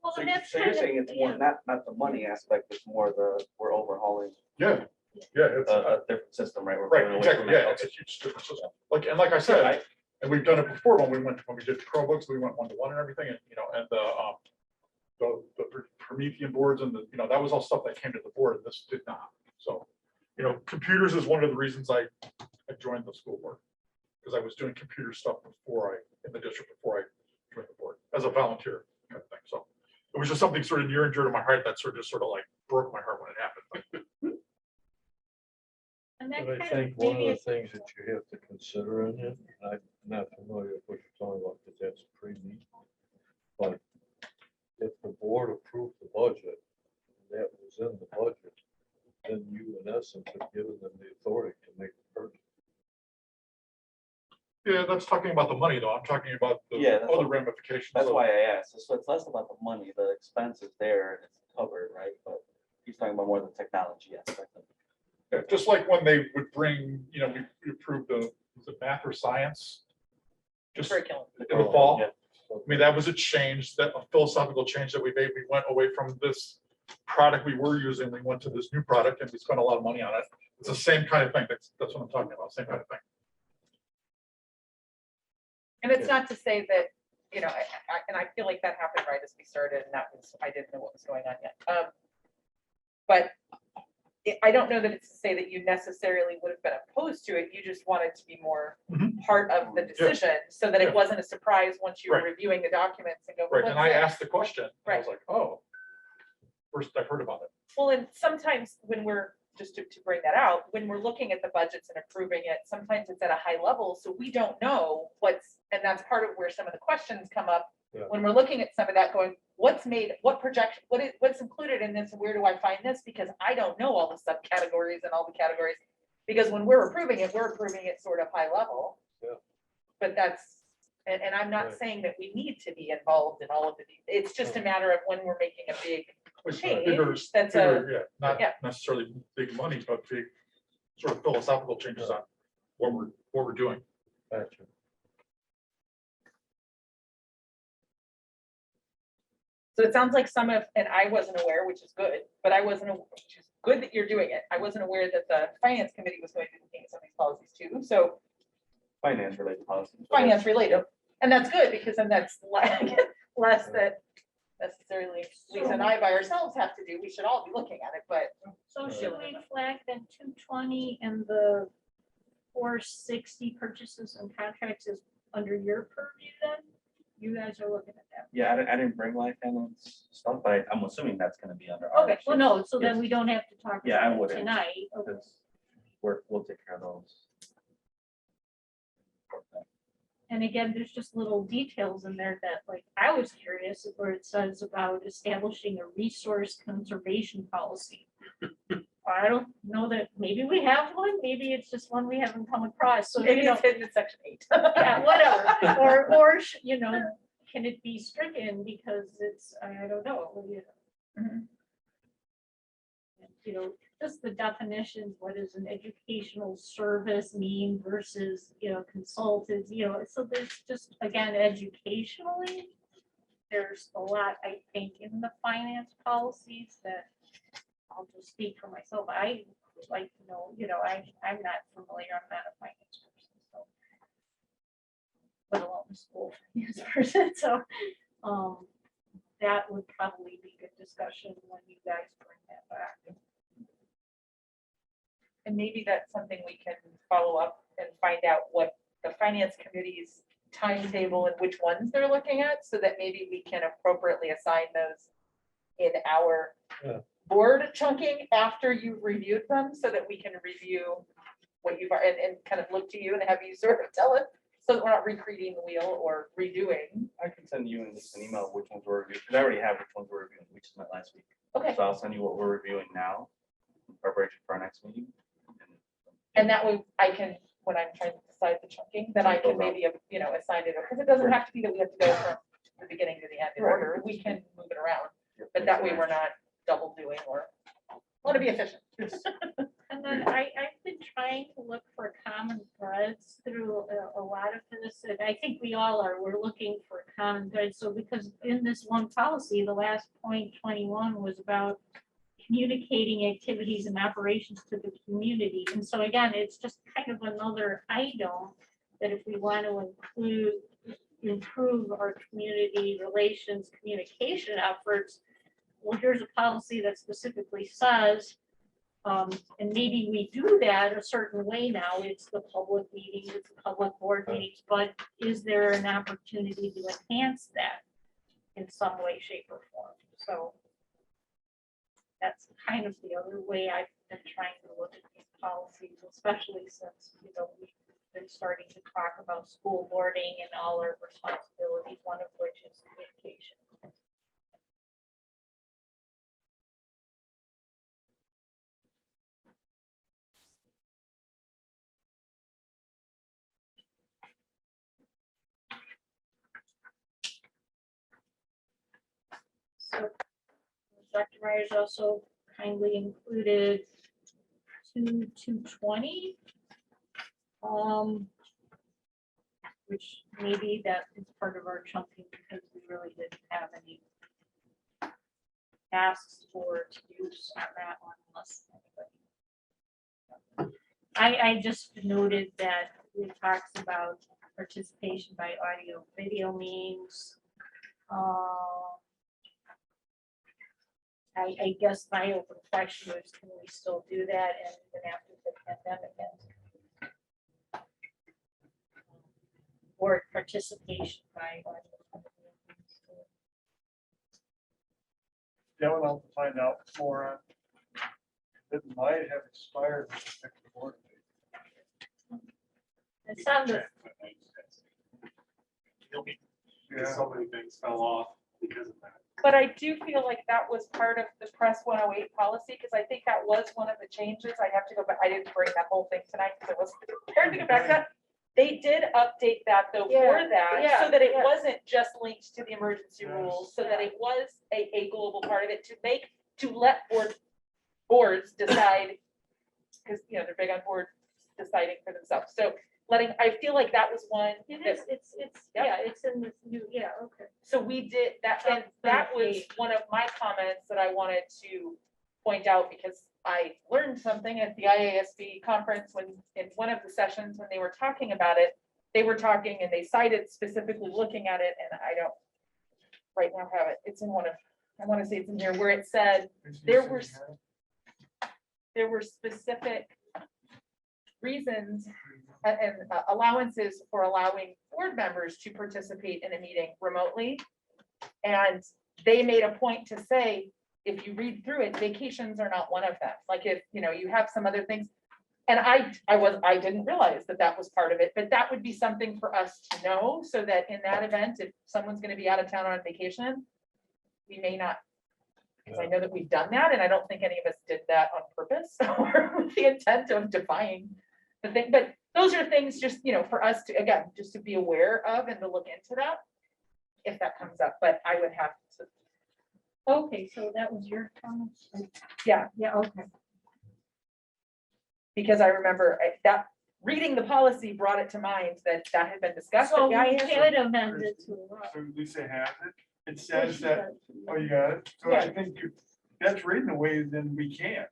Well, So and that's you're kind of- saying it's more, yeah. not the money aspect, it's more we're overhauling yeah, it's, a different system, right? We're right, going away exactly, from that yeah, it's a huge difference. And like I said, and we've done it before when we did Chromebooks, we went 1-to-1 and everything, and and the Promethean boards and the, that was all stuff that came to the board. This did not. So, computers is one of the reasons I joined the school board. Because I was doing computer stuff in the district before I joined the board as a volunteer kind of thing. So it was just something sort of near and dear to my heart that sort of like broke my heart when it happened. And that But I kind of think one maybe of the things that you have to consider in it, and I'm not familiar with what you're talking about, because that's pretty neat. But if the board approved the budget, and that was in the budget, then you in essence have given them the authority to make the purchase. Yeah, that's talking about the money though. I'm talking about the Yeah, that's other what- ramifications. That's of- why I asked. So it's less about the money, the expense is there and it's covered, right? But he's talking about more the technology aspect of it. Yeah, just like when they would bring, we approved the math or science. Just in Curriculum. the fall. Yeah. I mean, that was a change, that a philosophical change that we made. We went away from this product we were using. We went to this new product and we spent a lot of money on it. It's the same kind of thing. That's what I'm talking about, same kind of thing. And it's not to say that, and I feel like that happened right as we started and I didn't know what was going on yet. But I don't know that it's to say that you necessarily would have been opposed to it. You just wanted to be more Mhm. part of the decision so that Yeah. it wasn't a surprise once you were Right. reviewing the documents and go. Right, "Well, and what's I that?" asked the question, and I was Right. like, oh, first I heard about it. Well, and sometimes when we're, just to bring that out, when we're looking at the budgets and approving it, sometimes it's at a high level, so we don't know and that's part of where some of the questions come up. Yeah. When we're looking at some of that going, what's projection, what's included in this, where do I find this? Because I don't know all the subcategories and all the categories. Because when we're approving it sort of high level. Yeah. But and I'm not Right. saying that we need to be involved in all of it's just a matter of when we're making a big Which change, bigger, that's yeah, not yeah. necessarily big money, but big sort of philosophical changes on what we're doing. Gotcha. So it sounds like and I wasn't aware, which is good, but which is good that you're doing it. I wasn't aware that the finance committee was going to be looking at some of these policies too. So Finance related policy. finance related, and that's good because then that's less that necessarily Lisa and I by ourselves have to do. We should all be looking at it, but So should we flag then 220 and the 460 purchases and contracts is under your purview then? You guys are looking at that. Yeah, I didn't bring life balance stuff, but I'm assuming that's gonna be under. Okay, Well, no, so then Yes. we don't have to talk Yeah, I about it wouldn't. tonight. Okay. Because we'll take care of those. And again, there's just little details in there that like, I was curious where it says about establishing a resource conservation policy. I don't know that, maybe we have one, maybe it's just one we haven't come across, so, maybe you know, it's hidden in section 8. yeah, whatever, or, can it be stricken because it's, I don't know, Mhm. just the definitions, what does an educational service mean versus, consultants, so there's just, again, educationally, there's a lot, I think, in the finance policies that I'll just speak for myself. I would like to know, I'm not familiar, I'm not a finance person, so. Let alone a school finance person, so, that would probably be good discussion when you guys bring that back. And maybe that's something we can follow up and find out what the finance committee's timetable and which ones they're looking at, so that maybe we can appropriately assign those in our Yeah. board chunking after you've reviewed them, so that we can review what you've, and kind of look to you and have you sort of tell us, so that we're not recreating the wheel or redoing. I can send you an email which ones we're reviewing, because I already have which ones we're reviewing, we just met last week. Okay, So I'll send you what we're reviewing now, in preparation for our next meeting. and that way I can, when I'm trying to decide the chunking, then I can maybe, assign it, because it doesn't have to be that we have to go from the beginning to the end in Right. order, we can move it around. But that way we're not double doing or want to be efficient. And then I've been trying to look for common threads through a lot of this, and I think we all are, we're looking for common threads, so because in this one policy, the last point 21 was about communicating activities and operations to the community, and so again, it's just kind of another item that if we want to include improve our community relations, communication efforts. Well, here's a policy that specifically says, and maybe we do that a certain way now, it's the public meetings, it's the public board meetings, but is there an opportunity to enhance that in some way, shape, or form? So that's kind of the other way I've been trying to look at these policies, especially since, we've been starting to talk about school boarding and all our responsibilities, one of which is communication. So Dr. Myers also kindly included 220. Which maybe that is part of our chunking because we really didn't have any tasks for to use on that one unless anybody. I just noted that it talks about participation by audio video means. I guess my open question is, can we still do that and even after the pandemic ends? Or participation by audio. Yeah, we'll have to find out more. It might have expired. with the next board meeting. It sounded, Yeah. So many things fell off because of that. But I do feel like that was part of the press 108 policy, because I think that was one of the changes. I have to go back. I didn't bring that whole thing tonight because I wasn't prepared to go back to that. They did update that though for that, so that it wasn't just linked to the emergency Yes. rules, so that it was a global part of it to let boards decide. Because, they're big on board deciding for themselves. So I feel like that was one. it that- is, it's, Yep. yeah, it's in this new, yeah, okay. So we did that, and that was one of my comments that I wanted to point out, because I learned something at the IASB conference in one of the sessions, when they were talking about it, they were talking and they cited specifically looking at it, and I don't right now have it. It's in one of, I want to say it's in here, where it said there were specific reasons and allowances for allowing board members to participate in a meeting remotely. And they made a point to say, if you read through it, vacations are not one of them. Like if, you have some other things. And I didn't realize that that was part of it, but that would be something for us to know, so that in that event, if someone's going to be out of town on vacation, we may not, because I know that we've done that, and I don't think any of us did that on purpose or with the intent of defying the thing. But those are things just, for us to, again, just to be aware of and to look into that if that comes up. But I would have to, Okay, so that was your comments? Yeah. Yeah, okay. because I remember that reading the policy brought it to mind that had been discussed. So at we the IASB. did amend it to allow. So Lisa has it. It says that, oh, you got it. So I think that's written the way then we can.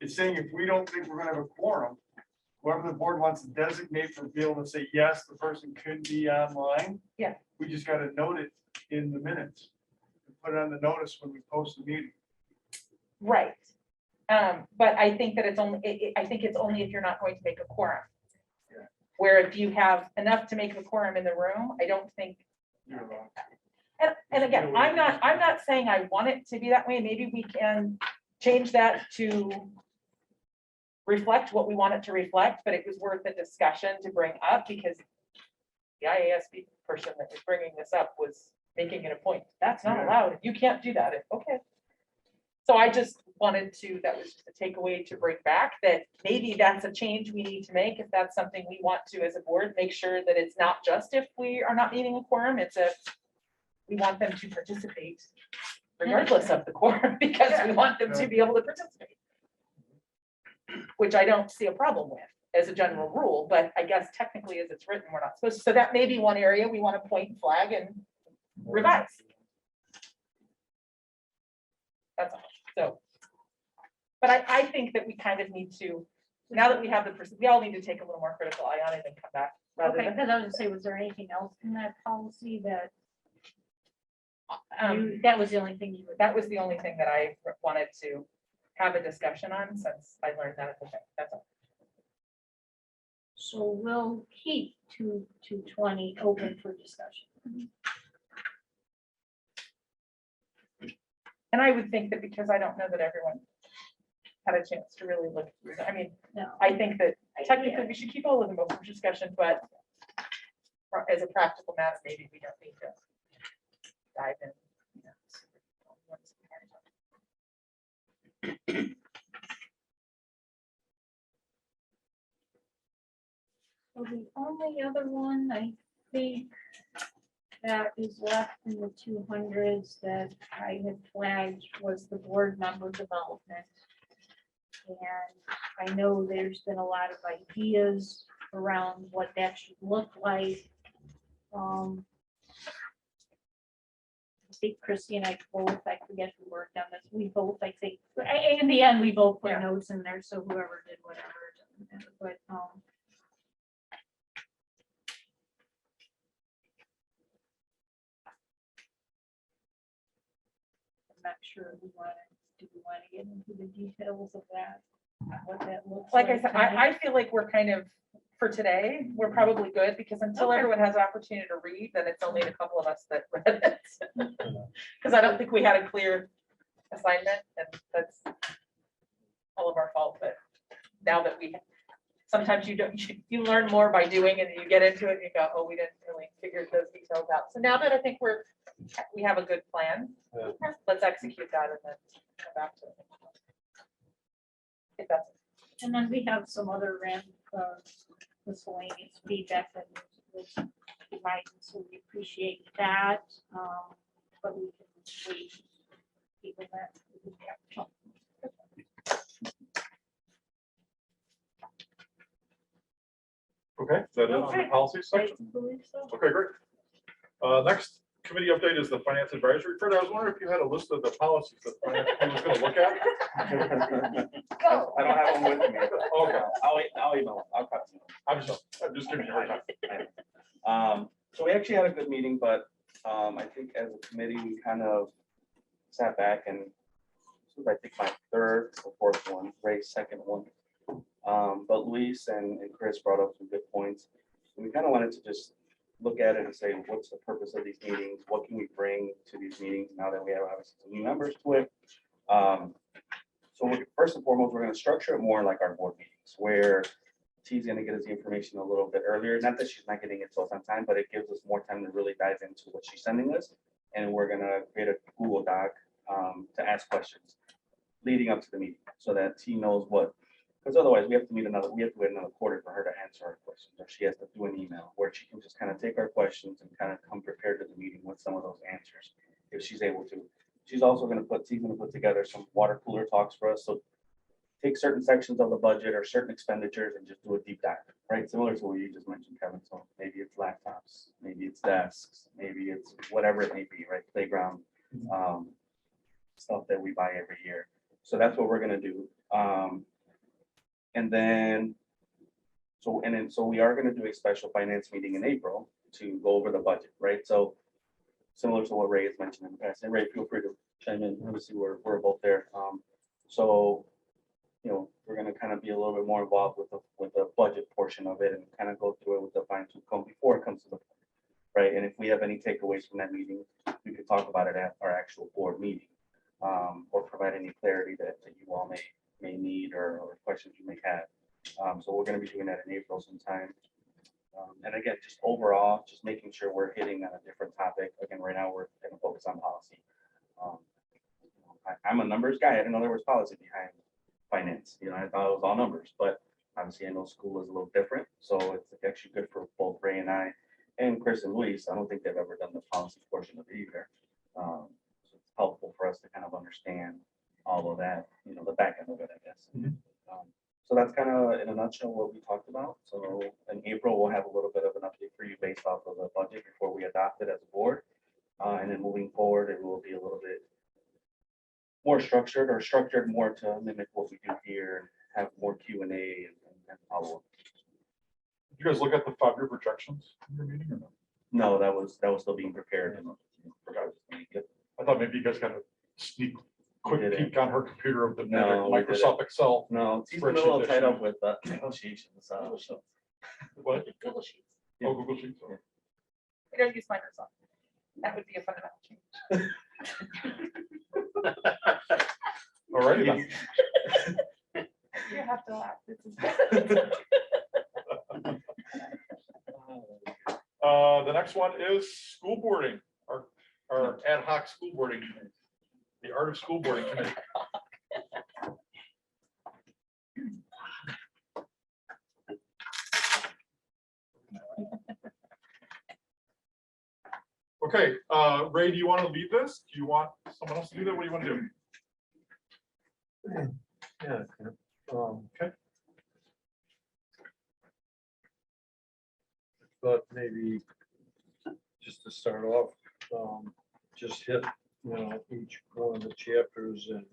It's saying if we don't think we're gonna have a quorum, whoever the board wants to designate for be able to say, yes, the person could be online. Yeah. We just gotta note it in the minutes. Put it on the notice when we post the meeting. Right. But I think that it's only, I think it's only if you're not going to make a quorum. Yeah. Where if you have enough to make a quorum in the room, I don't think. You're wrong. And again, I'm not saying I want it to be that way. Maybe we can change that to reflect what we want it to reflect, but it was worth a discussion to bring up, because the IASB person that was bringing this up was making it a point. That's not Yeah. allowed. You can't do that. Okay. So I just wanted to, that was just a takeaway to bring back, that maybe that's a change we need to make. If that's something we want to, as a board, make sure that it's not just if we are not meeting a quorum, it's we want them to participate regardless of the quorum, because we want them to be able to participate. Which I don't see a problem with as a general rule, but I guess technically as it's written, we're not supposed to. So that may be one area we want to point, flag, and revise. That's all. So, but I think that we kind of need to now that we have we all need to take a little more critical eye on it and come back. Rather Okay, than, because I was gonna say, was there anything else in that policy that, that was the only thing you would? was the only thing that I wanted to have a discussion on since I learned that at the time. That's all. So we'll keep 220 open for discussion. And I would think that because I don't know that everyone had a chance to really look through it. I mean, No. I think that technically we should keep all of them open for discussion, but as a practical matter, maybe we don't need to dive in. you know, once we So the only other one I think that is left in the 200s that I had flagged was the board member development. And I know there's been a lot of ideas around what that should look like. I think Christy and I both, I forget who worked on this, we both, I think, in the end, we both put Yeah. notes in there, so whoever did whatever, it doesn't matter, but, I'm not sure do we want to get into the details of that, what that looks like? Like I said, tonight? I feel like we're kind of, for today, we're probably good because until Okay. everyone has an opportunity to read, then it's only a couple of us that read it. Because I don't think we had a clear assignment and that's all of our fault, but now that sometimes you learn more by doing and you get into it and you go, oh, we didn't really figure those details out. So now that I think we have a good plan, Yeah. let's execute that and then come back to it. If that's And then we have some other miscellaneous feedback that was provided, so we appreciate that. But we can wait. People that. Okay, is that it on the Okay. policy I section? believe so. Okay, great. Next committee update is the finance advisory. Fred, I was wondering if you had a list of the policies that finance committee was gonna look at? I don't have them with me. Okay, I'll email them. I'll cut them. I'm just giving you a hard time. So we actually had a good meeting, but I think as a committee, we kind of sat back and this was, I think, my third or fourth one, Ray's second one. But Luis and Chris brought up some good points. And we kind of wanted to just look at it and say, what's the purpose of these meetings? What can we bring to these meetings now that we have obviously some new members to it? First and foremost, we're going to structure it more like our board meetings where T's going to get us the information a little bit earlier. Not that she's not getting it till sometime, but it gives us more time to really dive into what she's sending us. And we're going to create a Google Doc to ask questions leading up to the meeting so that T knows what, because otherwise we have to wait another quarter for her to answer our questions, or she has to do an email where she can just kind of take our questions and kind of come prepared to the meeting with some of those answers if she's able to. She's also going to T's going to put together some water cooler talks for us. So take certain sections of the budget or certain expenditures and just do a deep dive, right? Similar to what you just mentioned, Kevin. So maybe it's laptops, maybe it's desks, maybe it's whatever it may be, right? Playground stuff that we buy every year. So that's what we're going to do. So we are going to do a special finance meeting in April to go over the budget, right? So similar to what Ray has mentioned in the past, and Ray, feel free to chime in. Obviously, we're both there. We're going to kind of be a little bit more involved with the budget portion of it and kind of go through it with the fine tooth comb before it comes to the board, right? And if we have any takeaways from that meeting, we could talk about it at our actual board meeting, or provide any clarity that you all may need or questions you may have. So we're going to be doing that in April sometime. And again, just overall, just making sure we're hitting on a different topic. Again, right now, we're going to focus on policy. I'm a numbers guy. I didn't know there was policy behind finance. I thought it was all numbers, but obviously I know school is a little different. So it's actually good for both Ray and I and Chris and Luis. I don't think they've ever done the policy portion of it either. So it's helpful for us to kind of understand all of that, the back end of it, I guess. So that's kind of in a nutshell what we talked about. So in April, we'll have a little bit of an update for you based off of the budget before we adopt it as a board. And then moving forward, it will be a little bit more structured more to mimic what we do here and have more Q and A and follow up. Did you guys look at the 5-year projections in your meeting or no? No, that was still being prepared. Yep. I thought maybe you guys got a quick didn't. peek on her computer of the No, we Microsoft Excel. No, she's in the Spreadsheet middle of that tied she- up with negotiations, so. What? Google Sheets. Oh, Google Sheets. Yeah. We don't use Microsoft. That would be a fundamental change. All righty then. You have to laugh. This is. The next one is school boarding, our ad hoc school boarding, committee. The art of school boarding committee. Okay, Ray, do you want to lead this? Do you want someone else to do that? What do you want to do? Yeah. Okay. But maybe just to start off, just hit, each one of the chapters and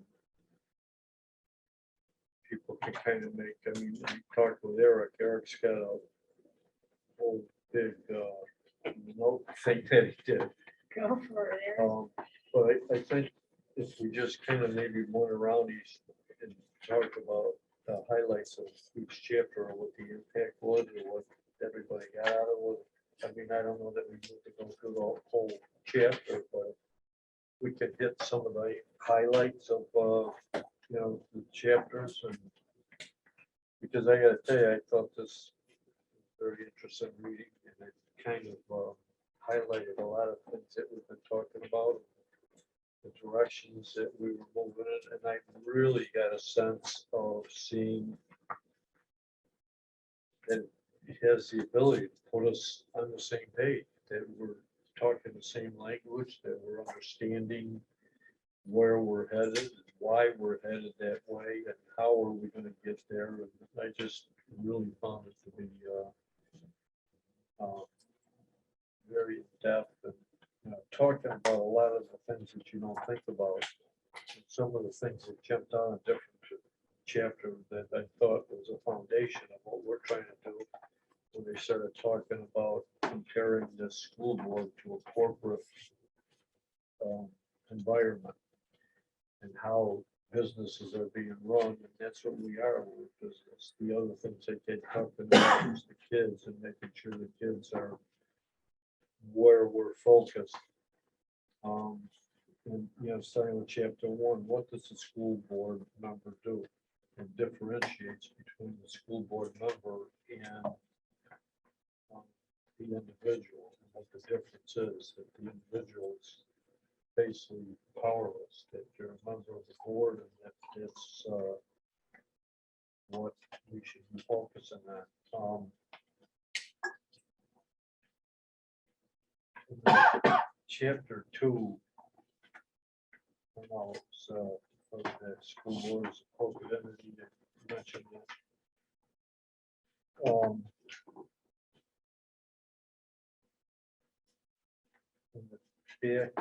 people can kind of make, I mean, we talked with Eric, Eric's got a whole big, note thing that he did. Go for it, Eric. But I think if we just kind of maybe went around each and talked about the highlights of each chapter, or what the impact was, or what everybody got out of it. I mean, I don't know that we need to go through the whole chapter, but we could hit some of the highlights of, the chapters, and because I gotta tell you, I thought this was very interesting reading, and it kind of highlighted a lot of things that we've been talking about, the directions that we were moving in, and I really got a sense of seeing that it has the ability to put us on the same page, that we're talking the same language, that we're understanding where we're headed, why we're headed that way, and how are we gonna get there. And I just really found it to be very in-depth and talking about a lot of the things that you don't think about. And some of the things that jumped out in different chapters that I thought was a foundation of what we're trying to do. When they started talking about comparing the school board to a corporate environment and how businesses are being run, and that's what we are, we're a business. The other things that they talked about is the kids and making sure the kids are where we're focused. And, starting with chapter 1, what does the school board member do? And differentiates between the school board member and the individual, and what the difference is, that the individual is basically powerless, that you're a member of the board, and that it's what we should be focusing on. Chapter 2, so for the school board is a corporate entity, that you mentioned that. In the back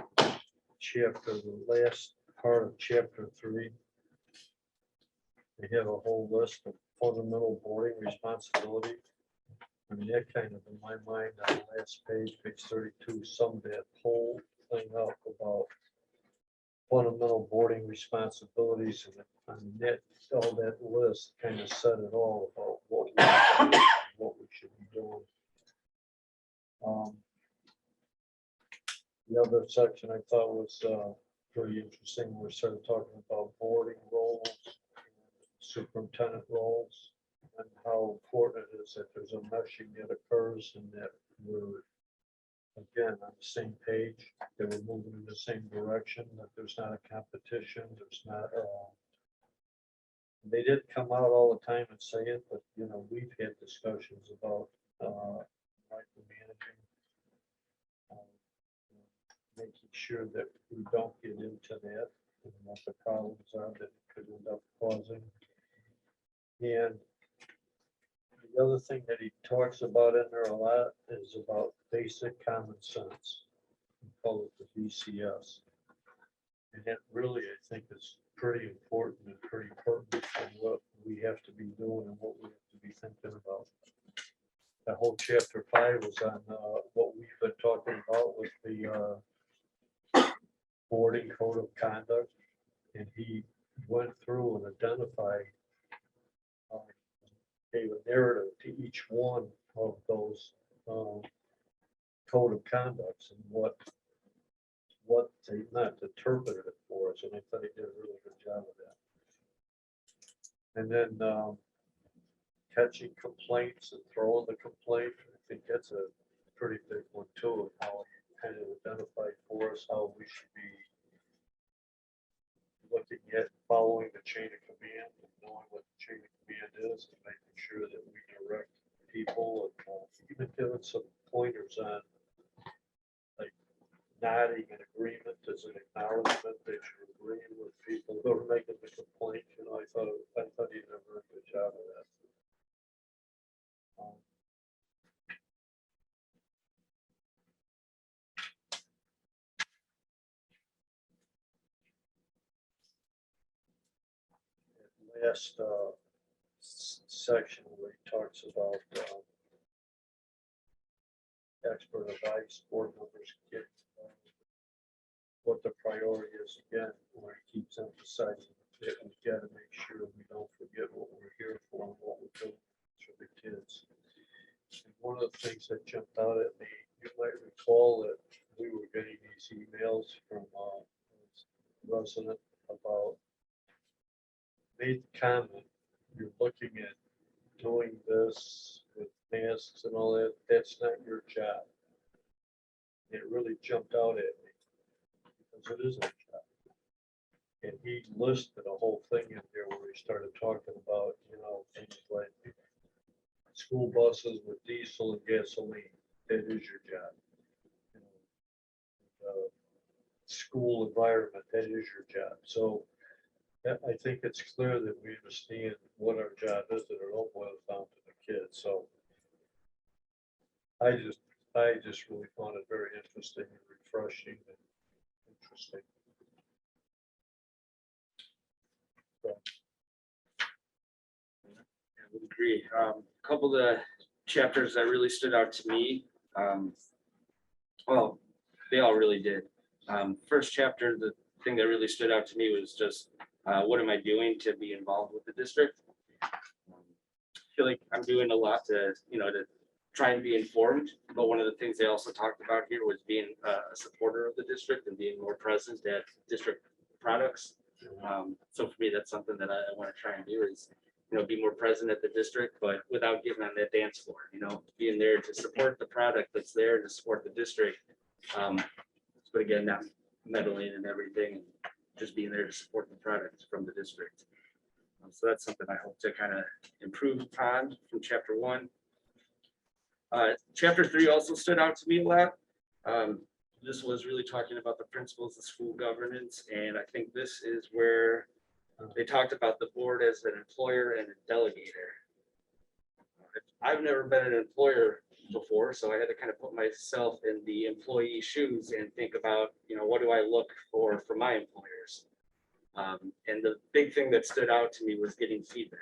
chapter, the last part of chapter 3, they have a whole list of fundamental boarding responsibility. I mean, that kind of, in my mind, on the last page, page 32, summed that whole thing up about fundamental boarding responsibilities, and I mean, that, all that list kind of said it all about what we should be doing. The other section I thought was pretty interesting. We started talking about boarding roles, superintendent roles, and how important it is that there's a meshing that occurs, and that we're, again, on the same page, that we're moving in the same direction, that there's not a competition, there's not, they did come out all the time and say it, but, we've had discussions about micromanaging, making sure that we don't get into that, and what the problems are that it could end up causing. And the other thing that he talks about in there a lot is about basic common sense. We call it the BCS. And that really, I think, is pretty important and pretty pertinent for what we have to be doing and what we have to be thinking about. That whole chapter 5 was on what we've been talking about with the boarding code of conduct. And he went through and identified, gave a narrative to each one of those code of conducts and what they meant, interpreted it for us, and I thought he did a really good job of that. And then catching complaints and throwing the complaint, I think that's a pretty big one too, of how he kind of identified for us how we should be looking at following the chain of command and knowing what the chain of command is and making sure that we direct people and even giving some pointers on like nodding an agreement as an acknowledgement that you're agreeing with people who are making the complaint. You know, I thought he did a very good job of that. Last section where he talks about expert advice, board members get what the priority is again, where he keeps emphasizing that we got to make sure we don't forget what we're here for and what we're doing for the kids. And one of the things that jumped out at me, you might recall that we were getting these emails from a resident about made the comment, you're looking at doing this with masks and all that, that's not your job. It really jumped out at me because it is our job. And he listed a whole thing in there where he started talking about, you know, things like school buses with diesel and gasoline, that is your job. You know, school environment, that is your job. So I think it's clear that we understand what our job is, that it all boils down to the kids. So I just really found it very interesting and refreshing and interesting. So, I would agree. A couple of the chapters that really stood out to me, well, they all really did. First chapter, the thing that really stood out to me was just what am I doing to be involved with the district? I feel like I'm doing a lot to, to try and be informed. But one of the things they also talked about here was being a supporter of the district and being more present at district products. So for me, that's something that I want to try and do is, be more present at the district, but without getting on that dance floor, being there to support the product that's there to support the district. But again, not meddling and everything, and just being there to support the product from the district. So that's something I hope to kind of improve upon from chapter 1. Chapter 3 also stood out to me a lot. This was really talking about the principles of school governance, and I think this is where they talked about the board as an employer and a delegator. I've never been an employer before, so I had to kind of put myself in the employee shoes and think about, what do I look for my employers? And the big thing that stood out to me was getting feedback,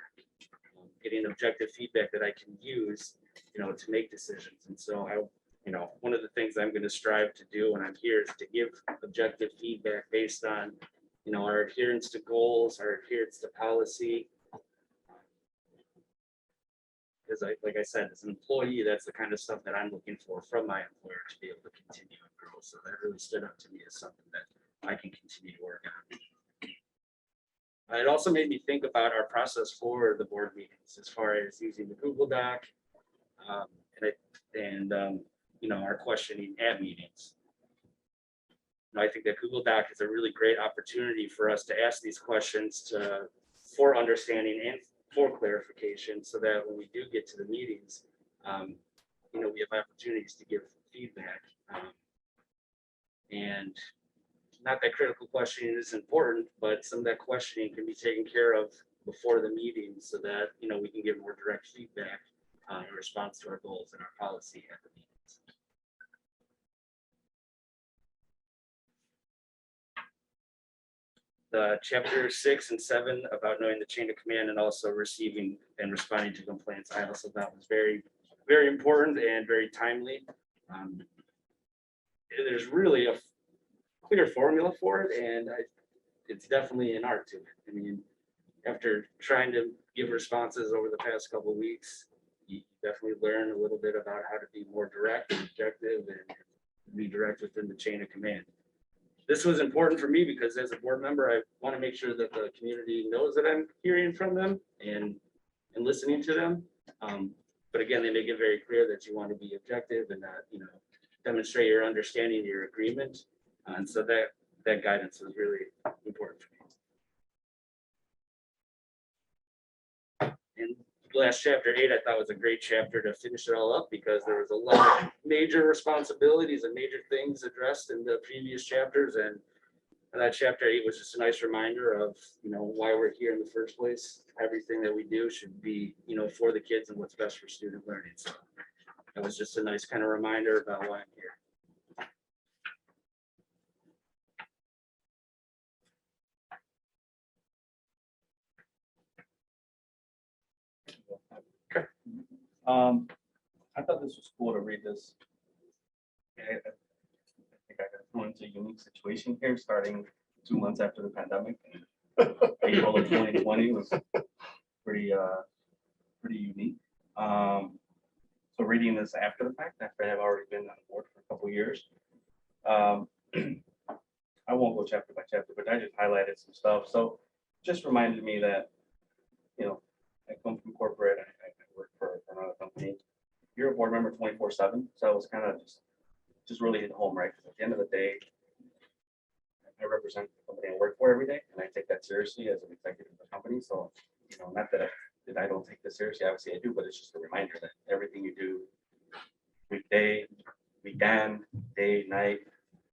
getting objective feedback that I can use, to make decisions. And so one of the things I'm going to strive to do when I'm here is to give objective feedback based on, our adherence to goals, our adherence to policy. Because like I said, as an employee, that's the kind of stuff that I'm looking for from my employer to be able to continue and grow. So that really stood out to me as something that I can continue to work on. It also made me think about our process for the board meetings as far as using the Google Doc and our questioning at meetings. I think that Google Doc is a really great opportunity for us to ask these questions for understanding and for clarification, so that when we do get to the meetings, we have opportunities to give feedback. And not that critical questioning is important, but some of that questioning can be taken care of before the meeting, so that we can give more direct feedback in response to our goals and our policy at the meetings. the chapter 6 and 7 about knowing the chain of command and also receiving and responding to complaints. I also thought was very, very important and very timely. There's really a clear formula for it, and it's definitely an art to it. I mean, after trying to give responses over the past couple of weeks, you definitely learn a little bit about how to be more direct and objective and be direct within the chain of command. This was important for me because as a board member, I want to make sure that the community knows that I'm hearing from them and listening to them. But again, they make it very clear that you want to be objective and not, demonstrate your understanding, your agreement. And so that guidance was really important for me. And last chapter 8, I thought was a great chapter to finish it all up because there was a lot of major responsibilities and major things addressed in the previous chapters. And that chapter 8 was just a nice reminder of, why we're here in the first place. Everything that we do should be, for the kids and what's best for student learning. So that was just a nice kind of reminder about why I'm here. I thought this was cool to read this. I think I got thrown into a unique situation here, starting 2 months after the pandemic. April of 2020 was pretty unique. So reading this after the fact, after I've already been on board for a couple of years, I won't go chapter by chapter, but I just highlighted some stuff. So just reminded me that, I come from corporate, I work for another company. You're a board member 24/7, so I was kind of just really hit home, right? Because at the end of the day, I represent the company I work for every day, and I take that seriously as an executive of the company. So, not that I don't take this seriously, obviously I do, but it's just a reminder that everything you do, weekday, weekend, day, night,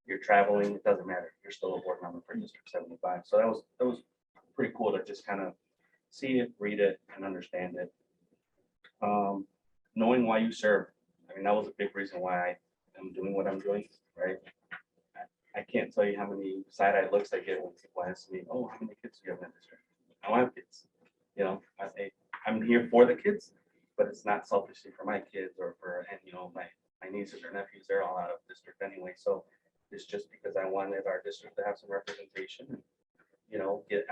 you're traveling, it doesn't matter. You're still a board member for District 75. So that was pretty cool to just kind of see it, read it, and understand it. Knowing why you serve, I mean, that was a big reason why I am doing what I'm doing, right? I can't tell you how many side-eye looks I get when people ask me, oh, how many kids do you have in the district? I don't have kids. I say, I'm here for the kids, but it's not selfishly for my kids or for, and my nieces or nephews, they're all out of district anyway. So it's just because I wanted our district to have some representation. And,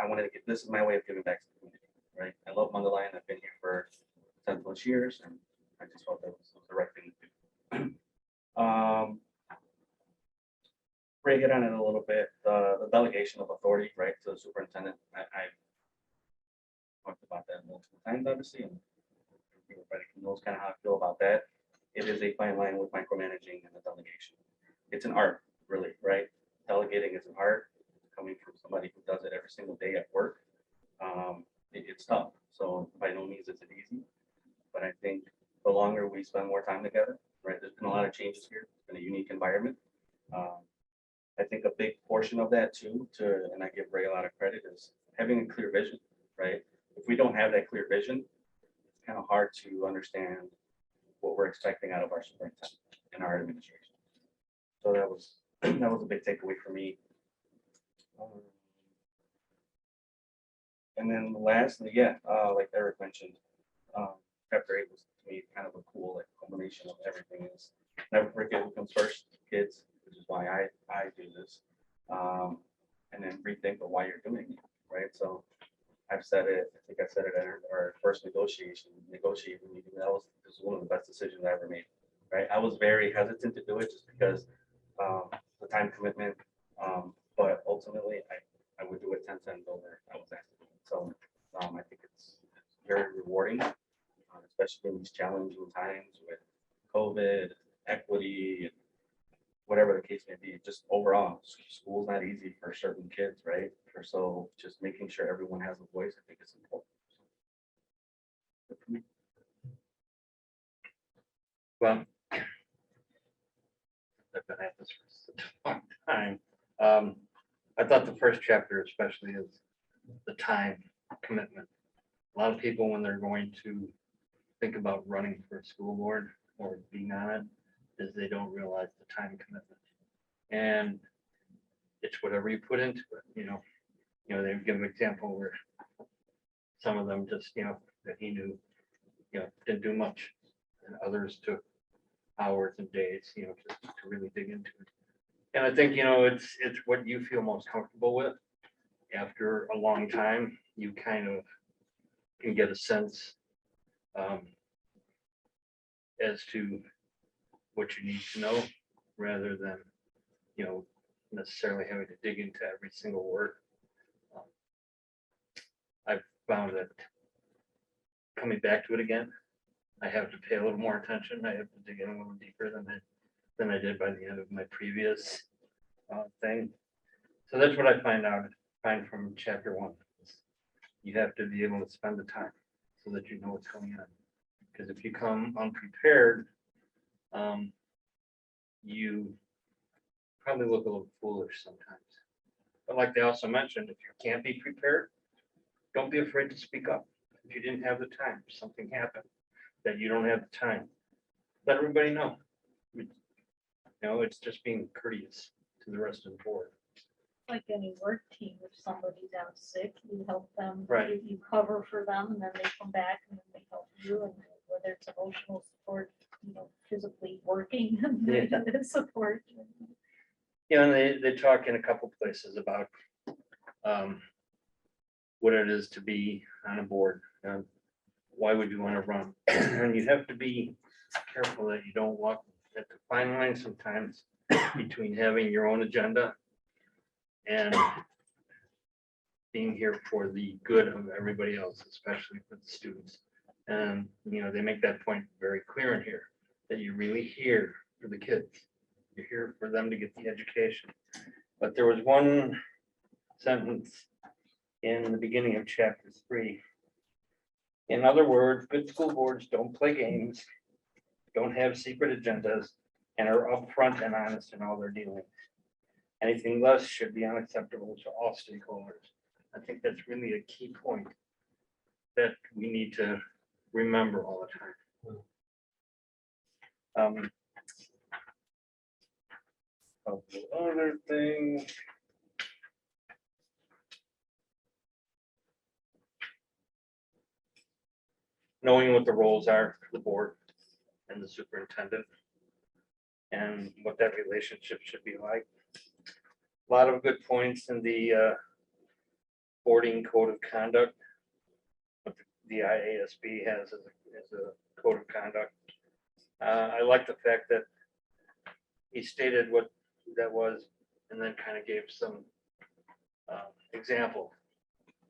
I wanted to get, this is my way of giving back to the community, right? I love Mundelein. I've been here for 10 plus years, and I just felt that was the right thing to do. Ray hit on it a little bit, the delegation of authority, right, to the superintendent. I talked about that multiple times, obviously, and everybody knows kind of how I feel about that. It is a fine line with micromanaging and the delegation. It's an art, really, right? Delegating is an art. Coming from somebody who does it every single day at work, it's tough. So by no means is it easy, but I think the longer we spend more time together, right? There's been a lot of changes here. It's been a unique environment. I think a big portion of that too, and I give Ray a lot of credit, is having a clear vision, right? If we don't have that clear vision, it's kind of hard to understand what we're expecting out of our superintendent and our administration. So that was a big takeaway for me. And then lastly, like Eric mentioned, chapter 8 was to me kind of a cool combination of everything. Is never forget who comes first, kids, which is why I do this, and then rethink of why you're doing it, right? So I've said it, I think I said it at our first negotiating meeting, that was one of the best decisions I ever made, right? I was very hesitant to do it just because the time commitment, but ultimately I would do it 10 times over. I was asked to do it. So I think it's very rewarding, especially in these challenging times with COVID, equity, and whatever the case may be. Just overall, school's not easy for certain kids, right? So just making sure everyone has a voice, I think is important. Well, I've been at this for such a long time. I thought the first chapter especially is the time commitment. A lot of people, when they're going to think about running for a school board or being on it, is they don't realize the time commitment. And it's whatever you put into it, they give an example where some of them just, that he knew, didn't do much. And others took hours and days, to really dig into it. And I think, it's what you feel most comfortable with. After a long time, you kind of can get a sense as to what you need to know, rather than, necessarily having to dig into every single word. I've found that coming back to it again, I have to pay a little more attention. I have to dig in a little deeper than I did by the end of my previous thing. So that's what I find from chapter 1. You have to be able to spend the time so that you know what's going on. Because if you come unprepared, you probably look a little foolish sometimes. But like they also mentioned, if you can't be prepared, don't be afraid to speak up. If you didn't have the time, if something happened that you don't have the time, let everybody know. It's just being courteous to the rest of the board. Like any work team, if somebody's out sick, you help them. Right. You cover for them, and then they come back and then they help you, and whether it's emotional support, physically working support. And they talk in a couple places about what it is to be on a board. Why would you want to run? And you have to be careful that you don't walk at the fine line sometimes between having your own agenda and being here for the good of everybody else, especially for the students. And, they make that point very clear in here, that you're really here for the kids. You're here for them to get the education. But there was one sentence in the beginning of chapter 3. In other words, good school boards don't play games, don't have secret agendas, and are upfront and honest in all their dealings. Anything less should be unacceptable to all stakeholders. I think that's really a key point that we need to remember all the time. Other thing. Knowing what the roles are for the board and the superintendent and what that relationship should be like. A lot of good points in the boarding code of conduct. What the IASB has as a code of conduct. I like the fact that he stated what that was and then kind of gave some example,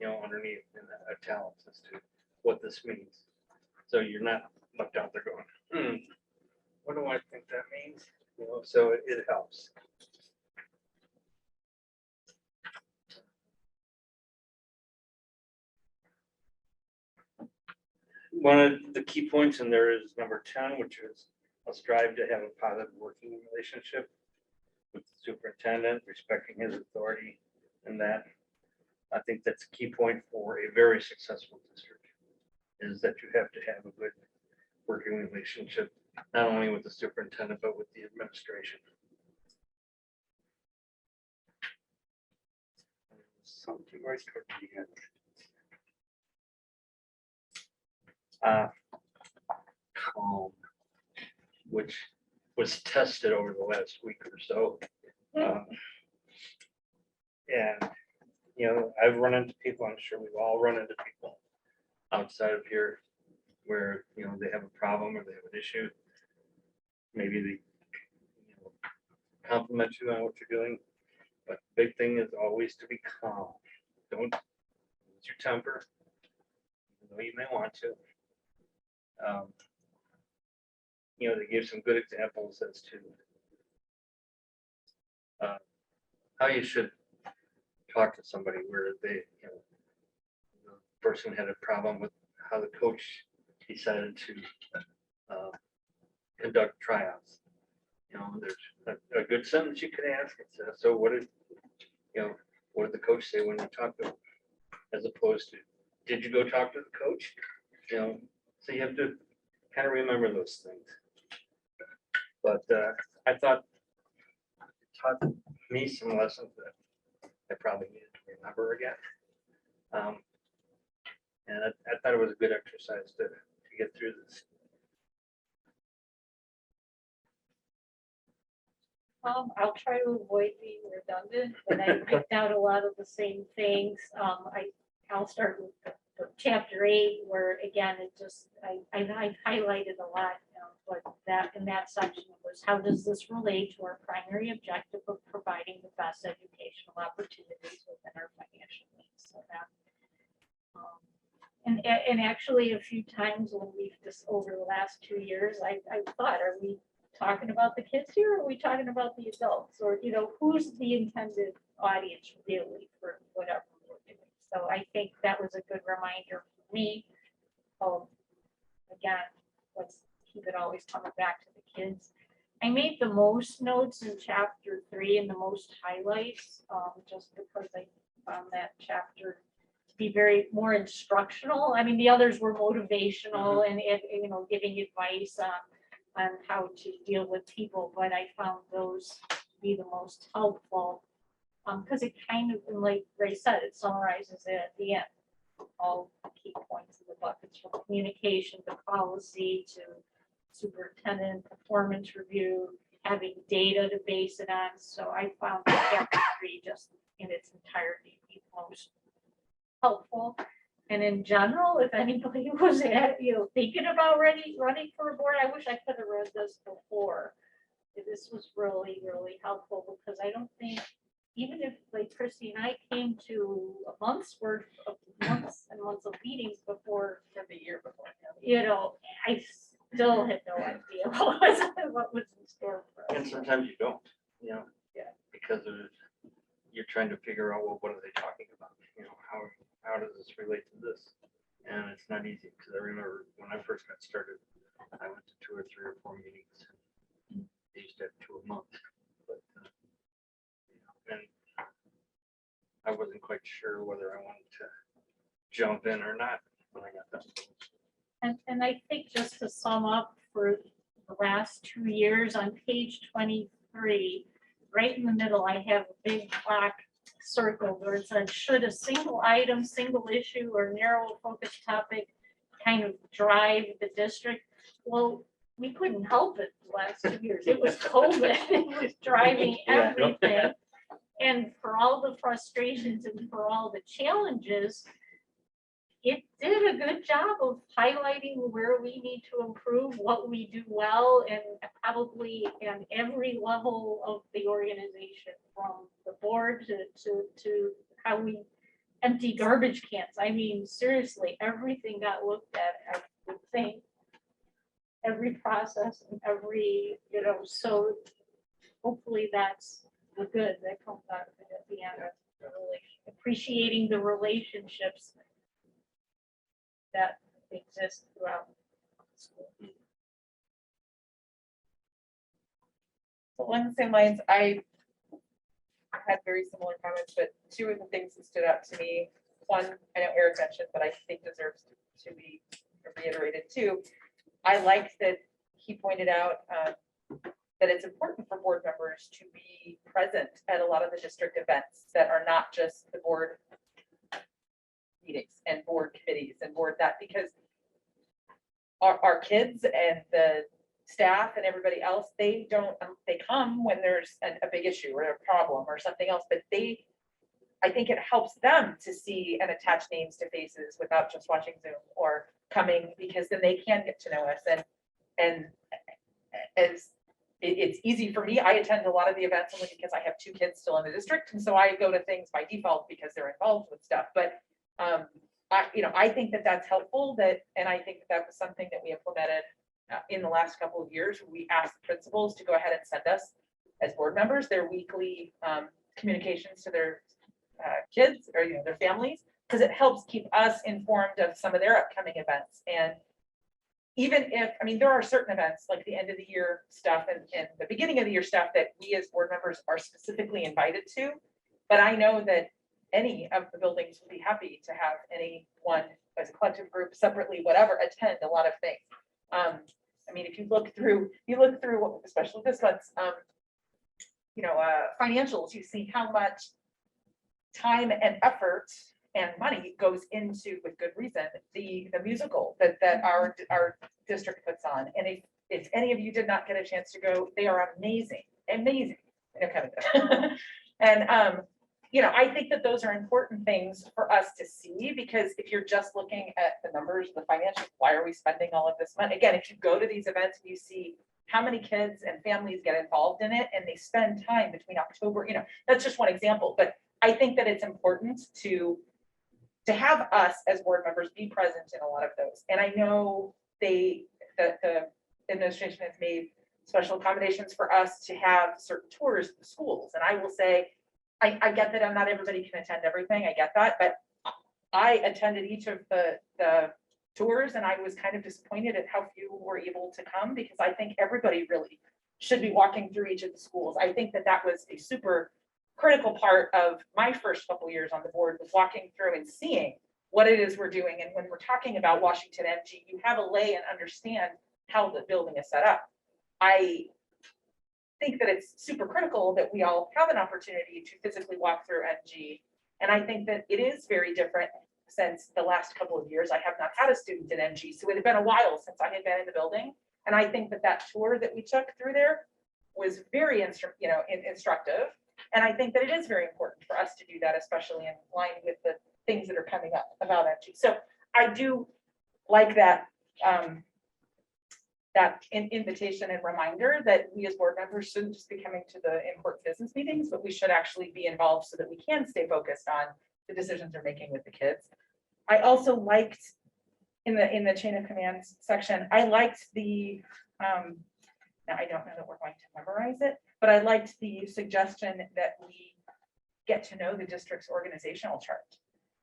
underneath in the italics as to what this means. So you're not left out there going, what do I think that means? So it helps. One of the key points in there is number 10, which is I'll strive to have a positive working relationship with the superintendent, respecting his authority, and that I think that's a key point for a very successful district, is that you have to have a good working relationship, not only with the superintendent, but with the administration. Something right toward the end. Calm, which was tested over the last week or so. And, I've run into people, I'm sure we've all run into people outside of here where, they have a problem or they have an issue. Maybe they compliment you on what you're doing, but the big thing is always to be calm. Don't lose your temper, even though you may want to. They give some good examples as to how you should talk to somebody where they, the person had a problem with how the coach decided to conduct tryouts. There's a good sentence you could ask. It says, so what did the coach say when you talked to him? As opposed to, did you go talk to the coach? So you have to kind of remember those things. But I thought it taught me some lessons that I probably needed to member again. And I thought it was a good exercise to get through this. I'll try to avoid being redundant, but I picked out a lot of the same things. I'll start with the chapter 8, where again, it just, I highlighted a lot, but that in that section was, how does this relate to our primary objective of providing the best educational opportunities within our financial means? So that, and actually a few times when we've just over the last 2 years, I thought, are we talking about the kids here, or are we talking about the adults, or, who's the intended audience really for whatever we're doing? So I think that was a good reminder for me of, again, let's keep it always coming back to the kids. I made the most notes in chapter 3 and the most highlights, just because I found that chapter to be very more instructional. I mean, the others were motivational and giving advice on how to deal with people, but I found those to be the most helpful. Because it kind of, like Ray said, it summarizes it at the end. All key points of the buckets, from communication to policy to superintendent performance review, having data to base it on. So I found chapter 3 just in its entirety the most helpful. And in general, if anybody was thinking about running for a board, I wish I could have read this before. This was really, really helpful, because I don't think, even if like Christy and I came to a month's worth of months and months of meetings before, For the year before. I still had no idea what was in store for us. And sometimes you don't, Yeah. because you're trying to figure out, well, what are they talking about? How does this relate to this? And it's not easy, because I remember when I first got started, I went to 2 or 3 or 4 meetings. They used to have 2 a month. But, and I wasn't quite sure whether I wanted to jump in or not when I got done. And I think just to sum up for the last 2 years, on page 23, right in the middle, I have a big black circle where it says, should a single item, single issue, or narrow focus topic kind of drive the district? Well, we couldn't help it the last 2 years. It was COVID. It was driving Yeah. everything. And for all the frustrations and for all the challenges, it did a good job of highlighting where we need to improve, what we do well, and probably in every level of the organization, from the board to how we empty garbage cans. I mean, seriously, everything got looked at, I would think. Every process and every, so hopefully that's the good that comes out of it at the end of the appreciating the relationships that exist throughout school. So along the same lines, I had very similar comments, but 2 of the things that stood out to me, one, I know Eric mentioned, but I think deserves to be reiterated too. I liked that he pointed out that it's important for board members to be present at a lot of the district events that are not just the board meetings and board committees and board that, because our kids and the staff and everybody else, they come when there's a big issue or a problem or something else, but I think it helps them to see and attach names to faces without just watching Zoom or coming, because then they can get to know us. And as it's easy for me, I attend a lot of the events only because I have 2 kids still in the district. And so I go to things by default because they're involved with stuff. But I think that that's helpful, and I think that was something that we implemented in the last couple of years. We asked the principals to go ahead and send us, as board members, their weekly communications to their kids or their families, because it helps keep us informed of some of their upcoming events. And even if, there are certain events like the end of the year stuff and the beginning of the year stuff that we as board members are specifically invited to, but I know that any of the buildings would be happy to have anyone as a collective group separately, whatever, attend a lot of things. If you look through, especially this month's, financials, you see how much time and effort and money goes into, with good reason, the musical that our district puts on. And if any of you did not get a chance to go, they are amazing, amazing. I know Kevin did. And, you know, I think that those are important things for us to see, because if you're just looking at the numbers, the financials, why are we spending all of this money? Again, if you go to these events, you see how many kids and families get involved in it, and they spend time between October, you know, that's just one example. But I think that it's important to have us as board members be present in a lot of those. And I know the administration has made special accommodations for us to have certain tours of the schools. And I will say, I get that not everybody can attend everything. I get that, but I attended each of the tours, and I was kind of disappointed at how few were able to come, because I think everybody really should be walking through each of the schools. I think that was a super critical part of my first couple years on the board, was walking through and seeing what it is we're doing. And when we're talking about Washington MG, you have a lay and understand how the building is set up. I think that it's super critical that we all have an opportunity to physically walk through MG. And I think that it is very different since the last couple of years. I have not had a student in MG, so it had been a while since I had been in the building. And I think that tour that we took through there was very instructive. And I think that it is very important for us to do that, especially in line with the things that are coming up about MG. So I do like that invitation and reminder that we as board members shouldn't just be coming to the important business meetings, but we should actually be involved so that we can stay focused on the decisions we're making with the kids. I also liked in the chain of commands section, I liked the, now I don't know that we're going to memorize it, but I liked the suggestion that we get to know the district's organizational chart.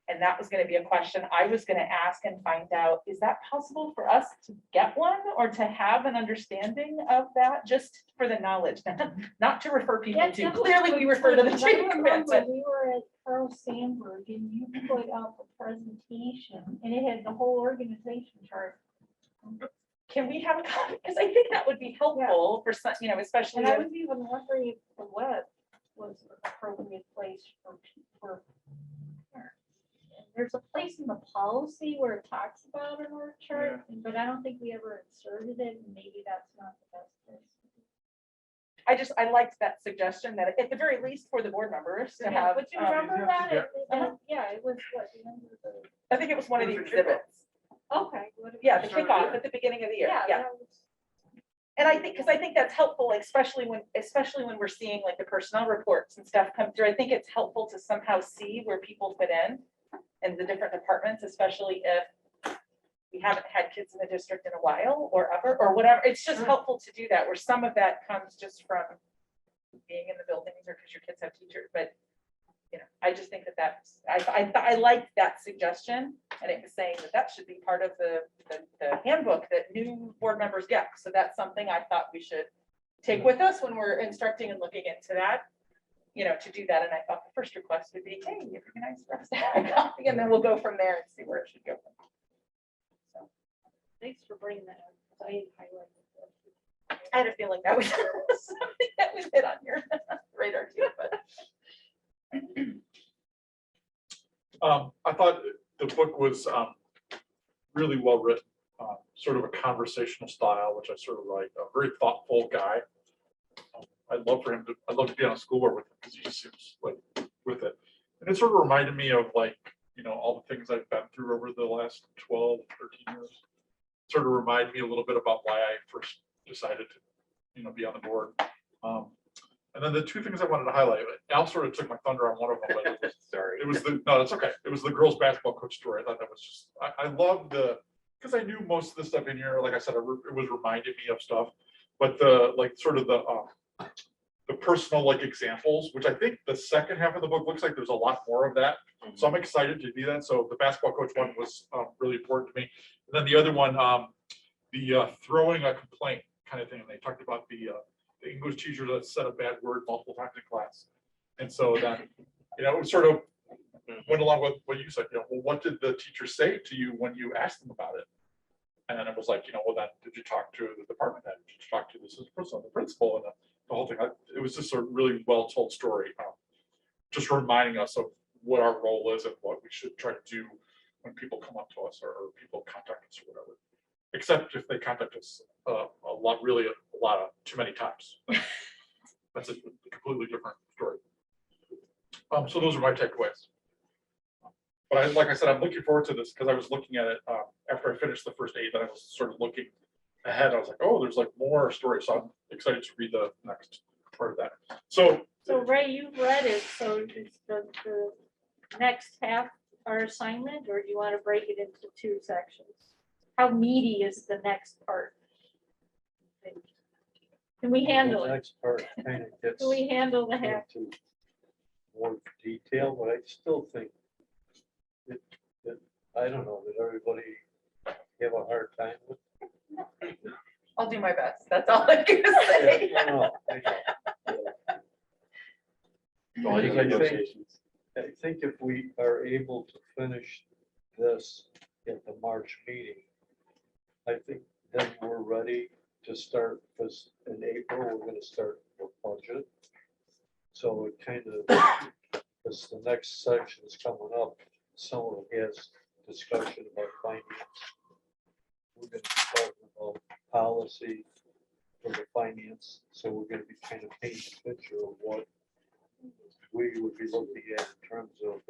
And that was going to be a question I was going to ask and find out, is that possible for us to get one, or to have an understanding of that, just for the knowledge, not to refer people to. Clearly, we refer to the chain of command. But We were at Carl Sandburg and you put up a presentation and it had the whole organization chart. can we have a copy? Because I think that would be helpful for some, you know, especially. And I was even wondering if the web was an appropriate place for. There's a place in the policy where it talks about an org chart, but I don't think we ever inserted it, and maybe that's not the best place. I liked that suggestion, that at the very least for the board members to have. But you remember that? Yeah, it was what, I think it was one of the exhibits. Okay. Yeah, the kickoff at the beginning of the year. Yeah. that was- And I think, because I think that's helpful, especially when we're seeing like the personnel reports and stuff come through. I think it's helpful to somehow see where people fit in and the different departments, especially if we haven't had kids in the district in a while or ever, or whatever. It's just helpful to do that, where some of that comes just from being in the buildings or because your kids have teachers. But, you know, I just think I liked that suggestion, and it was saying that should be part of the handbook that new board members get. So that's something I thought we should take with us when we're instructing and looking into that, you know, to do that. And I thought the first request would be, hey, it'd be nice for us to have a copy, and then we'll go from there and see where it should go. So, Thanks for bringing that up. I didn't highlight it. I had a feeling that was something that was hit on your radar too, but. I thought the book was really well written, sort of a conversational style, which I sort of like. A very thoughtful guy. I'd love to be on a school board with him, because he seems like with it. And it sort of reminded me of, like, you know, all the things I've been through over the last 12, 13 years. Sort of reminded me a little bit about why I first decided to, you know, be on the board. And then the two things I wanted to highlight, Al sort of took my thunder on one of them, but it was, Sorry. no, it's okay. It was the girls basketball coach story. I thought that was just, I love because I knew most of the stuff in here, like I said, it was reminding me of stuff, but the personal like examples, which I think the second half of the book looks like there's a lot more of that. So I'm excited to do that. So the basketball coach one was really important to me. And then the other one, the throwing a complaint kind of thing. And they talked about the English teacher that said a bad word multiple times in class. And so that, you know, it sort of went along with what you said, you know, well, what did the teacher say to you when you asked them about it? And then it was like, you know, well, then did you talk to the department head? Did you talk to the principal, and the whole thing? It was just a really well told story, just reminding us of what our role is and what we should try to do when people come up to us or people contact us or whatever. Except if they contact us a lot, really a lot of, too many times. That's a completely different story. So those are my takeaways. But like I said, I'm looking forward to this because I was looking at it after I finished the first 8, then I was sort of looking ahead. I was like, oh, there's like more stories. So I'm excited to read the next part of that. So Ray, you've read it, so it's the next half our assignment, or do you want to break it into 2 sections? How meaty is the next part? Can we handle The it? next part kind of gets Can we handle the half? into more detail, but I still think I don't know, that everybody have a hard time with. I'll do my best. That's all I'm gonna say. Yeah, no, I know. Because I think if we are able to finish this at the March meeting, I think then we're ready to start, because in April, we're gonna start the budget. So it kind of, as the next section is coming up, someone has discussion about finance. We're gonna be talking about policy for the finance, so we're gonna be kind of painting a picture of what we would be looking at in terms of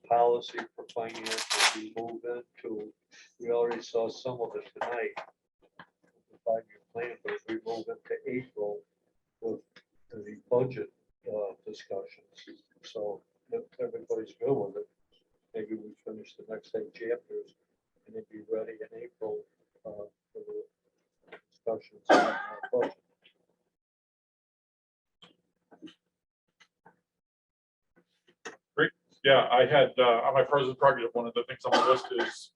policy for finance as we move into. We already saw some of it tonight, the 5-year plan, but as we move into April with the budget discussions. So if everybody's good with it, maybe we finish the next 8 chapters and then be ready in April for the discussions on our budget. yeah, I had on my president prerogative, one of the things on the list is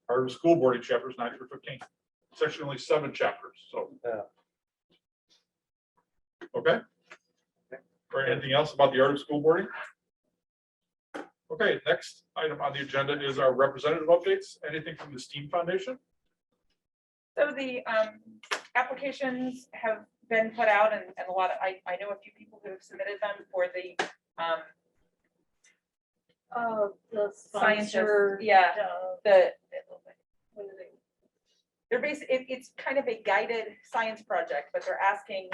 our school boarding chapters 9 through 15. It's actually only 7 chapters. So Yeah. okay. Or anything else about the art of school boarding? Okay, next item on the agenda is our representative updates. Anything from the STEAM Foundation? So the applications have been put out and a lot of, I know a few people who have submitted them for the The Science, sponsor. yeah. the, What are they? they're basically, it's kind of a guided science project, but they're asking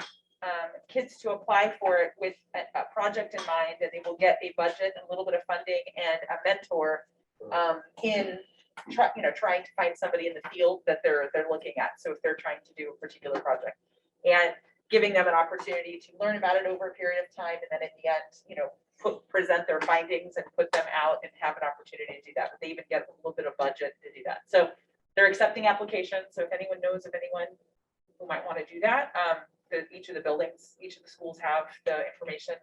kids to apply for it with a project in mind, and they will get a budget, a little bit of funding and a mentor in trying to find somebody in the field that they're looking at. So if they're trying to do a particular project and giving them an opportunity to learn about it over a period of time, and then in the end, present their findings and put them out and have an opportunity to do that. But they even get a little bit of budget to do that. So they're accepting applications. So if anyone knows of anyone who might want to do that, each of the buildings, each of the schools have the information.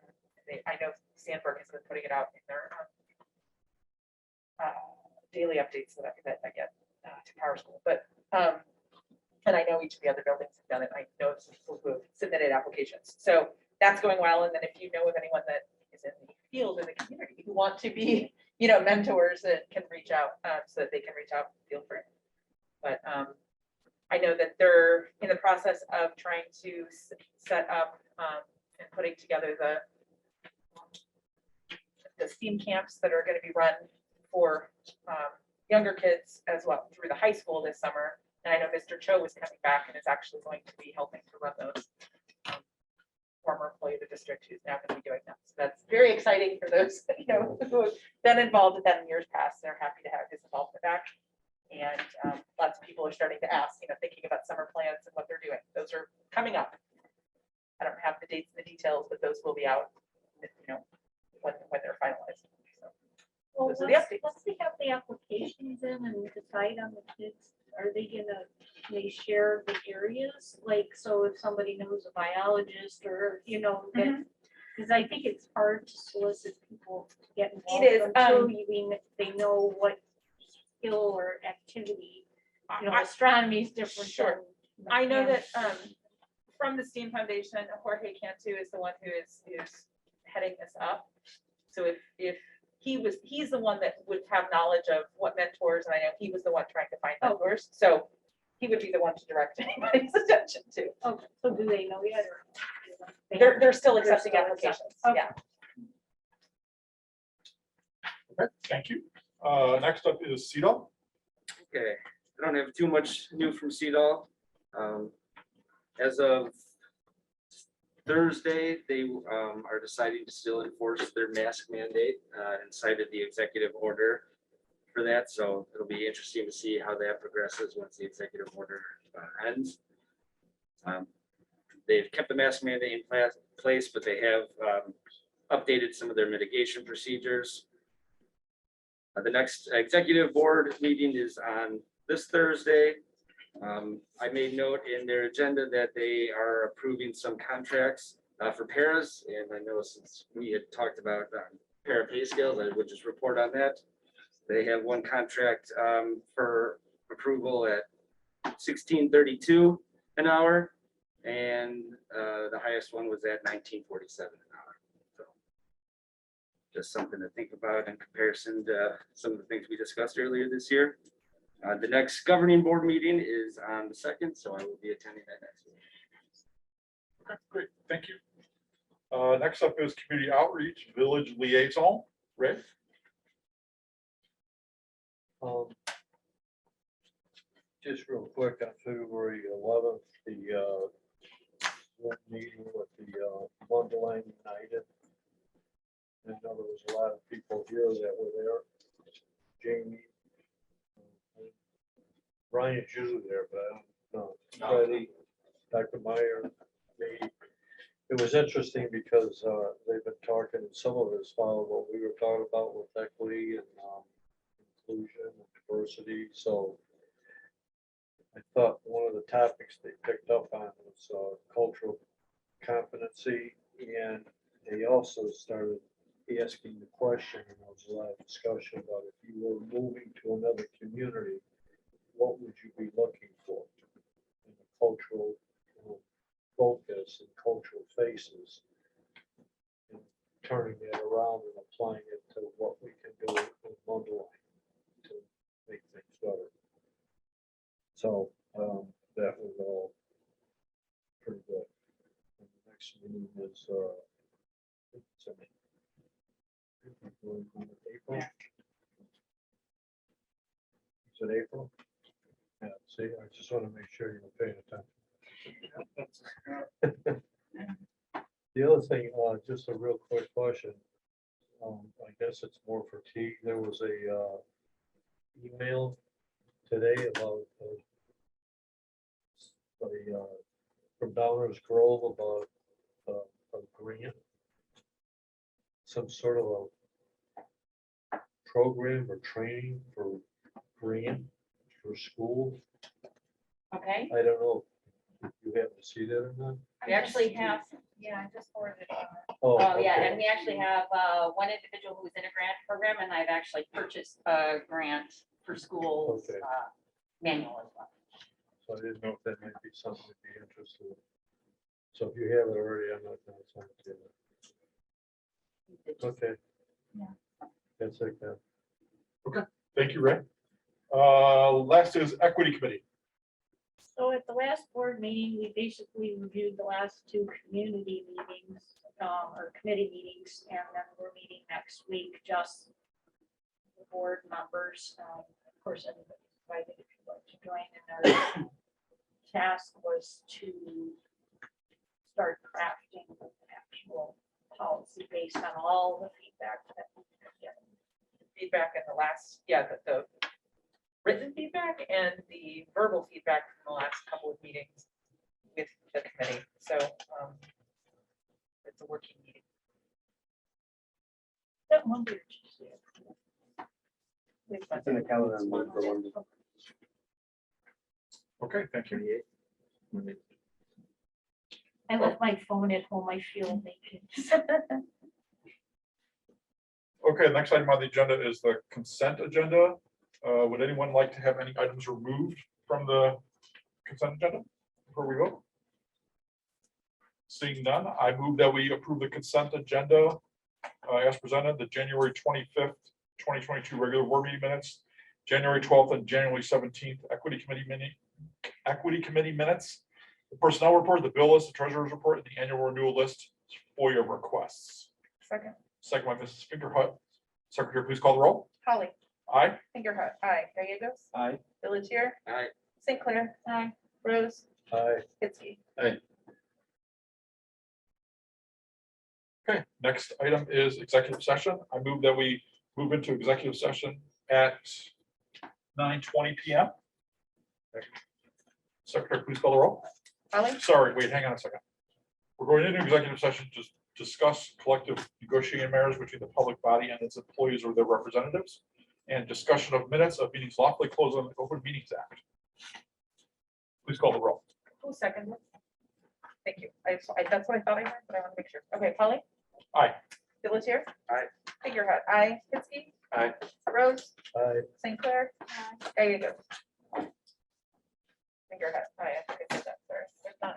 I know Sandberg has been putting it out in their daily updates that I get to Power School. But and I know each of the other buildings have done it. I know some people who have submitted applications. So that's going well. And then if you know of anyone that is in the field, in the community, who want to be, mentors, that can reach out so that they can reach out, feel free. But I know that they're in the process of trying to set up and putting together the STEAM camps that are going to be run for younger kids as well through the high school this summer. And I know Mr. Cho is coming back and is actually going to be helping to run those. Former employee of the district who's now going to be doing that. So that's very exciting for those, who have been involved with that in years past. They're happy to have his involvement back. And lots of people are starting to ask, thinking about summer plans and what they're doing. Those are coming up. I don't have the dates and the details, but those will be out, when they're finalized. So, Well, those are the once updates. we have the applications in and decide on the kids, are they they share the areas? Like, so if somebody knows a biologist or, that, because I think it's hard to solicit people to get involved. It is, Until they know what skill or activity, astronomy is different. Sure. than I know that mechanics. from the STEAM Foundation, Jorge Cantu is the one who is heading this up. So if he's the one that would have knowledge of what mentors, and I know he was the one trying to find mentors. So he would be the one to direct anybody's attention to. Okay, so do they know yet? Or They're still accepting still applications. accepting. Yeah. Okay, thank you. Next up is CEDAW. Okay, I don't have too much new from CEDAW. As of Thursday, they are deciding to still enforce their mask mandate and cited the executive order for that. So it'll be interesting to see how that progresses once the executive order ends. They've kept the mask mandate in place, but they have updated some of their mitigation procedures. The next executive board meeting is on this Thursday. I made note in their agenda that they are approving some contracts for paras, and I know since we had talked about para pay scales, I would just report on that. They have one contract for approval at $16.32 an hour, and the highest one was at $19.47 an hour. So just something to think about in comparison to some of the things we discussed earlier this year. The next governing board meeting is on the 2nd, so I will be attending that next week. Okay, great, thank you. Next up is community outreach, village liaison, Ray. Just real quick, on February 11th, the meeting with the Wonderland United. I know there was a lot of people here that were there. Jamie. Brian Jew there, but I don't know. Freddie, Dr. Meyer, me. It was interesting because they've been talking, and some of us followed what we were talking about with equity and inclusion and diversity. So I thought one of the topics they picked up on was cultural competency, and they also started asking the question, and there was a lot of discussion about if you were moving to another community, what would you be looking for in the cultural focus and cultural faces? And turning that around and applying it to what we can do in Mundelein to make things better. So that was all pretty good. And the next meeting is April. Is it April? Yeah, see, I just want to make sure you're paying attention. The other thing, just a real quick question. I guess it's more for T. There was a email today about from Downers Grove about a grant, some sort of a program or training for grant for schools. Okay, I don't know. if You happen to see that or not? we actually have, Yeah, I just forwarded it. oh, yeah, okay. and we actually have one individual who's in a grant program, and I've actually purchased a grant for schools Okay. manual as well. So I didn't know if that might be something to be interested in. So if you have it already, I'm not gonna send it to you. Okay. Yeah. That's like that. Thank you, Ray. Last is equity committee. So at the last board meeting, we basically reviewed the last two community meetings, or committee meetings, and then we're meeting next week, just the board members. Of course, everybody's invited if you'd like to join, and our task was to start crafting the actual policy based on all the feedback that we have given. Feedback in the last, the written feedback and the verbal feedback from the last couple of meetings with the committee. So it's a working meeting. That Monday or Tuesday. That's in the calendar for one. Okay, thank you. I left my phone at home, I feel naked. Okay, next item on the agenda is the consent agenda. Would anyone like to have any items removed from the consent agenda before we vote? Seeing none, I move that we approve the consent agenda as presented, the January 25th, 2022 regular board meeting minutes, January 12th and January 17th equity committee minutes, the personnel report, the bill list, the treasurer's report, and the annual renewal list for your requests. Second. Second by Mrs. Fingerhut. Secretary, please call the roll. Holly, Aye. Fingerhut, aye. Gallegos, Aye. Pelletier, Aye. St. Clair, Aye. Rose, Aye. Hitzke. Okay, next item is executive session. I move that we move into executive session at 9:20 PM. Secretary, please call the roll. Holly, Sorry, wait, hang on a second. We're going into executive session to discuss collective negotiating matters between the public body and its employees or their representatives, and discussion of minutes of meetings lawfully closed on the Open Meetings Act. Please call the roll. who seconded? Thank you. That's what I thought I heard, but I want to make sure. Okay, Holly. Aye. Pelletier. Aye. Fingerhut, aye. Hitzke. Aye. Rose, Aye. St. Clair. Gallegos. Fingerhut, aye. I think I said that, sorry. There's not.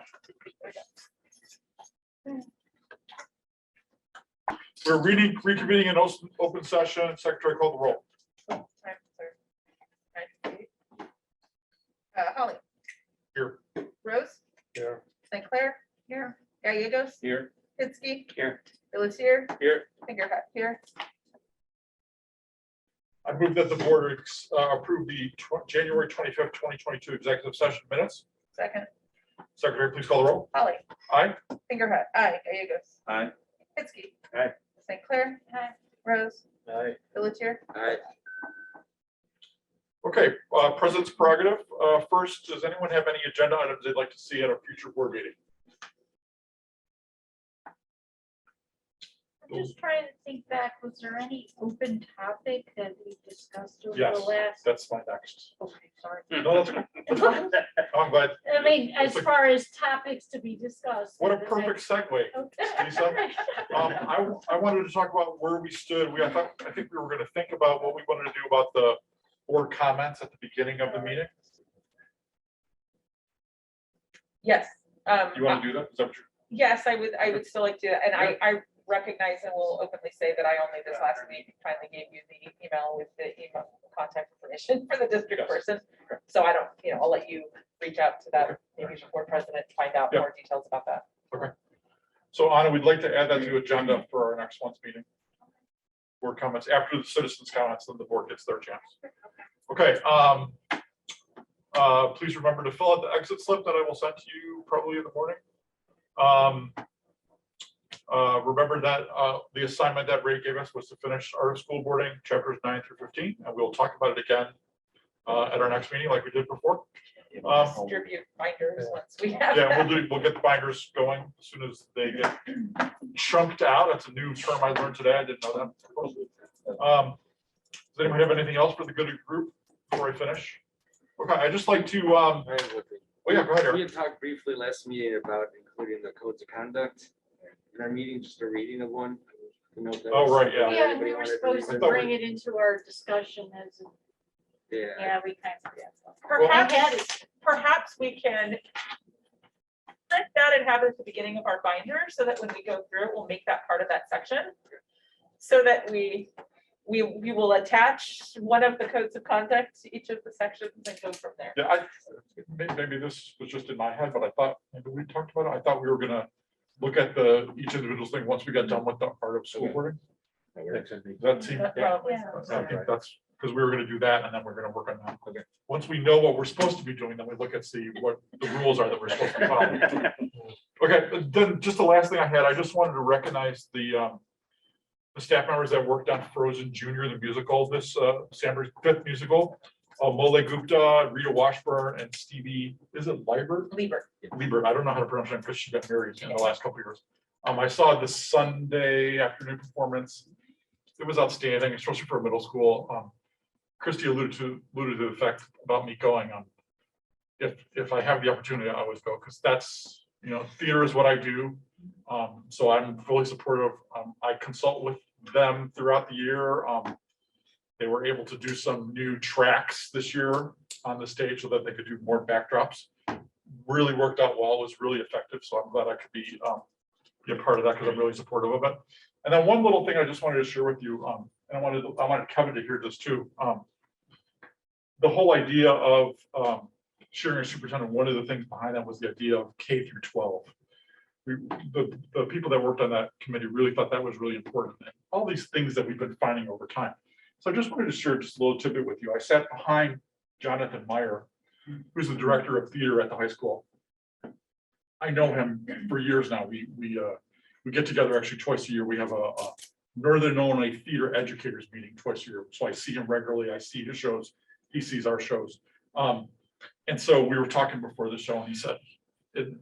There we go. We're reconvening in open session. Secretary, call the roll. I'm sorry. Holly. Here. Rose, Here. St. Clair. Here. Gallegos. Here. Hitzke. Here. Pelletier. Here. Fingerhut, here. I move that the board approve the January 25th, 2022 executive session minutes. Second. Secretary, please call the roll. Holly. Aye. Fingerhut, aye. Gallegos. Aye. Hitzke. Aye. St. Clair. Aye. Rose, Aye. Pelletier. Aye. Okay, President's prerogative. First, does anyone have any agenda items they'd like to see at a future board meeting? I'm just trying to think back, was there any open topic that we discussed over Yes. the last? That's my next. Okay, sorry. No, that's good. I'm glad. I mean, as far as topics to be discussed. What a perfect segue. Okay. Lisa. I wanted to talk about where we stood. I think we were going to think about what we wanted to do about the board comments at the beginning of the meeting. Yes. You want to do that? Is that what you're? Yes, I would still like to, and I recognize and will openly say that I only this last week finally gave you the email with the email contact information for the district Yes. person. So I don't, I'll let you reach out to that, maybe the board president, to find out Yeah. more details about that. So Anna, we'd like to add that to agenda for our next month's meeting. Board comments after the citizens' comments, then the board gets their chance. Okay, please remember to fill out the exit slip that I will send to you probably in the morning. Remember that the assignment that Ray gave us was to finish Art of School Boarding, chapters 9 through 15, and we'll talk about it again at our next meeting like we did before. Distribute binders once we have Yeah, that. we'll get the binders going as soon as they get chunked out. That's a new term I learned today. I didn't know that. Does anyone have anything else for the good of the group before I finish? Okay, I'd just like to, oh yeah, go ahead, We Eric. had talked briefly last meeting about including the codes of conduct in our meeting, just a reading of one. Oh, right, yeah. Yeah, and we were supposed to bring it into our discussion as, Yeah. yeah, we kind of. Perhaps we can print that and have it at the beginning of our binder so that when we go through it, we'll make that part of that section. So that we will attach one of the codes of conduct to each of the sections and go from there. Yeah, maybe this was just in my head, but I thought, maybe we talked about it. I thought we were gonna look at each individual thing once we got done with the Art of School Boarding. That seemed, That probably Yeah. sounds I right. think that's, because we were gonna do that and then we're gonna work on that. Okay. Once we know what we're supposed to be doing, then we look and see what the rules are that we're supposed to be following. Okay, then just the last thing I had, I just wanted to recognize the staff members that worked on Frozen Junior, the musical, this Sandberg's fifth musical. Mole Gupta, Rita Washburn, and Stevie, is it Liebert? Lieber. Liebert, I don't know how to pronounce it because she got married in the last couple of years. I saw the Sunday afternoon performance. It was outstanding, especially for a middle school. Christy alluded to the fact about me going on. If I have the opportunity, I always go because that's, theater is what I do. So I'm fully supportive. I consult with them throughout the year. They were able to do some new tracks this year on the stage so that they could do more backdrops. Really worked out well, was really effective. So I'm glad I could be a part of that because I'm really supportive of it. And then one little thing I just wanted to share with you, and I wanted Kevin to hear this too. The whole idea of sharing a superintendent, one of the things behind that was the idea of K through 12. the people that worked on that committee really thought that was really important. And all these things that we've been finding over time. So I just wanted to share just a little tidbit with you. I sat behind Jonathan Meyer, who's the director of theater at the high school. I know him for years now. We get together actually twice a year. We have a Northern Illinois Theater Educators meeting twice a year. So I see him regularly. I see his shows. He sees our shows. And so we were talking before the show and he said,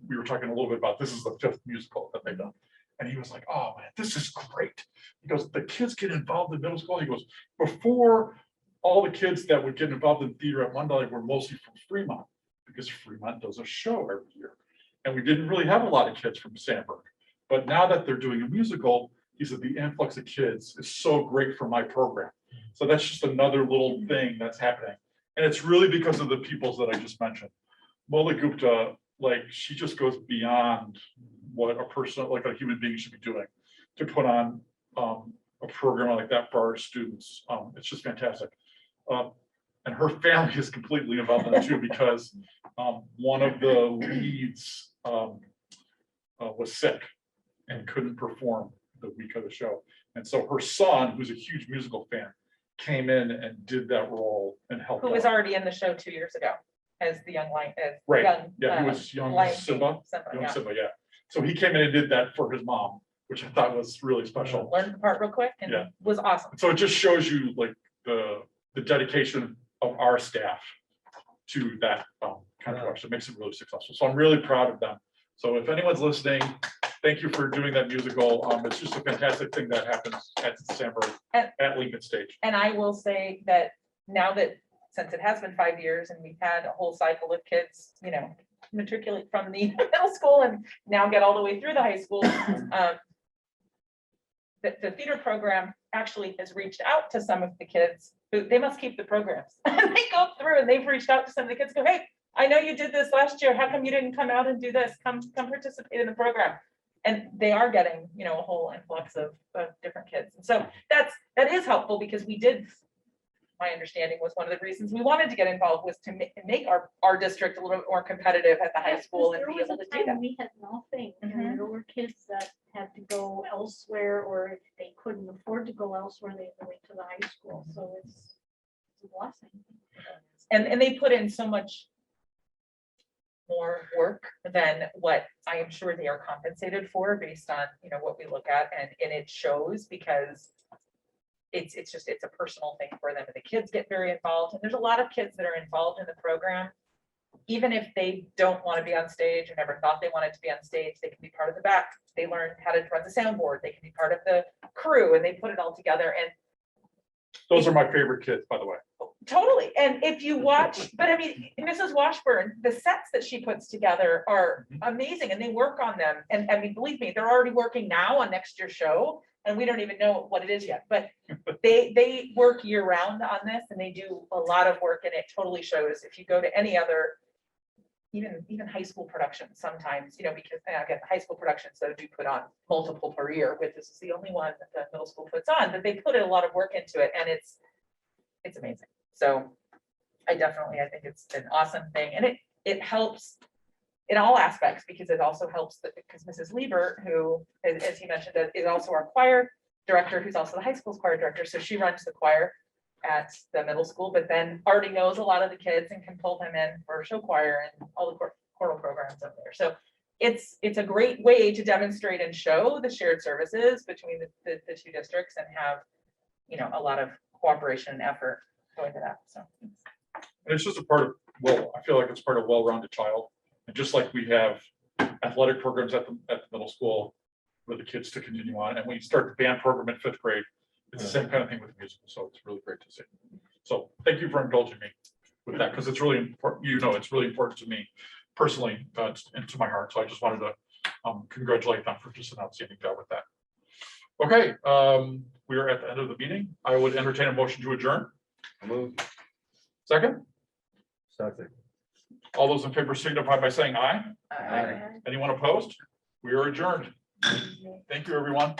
we were talking a little bit about, this is the 5th musical that they've done. And he was like, oh man, this is great. He goes, the kids get involved in middle school. He goes, before all the kids that would get involved in theater at Monday were mostly from Fremont, because Fremont does a show every year. And we didn't really have a lot of kids from Sandburg. But now that they're doing a musical, he said the influx of kids is so great for my program. So that's just another little thing that's happening. And it's really because of the peoples that I just mentioned. Mola Gupta, like, she just goes beyond what a person, like a human being should be doing to put on a program like that for our students. It's just fantastic. And her family is completely involved in it too, because one of the leads was sick and couldn't perform the week of the show. And so her son, who's a huge musical fan, came in and did that role and helped. Who was out. already in the show 2 years ago as the young lion, as Right. young. Yeah, he was young Lion King Simba. Young yeah. Simba, yeah. So he came in and did that for his mom, which I thought was really special. Learned the part real quick and Yeah. was awesome. So it just shows you like the dedication of our staff to that kind of production. It makes it really successful. So I'm really proud of them. So if anyone's listening, thank you for doing that musical. It's just a fantastic thing that happens at Sandburg, at Lincoln Stage. And I will say that now that, since it has been 5 years and we've had a whole cycle of kids, you know, matriculate from the middle school and now get all the way through the high school, the theater program actually has reached out to some of the kids who, they must keep the programs. And they go through and they've reached out to some of the kids, go, hey, I know you did this last year. How come you didn't come out and do this? Come participate in the program. And they are getting, you know, a whole influx of different kids. And so that is helpful, because we did, my understanding was one of the reasons we wanted to get involved was to make our district a little bit more competitive at the high school and There be was able a to do time that. we had nothing, Mhm. and there were kids that had to go elsewhere, or if they couldn't afford to go elsewhere, they went to the high school, so it's a blessing. And they put in so much more work than what I am sure they are compensated for based on, you know, what we look at, and it shows, because it's a personal thing for them, and the kids get very involved, and there's a lot of kids that are involved in the program. Even if they don't want to be on stage or never thought they wanted to be on stage, they can be part of the back. They learn how to run the soundboard, they can be part of the crew, and they put it all together. And Those are my favorite kids, by the way. totally, and if you watch, but I mean, Mrs. Washburn, the sets that she puts together are amazing, and they work on them. And I mean, believe me, they're already working now on next year's show, and we don't even know what it is yet, but they work year round on this, and they do a lot of work, and it totally shows. If you go to any other, even high school productions sometimes, you know, because again, high school productions that do put on multiple per year, with this is the only one that the middle school puts on, but they put a lot of work into it, and it's amazing. So I think it's an awesome thing, and it helps in all aspects, because it also helps because Mrs. Lieber, who, as he mentioned, is also our choir director, who's also the high school's choir director. So she runs the choir at the middle school, but then already knows a lot of the kids and can pull them in for show choir and all the choral programs up there. So it's a great way to demonstrate and show the shared services between the two districts, and have, you know, a lot of cooperation and effort going to that. So And it's just a part of, well, I feel like it's part of well-rounded child. And just like we have athletic programs at the middle school for the kids to continue on, and we start the band program in 5th grade, it's the same kind of thing with musical. So it's really great to see. So thank you for indulging me with that, because it's really important, you know, it's really important to me personally, and to my heart. So I just wanted to congratulate them for just an outstanding job with that. Okay, we are at the end of the meeting. I would entertain a motion to adjourn. Move. Second, Second. all those in favor signify by saying aye. Aye. Anyone opposed? We are adjourned. Thank you, everyone.